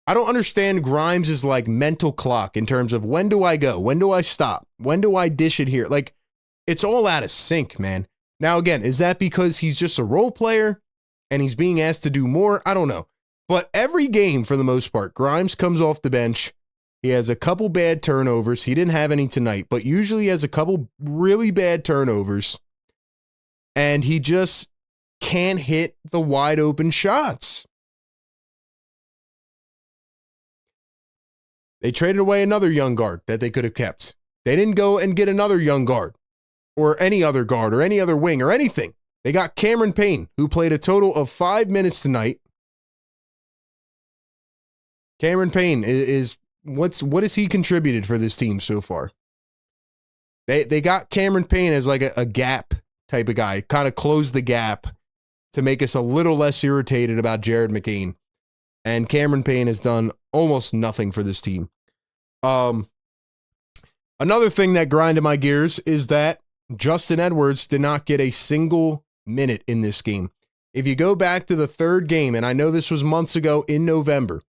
I don't understand Grimes' mental clock in terms of when do I go? When do I stop? When do I dish it here? It's all out of sync, man. Now, again, is that because he's just a role player and he's being asked to do more? I don't know. But every game, for the most part, Grimes comes off the bench. He has a couple bad turnovers. He didn't have any tonight, but usually he has a couple really bad turnovers. And he just can't hit the wide open shots. They traded away another young guard that they could have kept. They didn't go and get another young guard or any other wing or anything. They got Cameron Payne, who played a total of 5 minutes tonight. Cameron Payne is what has he contributed for this team so far? They got Cameron Payne as a gap type of guy, kind of close the gap to make us a little less irritated about Jared McCain. And Cameron Payne has done almost nothing for this team. Another thing that grinded my gears is that Justin Edwards did not get a single minute in this game. If you go back to the third game, and I know this was months ago in November,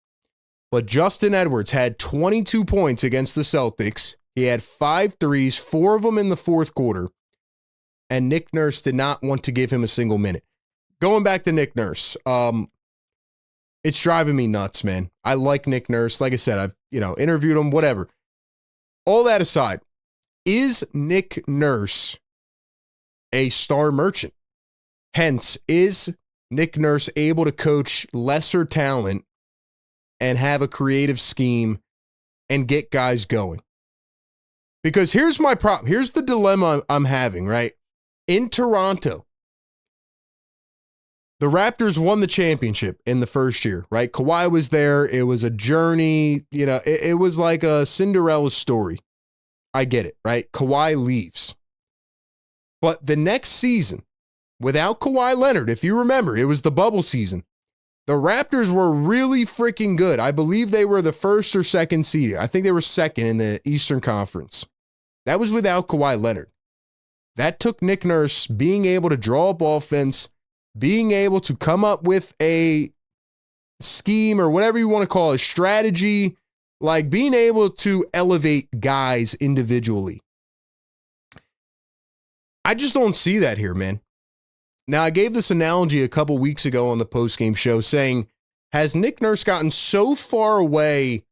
but Justin Edwards had 22 points against the Celtics. He had 5 threes, 4 of them in the fourth quarter, and Nick Nurse did not want to give him a single minute. Going back to Nick Nurse, it's driving me nuts, man. I like Nick Nurse. Like I said, I've interviewed him, whatever. All that aside, is Nick Nurse a star merchant? Hence, is Nick Nurse able to coach lesser talent and have a creative scheme and get guys going. Because here's my problem. Here's the dilemma I'm having, right? In Toronto, the Raptors won the championship in the first year, right? Kawhi was there. It was a journey. It was like a Cinderella story. I get it, right? Kawhi leaves. But the next season, without Kawhi Leonard, if you remember, it was the bubble season. The Raptors were really freaking good. I believe they were the first or second seed. I think they were second in the Eastern Conference. That was without Kawhi Leonard. That took Nick Nurse being able to draw up offense, being able to come up with a scheme or whatever you want to call it, strategy, like being able to elevate guys individually. I just don't see that here, man. Now, I gave this analogy a couple weeks ago on the postgame show saying, has Nick Nurse gotten so far away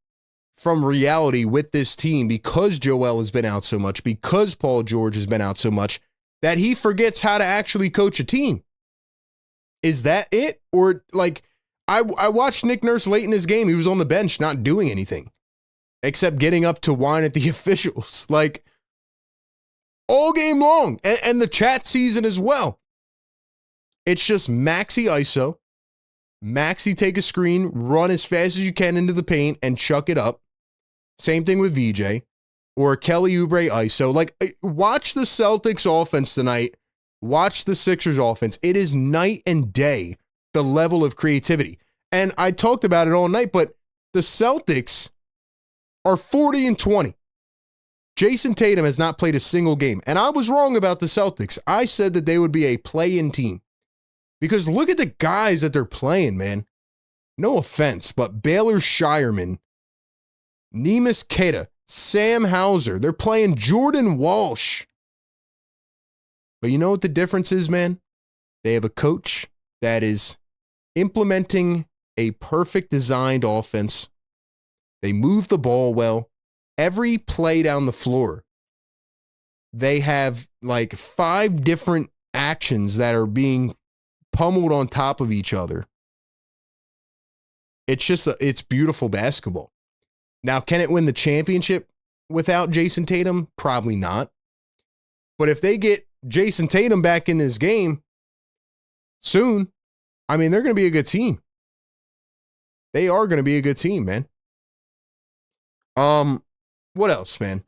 from reality with this team because Joel has been out so much, because Paul George has been out so much, that he forgets how to actually coach a team? Is that it? Or like, I watched Nick Nurse late in his game. He was on the bench not doing anything except getting up to whine at the officials, like all game long, and the chat season as well. It's just Maxi ISO, Maxi take a screen, run as fast as you can into the paint and chuck it up. Same thing with VJ or Kelly Oubre ISO. Like, watch the Celtics offense tonight. Watch the Sixers offense. It is night and day, the level of creativity. And I talked about it all night, but the Celtics are 40-20. Jason Tatum has not played a single game. And I was wrong about the Celtics. I said that they would be a play-in team. Because look at the guys that they're playing, man. No offense, but Baylor Shireman, Neemias Queta, Sam Hauser, they're playing Jordan Walsh. But you know what the difference is, man? They have a coach that is implementing a perfect designed offense. They move the ball well. Every play down the floor, they have like 5 different actions that are being pummeled on top of each other. It's beautiful basketball. Now, can it win the championship without Jason Tatum? Probably not. But if they get Jason Tatum back in this game soon, I mean, they're going to be a good team. They are going to be a good team, man. What else, man?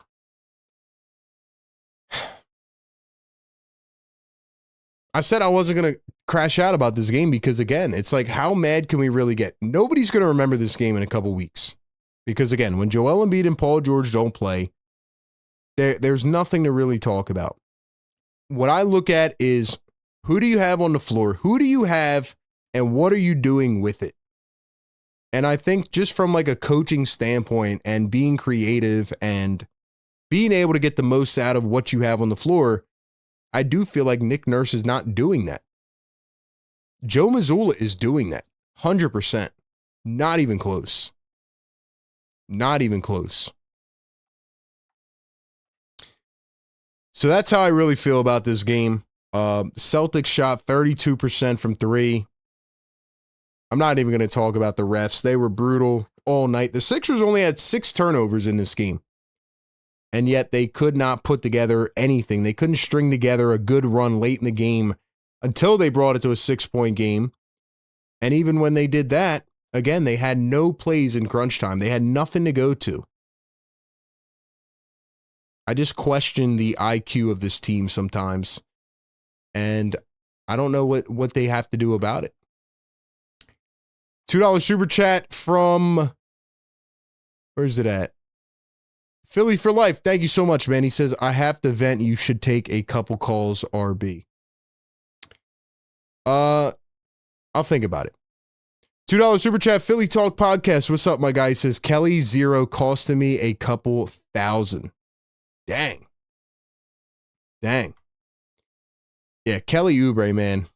I said I wasn't going to crash out about this game because, again, it's like, how mad can we really get? Nobody's going to remember this game in a couple weeks. Because, again, when Joel Embiid and Paul George don't play, there's nothing to really talk about. What I look at is, who do you have on the floor? Who do you have, and what are you doing with it? And I think just from like a coaching standpoint and being creative and being able to get the most out of what you have on the floor, I do feel like Nick Nurse is not doing that. Joe Mazzulla is doing that. 100%. Not even close. Not even close. So that's how I really feel about this game. Celtics shot 32% from 3. I'm not even going to talk about the refs. They were brutal all night. The Sixers only had 6 turnovers in this game. And yet they could not put together anything. They couldn't string together a good run late in the game until they brought it to a 6-point game. And even when they did that, again, they had no plays in crunch time. They had nothing to go to. I just question the IQ of this team sometimes. And I don't know what they have to do about it. $2 super chat from, where's it at? Philly for life. Thank you so much, man. He says, I have to vent. You should take a couple calls, RB. I'll think about it. $2 super chat, Philly Talk Podcast. What's up, my guy? He says, Kelly 0 costing me a couple thousand. Dang. Yeah, Kelly Oubre, man.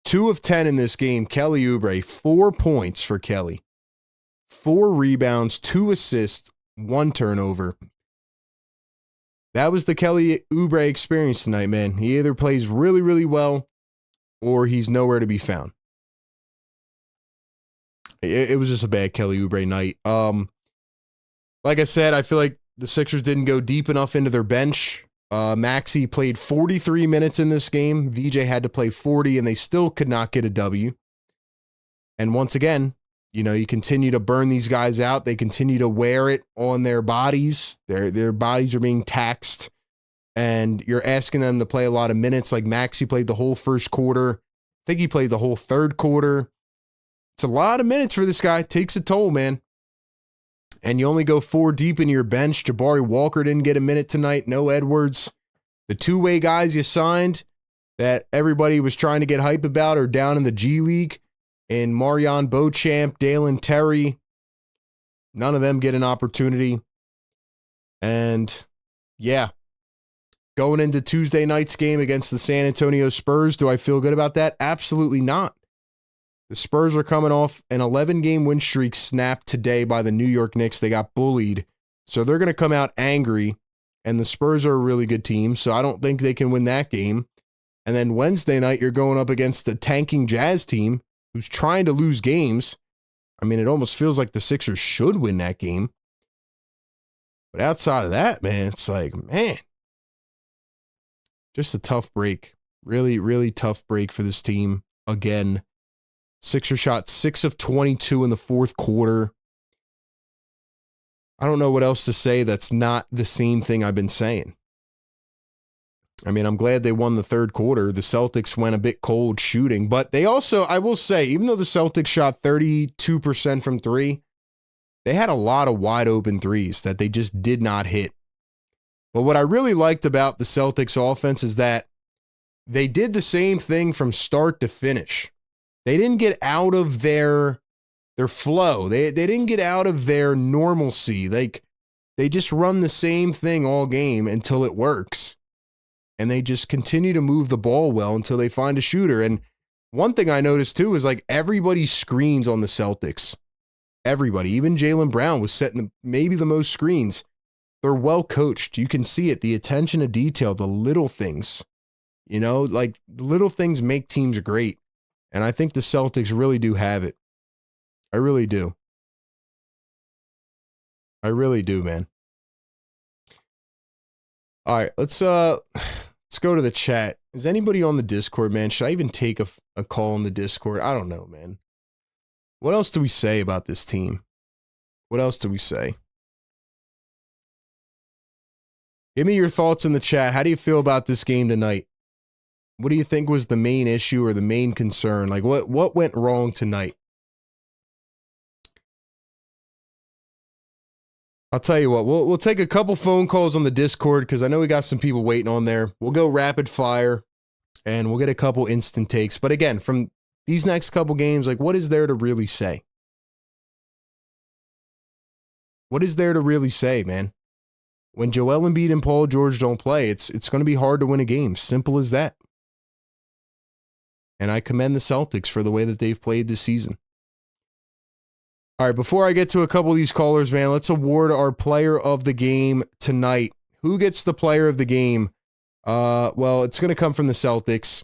2 of 10 in this game. Kelly Oubre, 4 points for Kelly. 4 rebounds, 2 assists, 1 turnover. That was the Kelly Oubre experience tonight, man. He either plays really, really well or he's nowhere to be found. It was just a bad Kelly Oubre night. Like I said, I feel like the Sixers didn't go deep enough into their bench. Maxey played 43 minutes in this game. VJ had to play 40, and they still could not get a W. And once again, you continue to burn these guys out. They continue to wear it on their bodies. Their bodies are being taxed, and you're asking them to play a lot of minutes. Like Maxey played the whole first quarter. I think he played the whole third quarter. It's a lot of minutes for this guy. It takes a toll, man. And you only go 4 deep in your bench. Jabari Walker didn't get a minute tonight. No Edwards. The two-way guys you signed that everybody was trying to get hype about are down in the G League. And Marion Beauchamp, Dalen Terry. None of them get an opportunity. And, yeah. Going into Tuesday night's game against the San Antonio Spurs, do I feel good about that? Absolutely not. The Spurs are coming off an 11-game win streak snapped today by the New York Knicks. They got bullied. So they're going to come out angry. And the Spurs are a really good team, so I don't think they can win that game. And then Wednesday night, you're going up against the tanking Jazz team who's trying to lose games. I mean, it almost feels like the Sixers should win that game. But outside of that, man, it's like, man, just a tough break. Really, really tough break for this team. Again, Sixers shot 6 of 22 in the fourth quarter. I don't know what else to say that's not the same thing I've been saying. I mean, I'm glad they won the third quarter. The Celtics went a bit cold shooting, but they also, I will say, even though the Celtics shot 32% from 3, they had a lot of wide open threes that they just did not hit. But what I really liked about the Celtics offense is that they did the same thing from start to finish. They didn't get out of their flow. They didn't get out of their normalcy. Like, they just run the same thing all game until it works. And they just continue to move the ball well until they find a shooter. And one thing I noticed too is like everybody screens on the Celtics. Everybody, even Jaylen Brown was setting maybe the most screens. They're well coached. You can see it, the attention to detail, the little things. Like the little things make teams great. And I think the Celtics really do have it. I really do. I really do, man. All right, let's go to the chat. Is anybody on the Discord, man? Should I even take a call on the Discord? I don't know, man. What else do we say about this team? What else do we say? Give me your thoughts in the chat. How do you feel about this game tonight? What do you think was the main issue or the main concern? Like, what went wrong tonight? I'll tell you what, we'll take a couple phone calls on the Discord because I know we got some people waiting on there. We'll go rapid fire and we'll get a couple instant takes. But again, from these next couple games, like, what is there to really say? What is there to really say, man? When Joel Embiid and Paul George don't play, it's going to be hard to win a game. Simple as that. And I commend the Celtics for the way that they've played this season. All right, before I get to a couple of these callers, man, let's award our player of the game tonight. Who gets the player of the game? Well, it's going to come from the Celtics.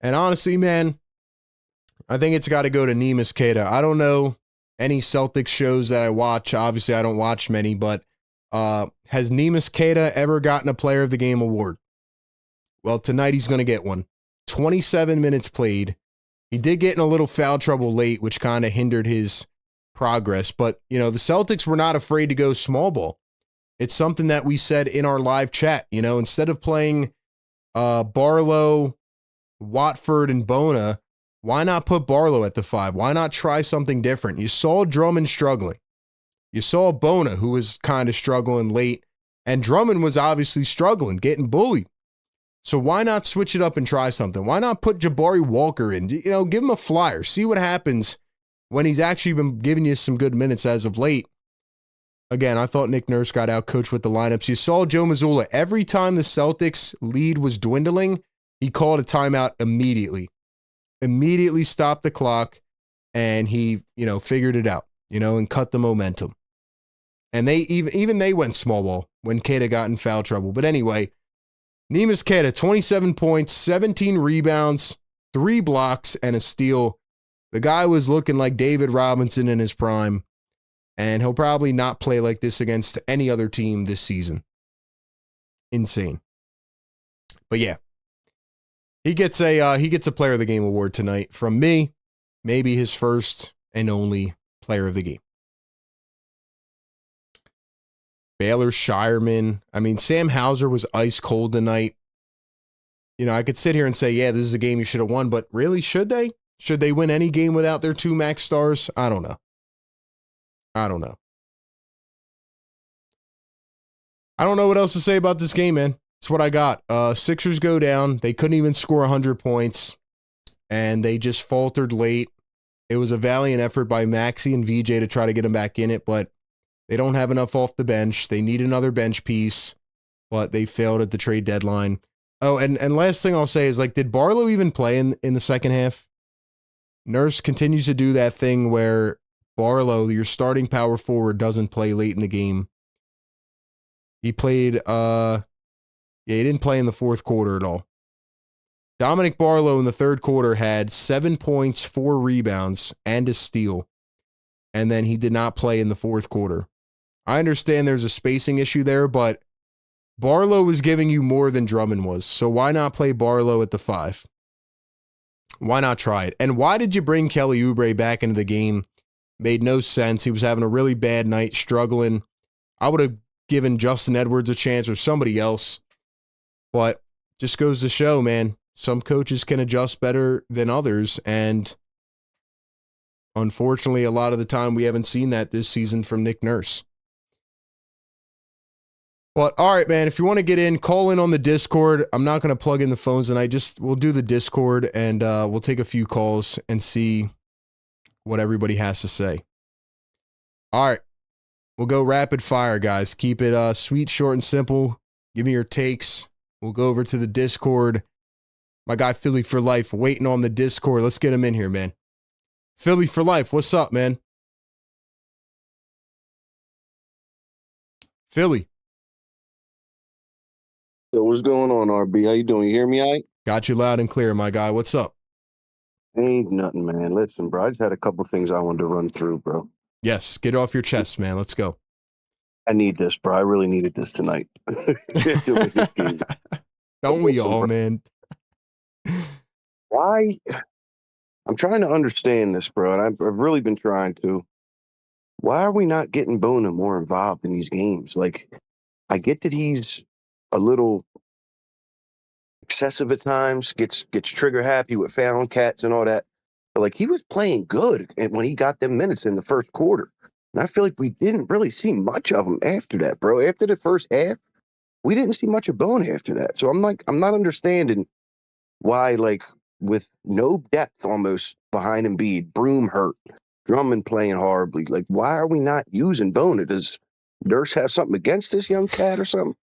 And honestly, man, I think it's got to go to Neemias Queta. I don't know any Celtics shows that I watch. Obviously, I don't watch many, but has Neemias Queta ever gotten a player of the game award? Well, tonight he's going to get one. 27 minutes played. He did get in a little foul trouble late, which kind of hindered his progress. But, the Celtics were not afraid to go small ball. It's something that we said in our live chat. Instead of playing Barlow, Watford, and Bona, why not put Barlow at the 5? Why not try something different? You saw Drummond struggling. You saw Bona, who was kind of struggling late, and Drummond was obviously struggling, getting bullied. So why not switch it up and try something? Why not put Jabari Walker in? Give him a flyer. See what happens when he's actually been giving you some good minutes as of late. Again, I thought Nick Nurse got out coached with the lineups. You saw Joe Mazzulla. Every time the Celtics lead was dwindling, he called a timeout immediately. Immediately stopped the clock, and he, figured it out, and cut the momentum. And they even they went small ball when Queta got in foul trouble. But anyway, Neemias Queta, 27 points, 17 rebounds, 3 blocks, and a steal. The guy was looking like David Robinson in his prime, and he'll probably not play like this against any other team this season. Insane. But yeah, he gets a Player of the Game award tonight from me. Maybe his first and only Player of the Game. Baylor Shireman. I mean, Sam Hauser was ice cold tonight. You know, I could sit here and say, yeah, this is a game you should have won, but really, should they? Should they win any game without their 2 max stars? I don't know. I don't know what else to say about this game, man. It's what I got. Sixers go down. They couldn't even score 100 points, and they just faltered late. It was a valiant effort by Maxey and VJ to try to get them back in it, but they don't have enough off the bench. They need another bench piece, but they failed at the trade deadline. Oh, and last thing I'll say is, like, did Barlow even play in the second half? Nurse continues to do that thing where Barlow, your starting power forward, doesn't play late in the game. He played, he didn't play in the fourth quarter at all. Dominic Barlow in the third quarter had 7 points, 4 rebounds, and a steal. And then he did not play in the fourth quarter. I understand there's a spacing issue there, but Barlow was giving you more than Drummond was. So why not play Barlow at the 5? Why not try it? And why did you bring Kelly Oubre back into the game? Made no sense. He was having a really bad night, struggling. I would have given Justin Edwards a chance or somebody else. But just goes to show, man, some coaches can adjust better than others. And unfortunately, a lot of the time we haven't seen that this season from Nick Nurse. But all right, man, if you want to get in, call in on the Discord. I'm not going to plug in the phones tonight. We'll do the Discord and we'll take a few calls and see what everybody has to say. All right. We'll go rapid fire, guys. Keep it sweet, short, and simple. Give me your takes. We'll go over to the Discord. My guy, Philly for Life, waiting on the Discord. Let's get him in here, man. Philly for Life, what's up, man? Philly. So what's going on, RB? How you doing? You hear me all right? Got you loud and clear, my guy. What's up? Ain't nothing, man. Listen, bro, I just had a couple things I wanted to run through, bro. Yes, get off your chest, man. Let's go. I need this, bro. I really needed this tonight. Don't we all, man? Why? I'm trying to understand this, bro, and I've really been trying to. Why are we not getting Bona more involved in these games? Like, I get that he's a little excessive at times, gets trigger happy with foul cats and all that. But like, he was playing good and when he got them minutes in the first quarter. And I feel like we didn't really see much of him after that, bro. After the first half, we didn't see much of Bona after that. So I'm not understanding why, like, with no depth almost behind Embiid, Broom hurt, Drummond playing horribly. Like, why are we not using Bona? Does Nurse have something against this young cat or something?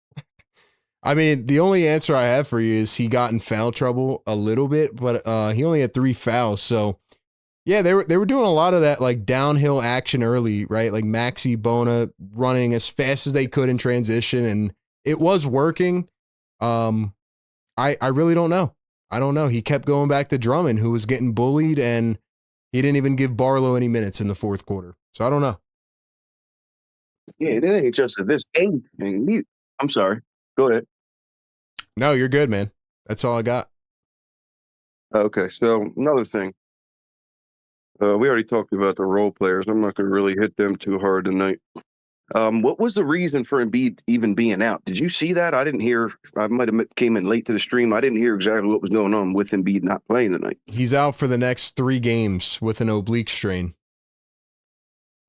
I mean, the only answer I have for you is he got in foul trouble a little bit, but he only had 3 fouls. So, yeah, they were doing a lot of that, like, downhill action early, right? Like Maxey, Bona running as fast as they could in transition, and it was working. I really don't know. I don't know. He kept going back to Drummond, who was getting bullied, and he didn't even give Barlow any minutes in the fourth quarter. So I don't know. Yeah, it ain't just this ain't. I'm sorry. Go ahead. No, you're good, man. That's all I got. Okay, so another thing. We already talked about the role players. I'm not going to really hit them too hard tonight. What was the reason for Embiid even being out? Did you see that? I didn't hear. I might have came in late to the stream. I didn't hear exactly what was going on with Embiid not playing tonight. He's out for the next 3 games with an oblique strain.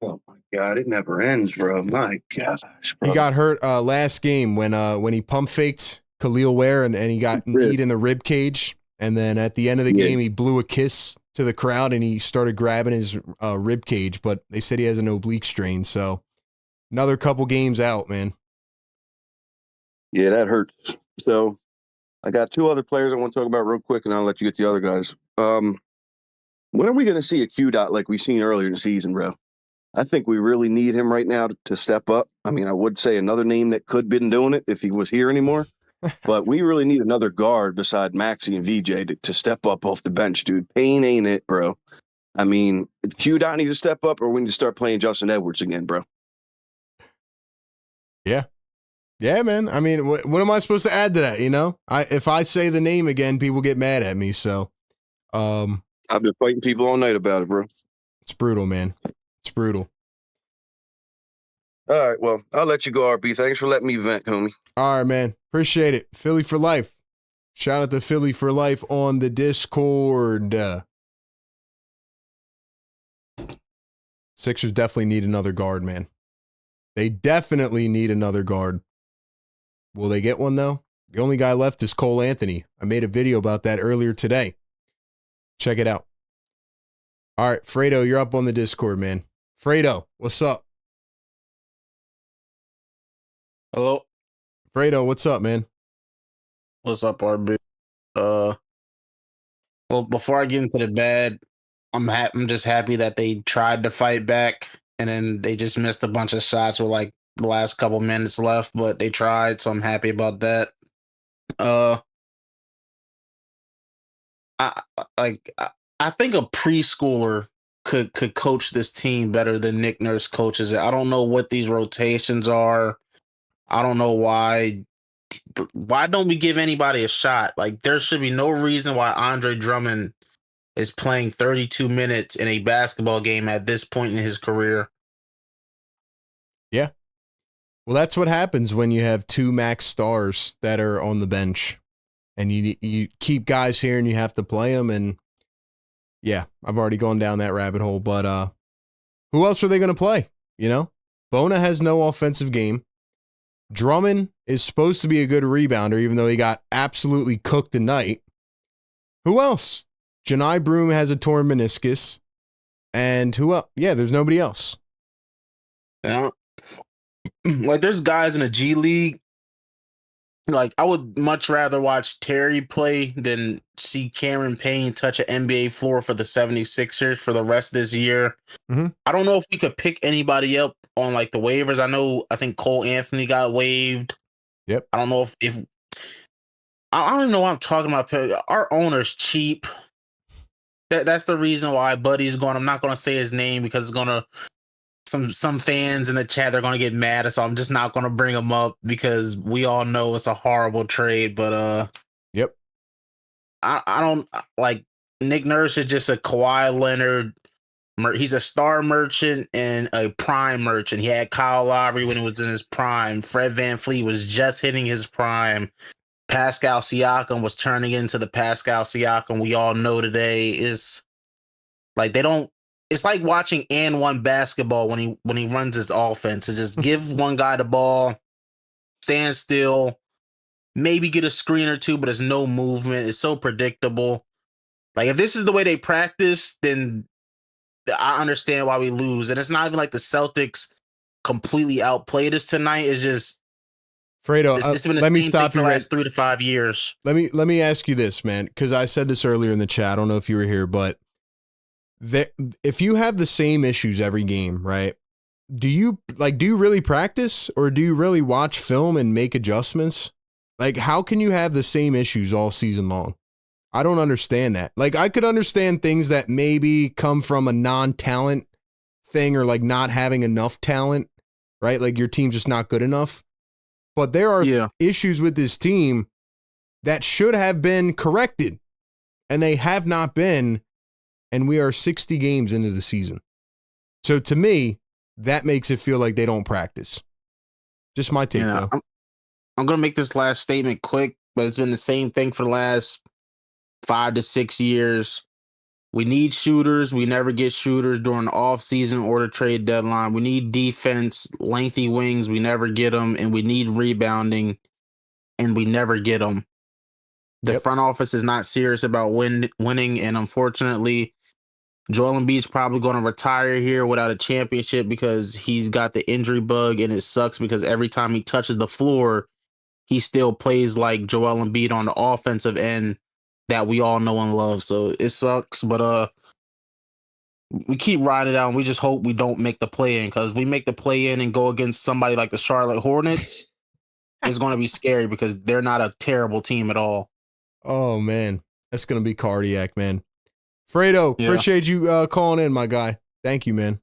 Oh my God, it never ends, bro. My gosh, bro. He got hurt last game when he pump faked Khalil Ware and he got kneed in the rib cage. And then at the end of the game, he blew a kiss to the crowd and he started grabbing his rib cage. But they said he has an oblique strain, so another couple games out, man. Yeah, that hurts. So I got 2 other players I want to talk about real quick, and I'll let you get the other guys. When are we going to see a Q dot like we've seen earlier in the season, bro? I think we really need him right now to step up. I mean, I would say another name that could have been doing it if he was here anymore But we really need another guard beside Maxey and VJ to step up off the bench, dude. Payne ain't it, bro. I mean, Q Dot needs to step up, or we need to start playing Justin Edwards again, bro. Yeah. Yeah, man. I mean, what am I supposed to add to that? If I say the name again, people get mad at me. So, I've been fighting people all night about it, bro. It's brutal, man. It's brutal. All right, well, I'll let you go, RB. Thanks for letting me vent, homie. All right, man. Appreciate it. Philly for life. Shout out to Philly for life on the Discord. Sixers definitely need another guard, man. They definitely need another guard. Will they get one, though? The only guy left is Cole Anthony. I made a video about that earlier today. Check it out. All right, Fredo, you're up on the Discord, man. Fredo, what's up? Hello. Fredo, what's up, man? What's up, RB? Well, before I get into the bad, I'm just happy that they tried to fight back and then they just missed a bunch of shots with like the last couple minutes left, but they tried, so I'm happy about that. I think a preschooler could coach this team better than Nick Nurse coaches it. I don't know what these rotations are. I don't know why. Why don't we give anybody a shot? Like, there should be no reason why Andre Drummond is playing 32 minutes in a basketball game at this point in his career. Yeah. Well, that's what happens when you have two max stars that are on the bench and you keep guys here and you have to play them. And yeah, I've already gone down that rabbit hole, but who else are they going to play? Bona has no offensive game. Drummond is supposed to be a good rebounder, even though he got absolutely cooked tonight. Who else? Janai Broom has a torn meniscus. And who else? Yeah, there's nobody else. Yeah. Like, there's guys in the G League. Like, I would much rather watch Terry play than see Cameron Payne touch an NBA floor for the 76ers for the rest of this year. Mm-hmm. I don't know if we could pick anybody up on like the waivers. I think Cole Anthony got waived. Yep. I don't know if I don't even know what I'm talking about. Our owner's cheap. That's the reason why Buddy's going. I'm not going to say his name because it's going to some fans in the chat, they're going to get mad. So I'm just not going to bring him up because we all know it's a horrible trade. But yep. I don't like Nick Nurse is just a Kawhi Leonard. He's a star merchant and a prime merchant. He had Kyle Lowry when he was in his prime. Fred VanVleet was just hitting his prime. Pascal Siakam was turning into the Pascal Siakam we all know today. Is like they don't. It's like watching one basketball when he runs his offense. To just give one guy the ball, stand still, maybe get a screen or two, but there's no movement. It's so predictable. Like, if this is the way they practice, then I understand why we lose. And it's not even like the Celtics completely outplayed us tonight. It's just Fredo, it's been the let me same stop thing you for the last 3 to 5 years. Let me ask you this, man, because I said this earlier in the chat. I don't know if you were here, but if you have the same issues every game, right? Do you really practice or do you really watch film and make adjustments? Like, how can you have the same issues all season long? I don't understand that. Like, I could understand things that maybe come from a non-talent thing or like not having enough talent, right? Like, your team's just not good enough. But there are issues with this team that should have been corrected, and they have not been, and we are 60 games into the season. So to me, that makes it feel like they don't practice. Just my take, though. I'm going to make this last statement quick, but it's been the same thing for the last 5 to 6 years. We need shooters. We never get shooters during the offseason or the trade deadline. We need defense, lengthy wings. We never get them. And we need rebounding, and we never get them. The front office is not serious about winning, and unfortunately, Joel Embiid's probably going to retire here without a championship because he's got the injury bug, and it sucks because every time he touches the floor, he still plays like Joel Embiid on the offensive end that we all know and love. So it sucks, but we keep riding it out, and we just hope we don't make the play-in, because if we make the play-in and go against somebody like the Charlotte Hornets, is going to be scary because they're not a terrible team at all. Oh, man. That's going to be cardiac, man. Fredo, Yeah. appreciate you calling in, my guy. Thank you, man.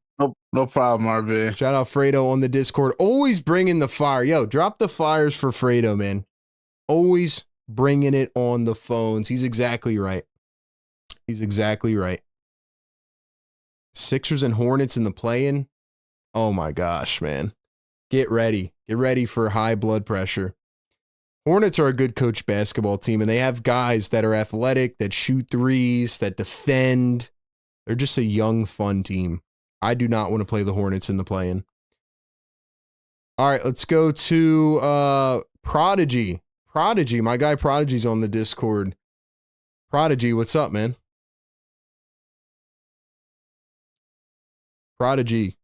No problem, RB. Shout out Fredo on the Discord. Always bringing the fire. Yo, drop the fires for Fredo, man. Always bringing it on the phones. He's exactly right. He's exactly right. Sixers and Hornets in the play-in. Oh, my gosh, man. Get ready. Get ready for high blood pressure. Hornets are a good coach basketball team, and they have guys that are athletic, that shoot threes, that defend. They're just a young, fun team. I do not want to play the Hornets in the play-in. All right, let's go to Prodigy. Prodigy, my guy Prodigy's on the Discord. Prodigy, what's up, man? Prodigy.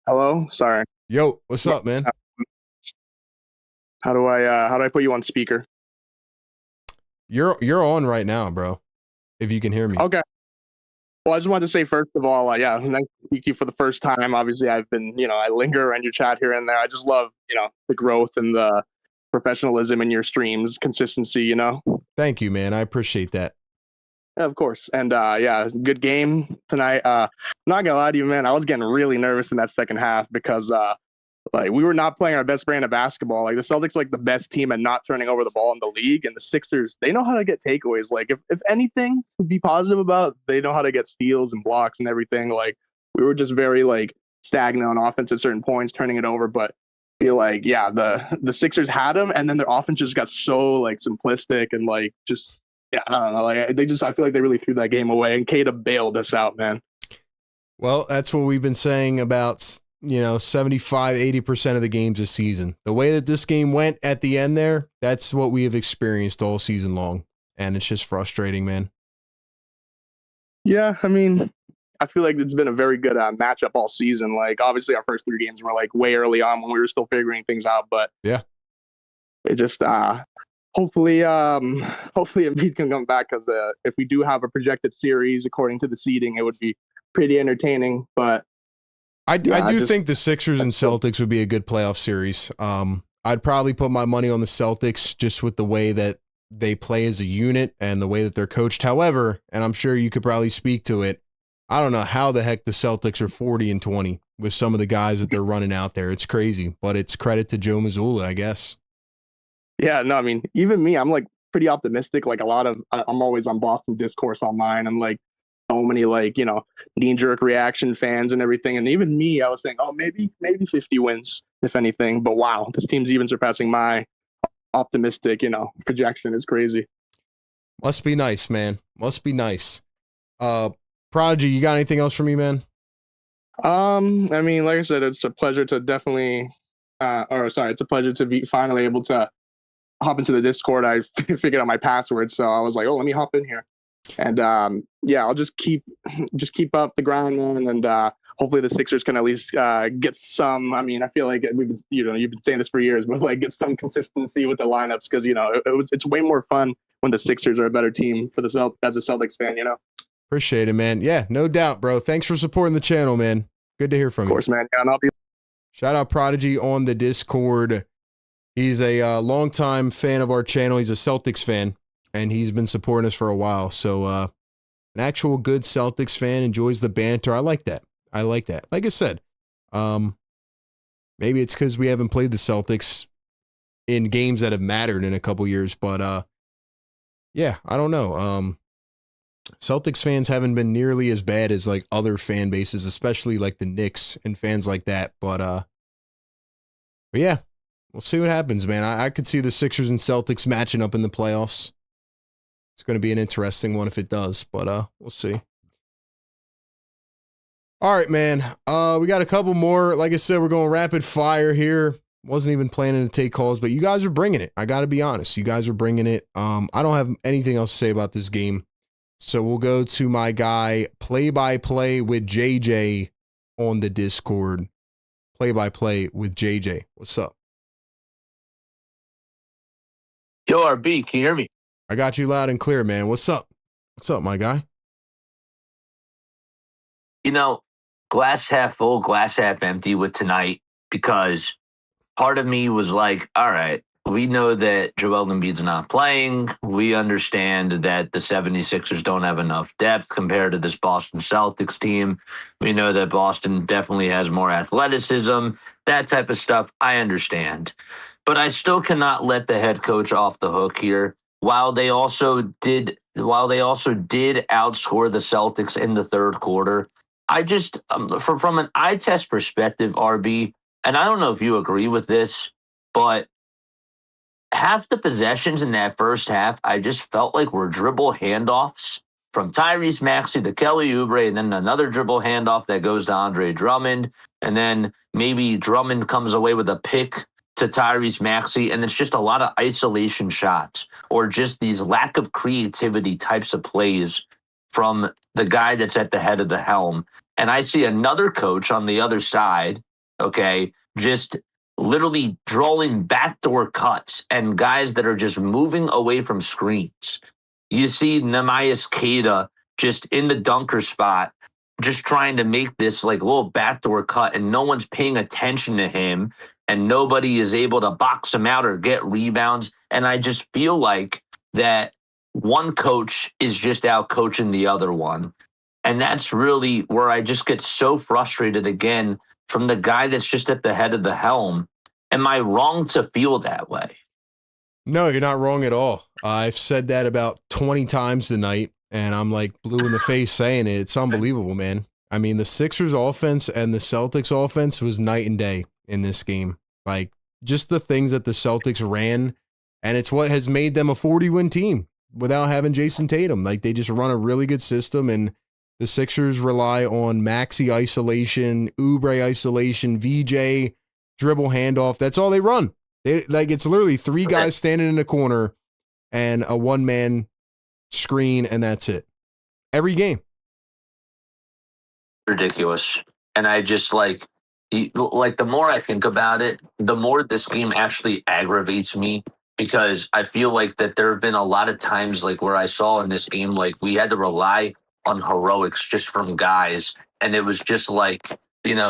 Hello? Sorry. Yo, what's up, man? How do I put you on speaker? You're on right now, bro. If you can hear me. Okay. Well, I just wanted to say, first of all, nice to meet you for the first time. Obviously, I've been, I linger around your chat here and there. I just love, the growth and the professionalism in your streams, consistency, Thank you, man. I appreciate that. Yeah, of course. And good game tonight. I'm not gonna lie to you, man. I was getting really nervous in that second half because we were not playing our best brand of basketball. Like the Celtics, like the best team at not turning over the ball in the league, and the Sixers, they know how to get takeaways. Like if anything to be positive about, they know how to get steals and blocks and everything. Like we were just very stagnant on offense at certain points, turning it over. But I feel like the Sixers had them, and then their offense just got so simplistic and I don't know. I feel like they really threw that game away, and Kata bailed us out, man. Well, that's what we've been saying about 75-80% of the games this season. The way that this game went at the end there, that's what we have experienced all season long. And it's just frustrating, man. Yeah, I mean, I feel like it's been a very good matchup all season. Obviously, our first 3 games were way early on when we were still figuring things out. But yeah, it just hopefully Embiid can come back, because if we do have a projected series according to the seeding, it would be pretty entertaining. But I do think the Sixers and Celtics would be a good playoff series. I'd probably put my money on the Celtics just with the way that they play as a unit and the way that they're coached. However, and I'm sure you could probably speak to it, I don't know how the heck the Celtics are 40-20 with some of the guys that they're running out there. It's crazy, but it's credit to Joe Mazzulla, I guess. Yeah, no, I mean, even me, I'm pretty optimistic. I'm always on Boston Discourse online. I'm so many knee-jerk reaction fans and everything. And even me, I was saying, oh, maybe 50 wins, if anything. But wow, this team's even surpassing my optimistic, projection. Is crazy. Must be nice, man. Must be nice. Prodigy, you got anything else for me, man? I mean, like I said, it's a pleasure to it's a pleasure to be finally able to hop into the Discord. I figured out my password, so I was like, oh, let me hop in here. And I'll just keep up the grind, man, and hopefully the Sixers can at least get some. I mean, I feel like you've been saying this for years, but get some consistency with the lineups, because it's way more fun when the Sixers are a better team for the as a Celtics fan. Appreciate it, man. Yeah, no doubt, bro. Thanks for supporting the channel, man. Good to hear from you. Of course, man. Yeah, and I'll be. Shout out Prodigy on the Discord. He's a longtime fan of our channel. He's a Celtics fan, and he's been supporting us for a while. So an actual good Celtics fan, enjoys the banter. I like that. Like I said, maybe it's because we haven't played the Celtics in games that have mattered in a couple years. But yeah, I don't know. Celtics fans haven't been nearly as bad as other fan bases, especially the Knicks and fans like that. But yeah. We'll see what happens, man. I could see the Sixers and Celtics matching up in the playoffs. It's going to be an interesting one if it does, but we'll see. All right, man. We got a couple more. Like I said, we're going rapid fire here. Wasn't even planning to take calls, but you guys are bringing it. I got to be honest. You guys are bringing it. I don't have anything else to say about this game. So we'll go to my guy, play-by-play with JJ on the Discord. Play-by-play with JJ. What's up? Yo, RB, can you hear me? I got you loud and clear, man. What's up? What's up, my guy? Glass half full, glass half empty with tonight, because part of me was like, all right, we know that Joel Embiid's not playing. We understand that the 76ers don't have enough depth compared to this Boston Celtics team. We know that Boston definitely has more athleticism, that type of stuff. I understand. But I still cannot let the head coach off the hook here. While they also did outscore the Celtics in the third quarter, I just from an eye test perspective, RB, and I don't know if you agree with this, but half the possessions in that first half, I just felt like were dribble handoffs from Tyrese Maxey to Kelly Oubre, and then another dribble handoff that goes to Andre Drummond, and then maybe Drummond comes away with a pick to Tyrese Maxey, and it's just a lot of isolation shots or just these lack of creativity types of plays from the guy that's at the head of the helm. And I see another coach on the other side, okay, just literally drawing backdoor cuts and guys that are just moving away from screens. You see Nemias Queta just in the dunker spot, just trying to make this like little backdoor cut, and no one's paying attention to him, and nobody is able to box him out or get rebounds. And I just feel like that one coach is just out coaching the other one. And that's really where I just get so frustrated again from the guy that's just at the head of the helm. Am I wrong to feel that way? No, you're not wrong at all. I've said that about 20 times tonight, and I'm like blue in the face saying it. It's unbelievable, man. I mean, the Sixers offense and the Celtics offense was night and day in this game. Like, just the things that the Celtics ran, and it's what has made them a 40-win team without having Jason Tatum. Like, they just run a really good system, and the Sixers rely on Maxey isolation, Oubre isolation, VJ, dribble handoff. That's all they run. It's literally three guys standing in the corner and a one-man screen, and that's it. Every game. Ridiculous. And I just the more I think about it, the more this game actually aggravates me, because I feel like that there have been a lot of times like where I saw in this game, like we had to rely on heroics just from guys. And it was just like,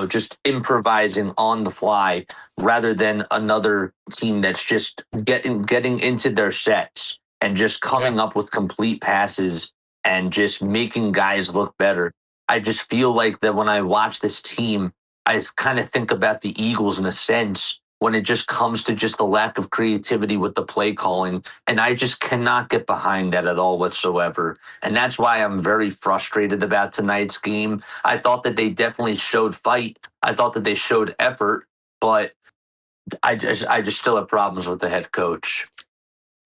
just improvising on the fly rather than another team that's just getting into their sets and just coming up with complete passes and just making guys look better. I just feel like that when I watch this team, I kind of think about the Eagles in a sense when it just comes to just the lack of creativity with the play calling. And I just cannot get behind that at all whatsoever. And that's why I'm very frustrated about tonight's game. I thought that they definitely showed fight. I thought that they showed effort, but I just still have problems with the head coach.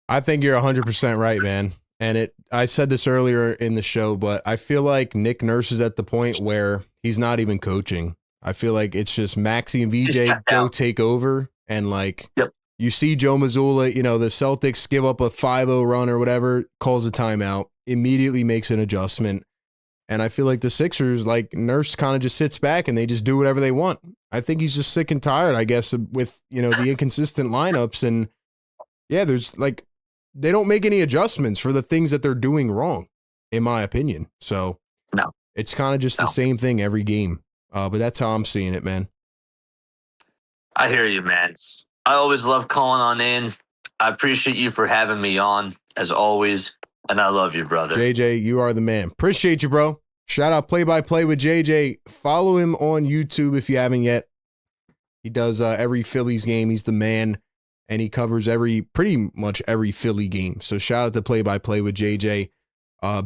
I think you're 100% right, man. And I said this earlier in the show, but I feel like Nick Nurse is at the point where he's not even coaching. I feel like it's just Maxey and VJ go take over, and you see Joe Mazzulla, the Celtics give up a 5-0 run or whatever, calls a timeout, immediately makes an adjustment. And I feel like the Sixers, Nurse kind of just sits back and they just do whatever they want. I think he's just sick and tired, I guess, with, the inconsistent lineups. And yeah, there's they don't make any adjustments for the things that they're doing wrong, in my opinion. So no, it's kind of just the same thing every game. But that's how I'm seeing it, man. I hear you, man. I always love calling on in. I appreciate you for having me on, as always, and I love you, brother. JJ, you are the man. Appreciate you, bro. Shout out Play-by-Play with JJ. Follow him on YouTube if you haven't yet. He does every Phillies game. He's the man, and he covers pretty much every Philly game. So shout out to Play-by-Play with JJ.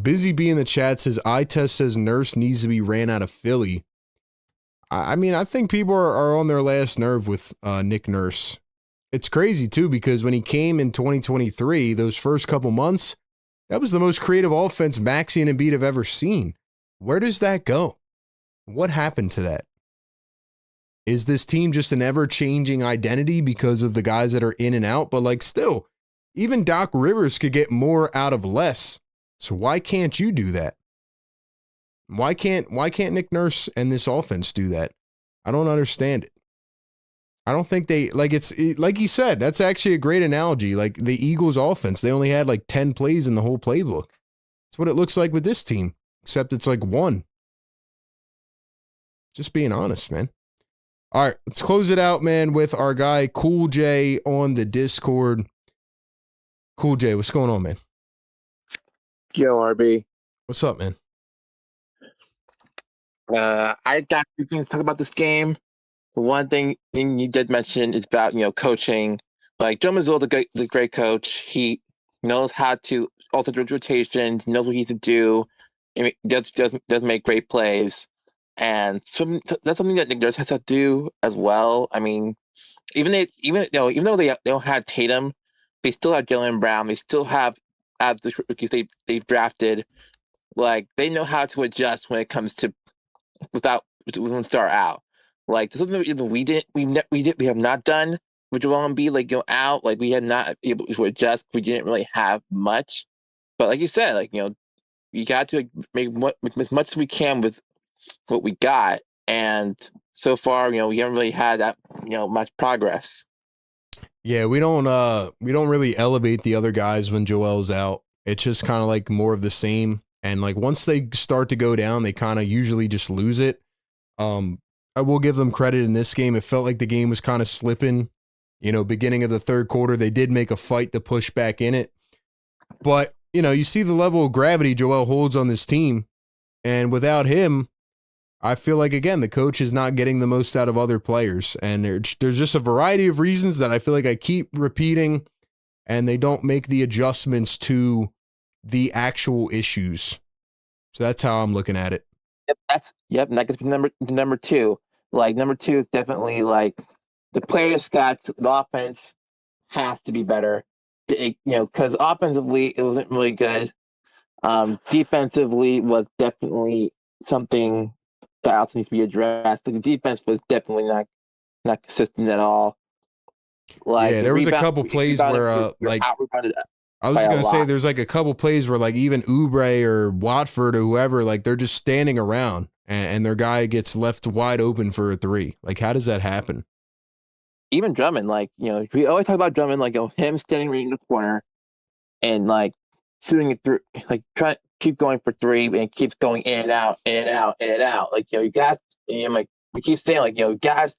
Busy B in the chat says, eye test says Nurse needs to be ran out of Philly. I mean, I think people are on their last nerve with Nick Nurse. It's crazy, too, because when he came in 2023, those first couple months, that was the most creative offense Maxey and Embiid have ever seen. Where does that go? What happened to that? Is this team just an ever-changing identity because of the guys that are in and out? But still, even Doc Rivers could get more out of less. So why can't you do that? Why can't Nick Nurse and this offense do that? I don't understand it. I don't think they it's like he said, that's actually a great analogy. Like the Eagles offense, they only had 10 plays in the whole playbook. That's what it looks like with this team, except it's one. Just being honest, man. All right, let's close it out, man, with our guy Cool J on the Discord. Cool J, what's going on, man? Yo, RB. What's up, man? I got a few things to talk about this game. The one thing you did mention is about, coaching. Like, Joe Mazzulla is a great coach. He knows how to alter the rotations, knows what he needs to do, and does make great plays. And that's something that Nick Nurse has to do as well. I mean, even though they don't have Tatum, they still have Jaylen Brown. They still have the rookies they've drafted. Like, they know how to adjust when it comes to with one star out. Like, there's something that we have not done with Joel Embiid, like, out. Like, we had not able to adjust. We didn't really have much. But like you said, like, you got to make as much as we can with what we got. And so far, we haven't really had that, much progress. Yeah, we don't really elevate the other guys when Joel's out. It's just kind of like more of the same. And like once they start to go down, they kind of usually just lose it. I will give them credit in this game. It felt like the game was kind of slipping. Beginning of the third quarter, they did make a fight to push back in it. But, you see the level of gravity Joel holds on this team. And without him, I feel like, again, the coach is not getting the most out of other players. And there's just a variety of reasons that I feel like I keep repeating, and they don't make the adjustments to the actual issues. So that's how I'm looking at it. Yep. And that gets number two. Like, number two is definitely like the players got the offense has to be better. Because offensively it wasn't really good. Defensively was definitely something that also needs to be addressed. The defense was definitely not consistent at all. Like, yeah, there was a couple plays where I was going to say there's like a couple plays where like even Oubre or Watford or whoever, like they're just standing around and their guy gets left wide open for a three. Like, how does that happen? Even Drummond, like, we always talk about Drummond, like, him standing right in the corner and like shooting it through, like trying to keep going for three and keeps going in and out, in and out, in and out. Like, you guys, like we keep saying, like, guys,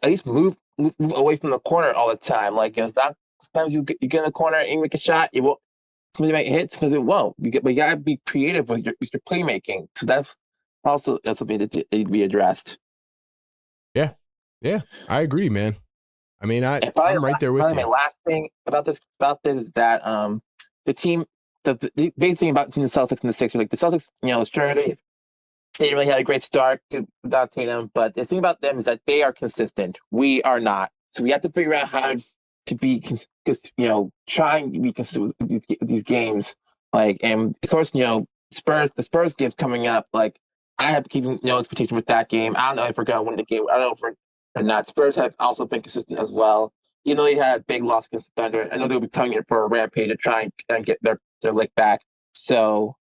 at least move away from the corner all the time. Like, it's not. Sometimes you get in the corner and you make a shot, it won't. Somebody might hit because it won't. We gotta be creative with your playmaking. So that's something that needs to be addressed. Yeah, I agree, man. I mean, I'm right there with you. My last thing about this is that the team, the big thing about the Celtics and the Sixers, like the Celtics, sure they really had a great start without Tatum, but the thing about them is that they are consistent. We are not. So we have to figure out how to be, trying to be consistent with these games. Like, and of course, the Spurs game's coming up. Like, I have to keep no expectation with that game. I don't know if we're gonna win the game. I don't know if we're or not. Spurs have also been consistent as well. Even though they had a big loss against the Thunder, I know they'll be coming in for a rampage to try and get their lick back. So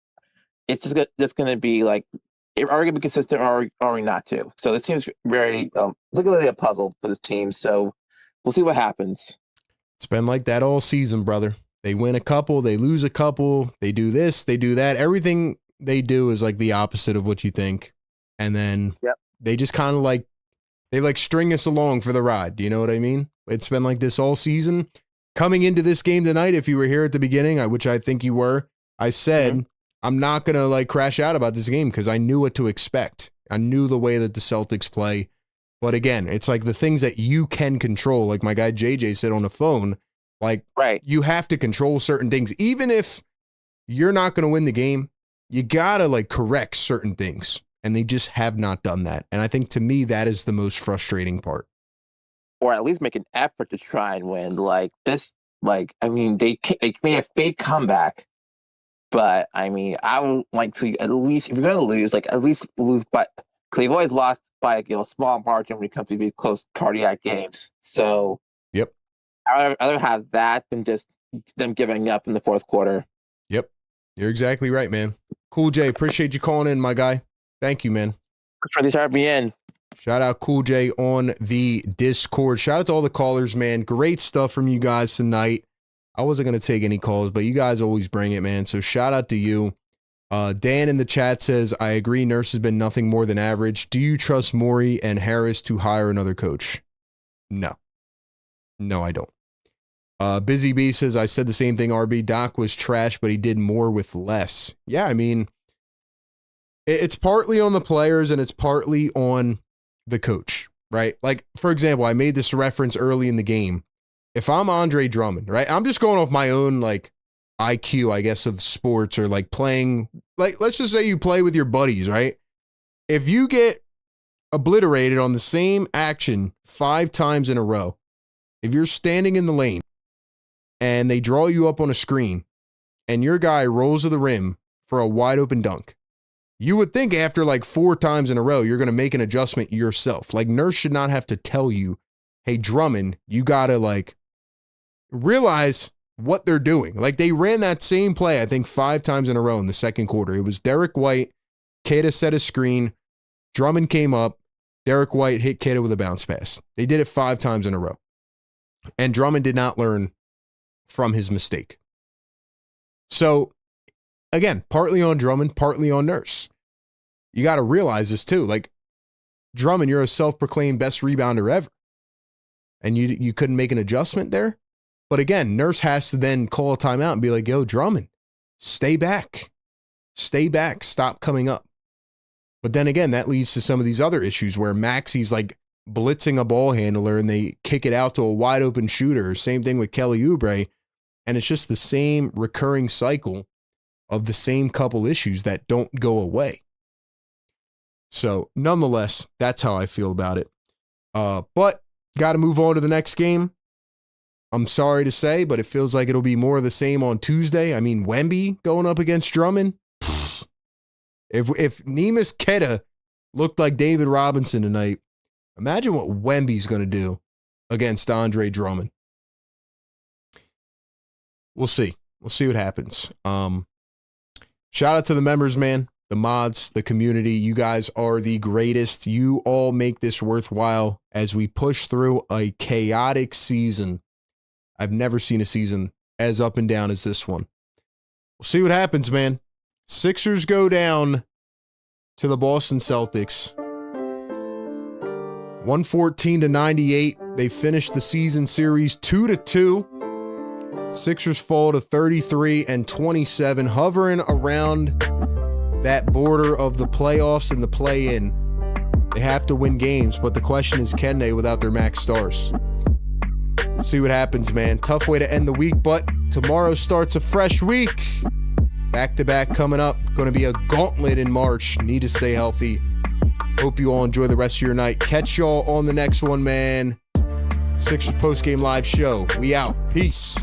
it's just going to be like, are we going to be consistent or are we not to? So this seems very, literally a puzzle for this team. So we'll see what happens. It's been like that all season, brother. They win a couple, they lose a couple, they do this, they do that. Everything they do is like the opposite of what you think. And then they just kind of like, they like string us along for the ride. Do you know what I mean? It's been like this all season. Coming into this game tonight, if you were here at the beginning, which I think you were, I said, I'm not going to like crash out about this game because I knew what to expect. I knew the way that the Celtics play. But again, it's like the things that you can control, like my guy JJ said on the phone, like you have to control certain things. Even if you're not going to win the game, you got to like correct certain things. And they just have not done that. And I think to me, that is the most frustrating part. Or at least make an effort to try and win. Like this, like, I mean, they made a fake comeback. But I mean, I would like to at least, if you're going to lose, like at least lose by, because they've always lost by a small margin when it comes to these close cardiac games. So, I'd rather have that than just them giving up in the fourth quarter. Yep. You're exactly right, man. Cool J, appreciate you calling in, my guy. Thank you, man. For the RBN. Shout out Cool J on the Discord. Shout out to all the callers, man. Great stuff from you guys tonight. I wasn't going to take any calls, but you guys always bring it, man. So shout out to you. Dan in the chat says, I agree, Nurse has been nothing more than average. Do you trust Morey and Harris to hire another coach? No. No, I don't. Busy Bee says, I said the same thing, RB. Doc was trash, but he did more with less. Yeah, I mean, it's partly on the players and it's partly on the coach, right? Like, for example, I made this reference early in the game. If I'm Andre Drummond, right? I'm just going off my own, like, IQ, I guess, of sports, or like playing, like, let's just say you play with your buddies, right? If you get obliterated on the same action 5 times in a row, if you're standing in the lane and they draw you up on a screen and your guy rolls to the rim for a wide open dunk, you would think after like 4 times in a row, you're going to make an adjustment yourself. Like, Nurse should not have to tell you, hey, Drummond, you got to like realize what they're doing. Like, they ran that same play, I think 5 times in a row in the second quarter. It was Derek White, Kata set a screen, Drummond came up, Derek White hit Kata with a bounce pass. They did it 5 times in a row. And Drummond did not learn from his mistake. So, again, partly on Drummond, partly on Nurse. You got to realize this too. Like, Drummond, you're a self-proclaimed best rebounder ever. And you couldn't make an adjustment there? But again, Nurse has to then call a timeout and be like, yo, Drummond, stay back. Stay back. Stop coming up. But then again, that leads to some of these other issues where Maxi's like blitzing a ball handler and they kick it out to a wide open shooter. Same thing with Kelly Oubre. And it's just the same recurring cycle of the same couple issues that don't go away. So nonetheless, that's how I feel about it. But got to move on to the next game. I'm sorry to say, but it feels like it'll be more of the same on Tuesday. I mean, Wemby going up against Drummond. If Neemias Queta looked like David Robinson tonight, imagine what Wemby's going to do against Andre Drummond. We'll see. We'll see what happens. Shout out to the members, man. The mods, the community. You guys are the greatest. You all make this worthwhile as we push through a chaotic season. I've never seen a season as up and down as this one. We'll see what happens, man. Sixers go down to the Boston Celtics. 114-98. They finished the season series 2-2. Sixers fall to 33-27, hovering around that border of the playoffs and the play-in. They have to win games, but the question is, can they without their max stars? We'll see what happens, man. Tough way to end the week, but tomorrow starts a fresh week. Back-to-back coming up. Going to be a gauntlet in March. Need to stay healthy. Hope you all enjoy the rest of your night. Catch y'all on the next one, man. Sixers Postgame Live show. We out. Peace.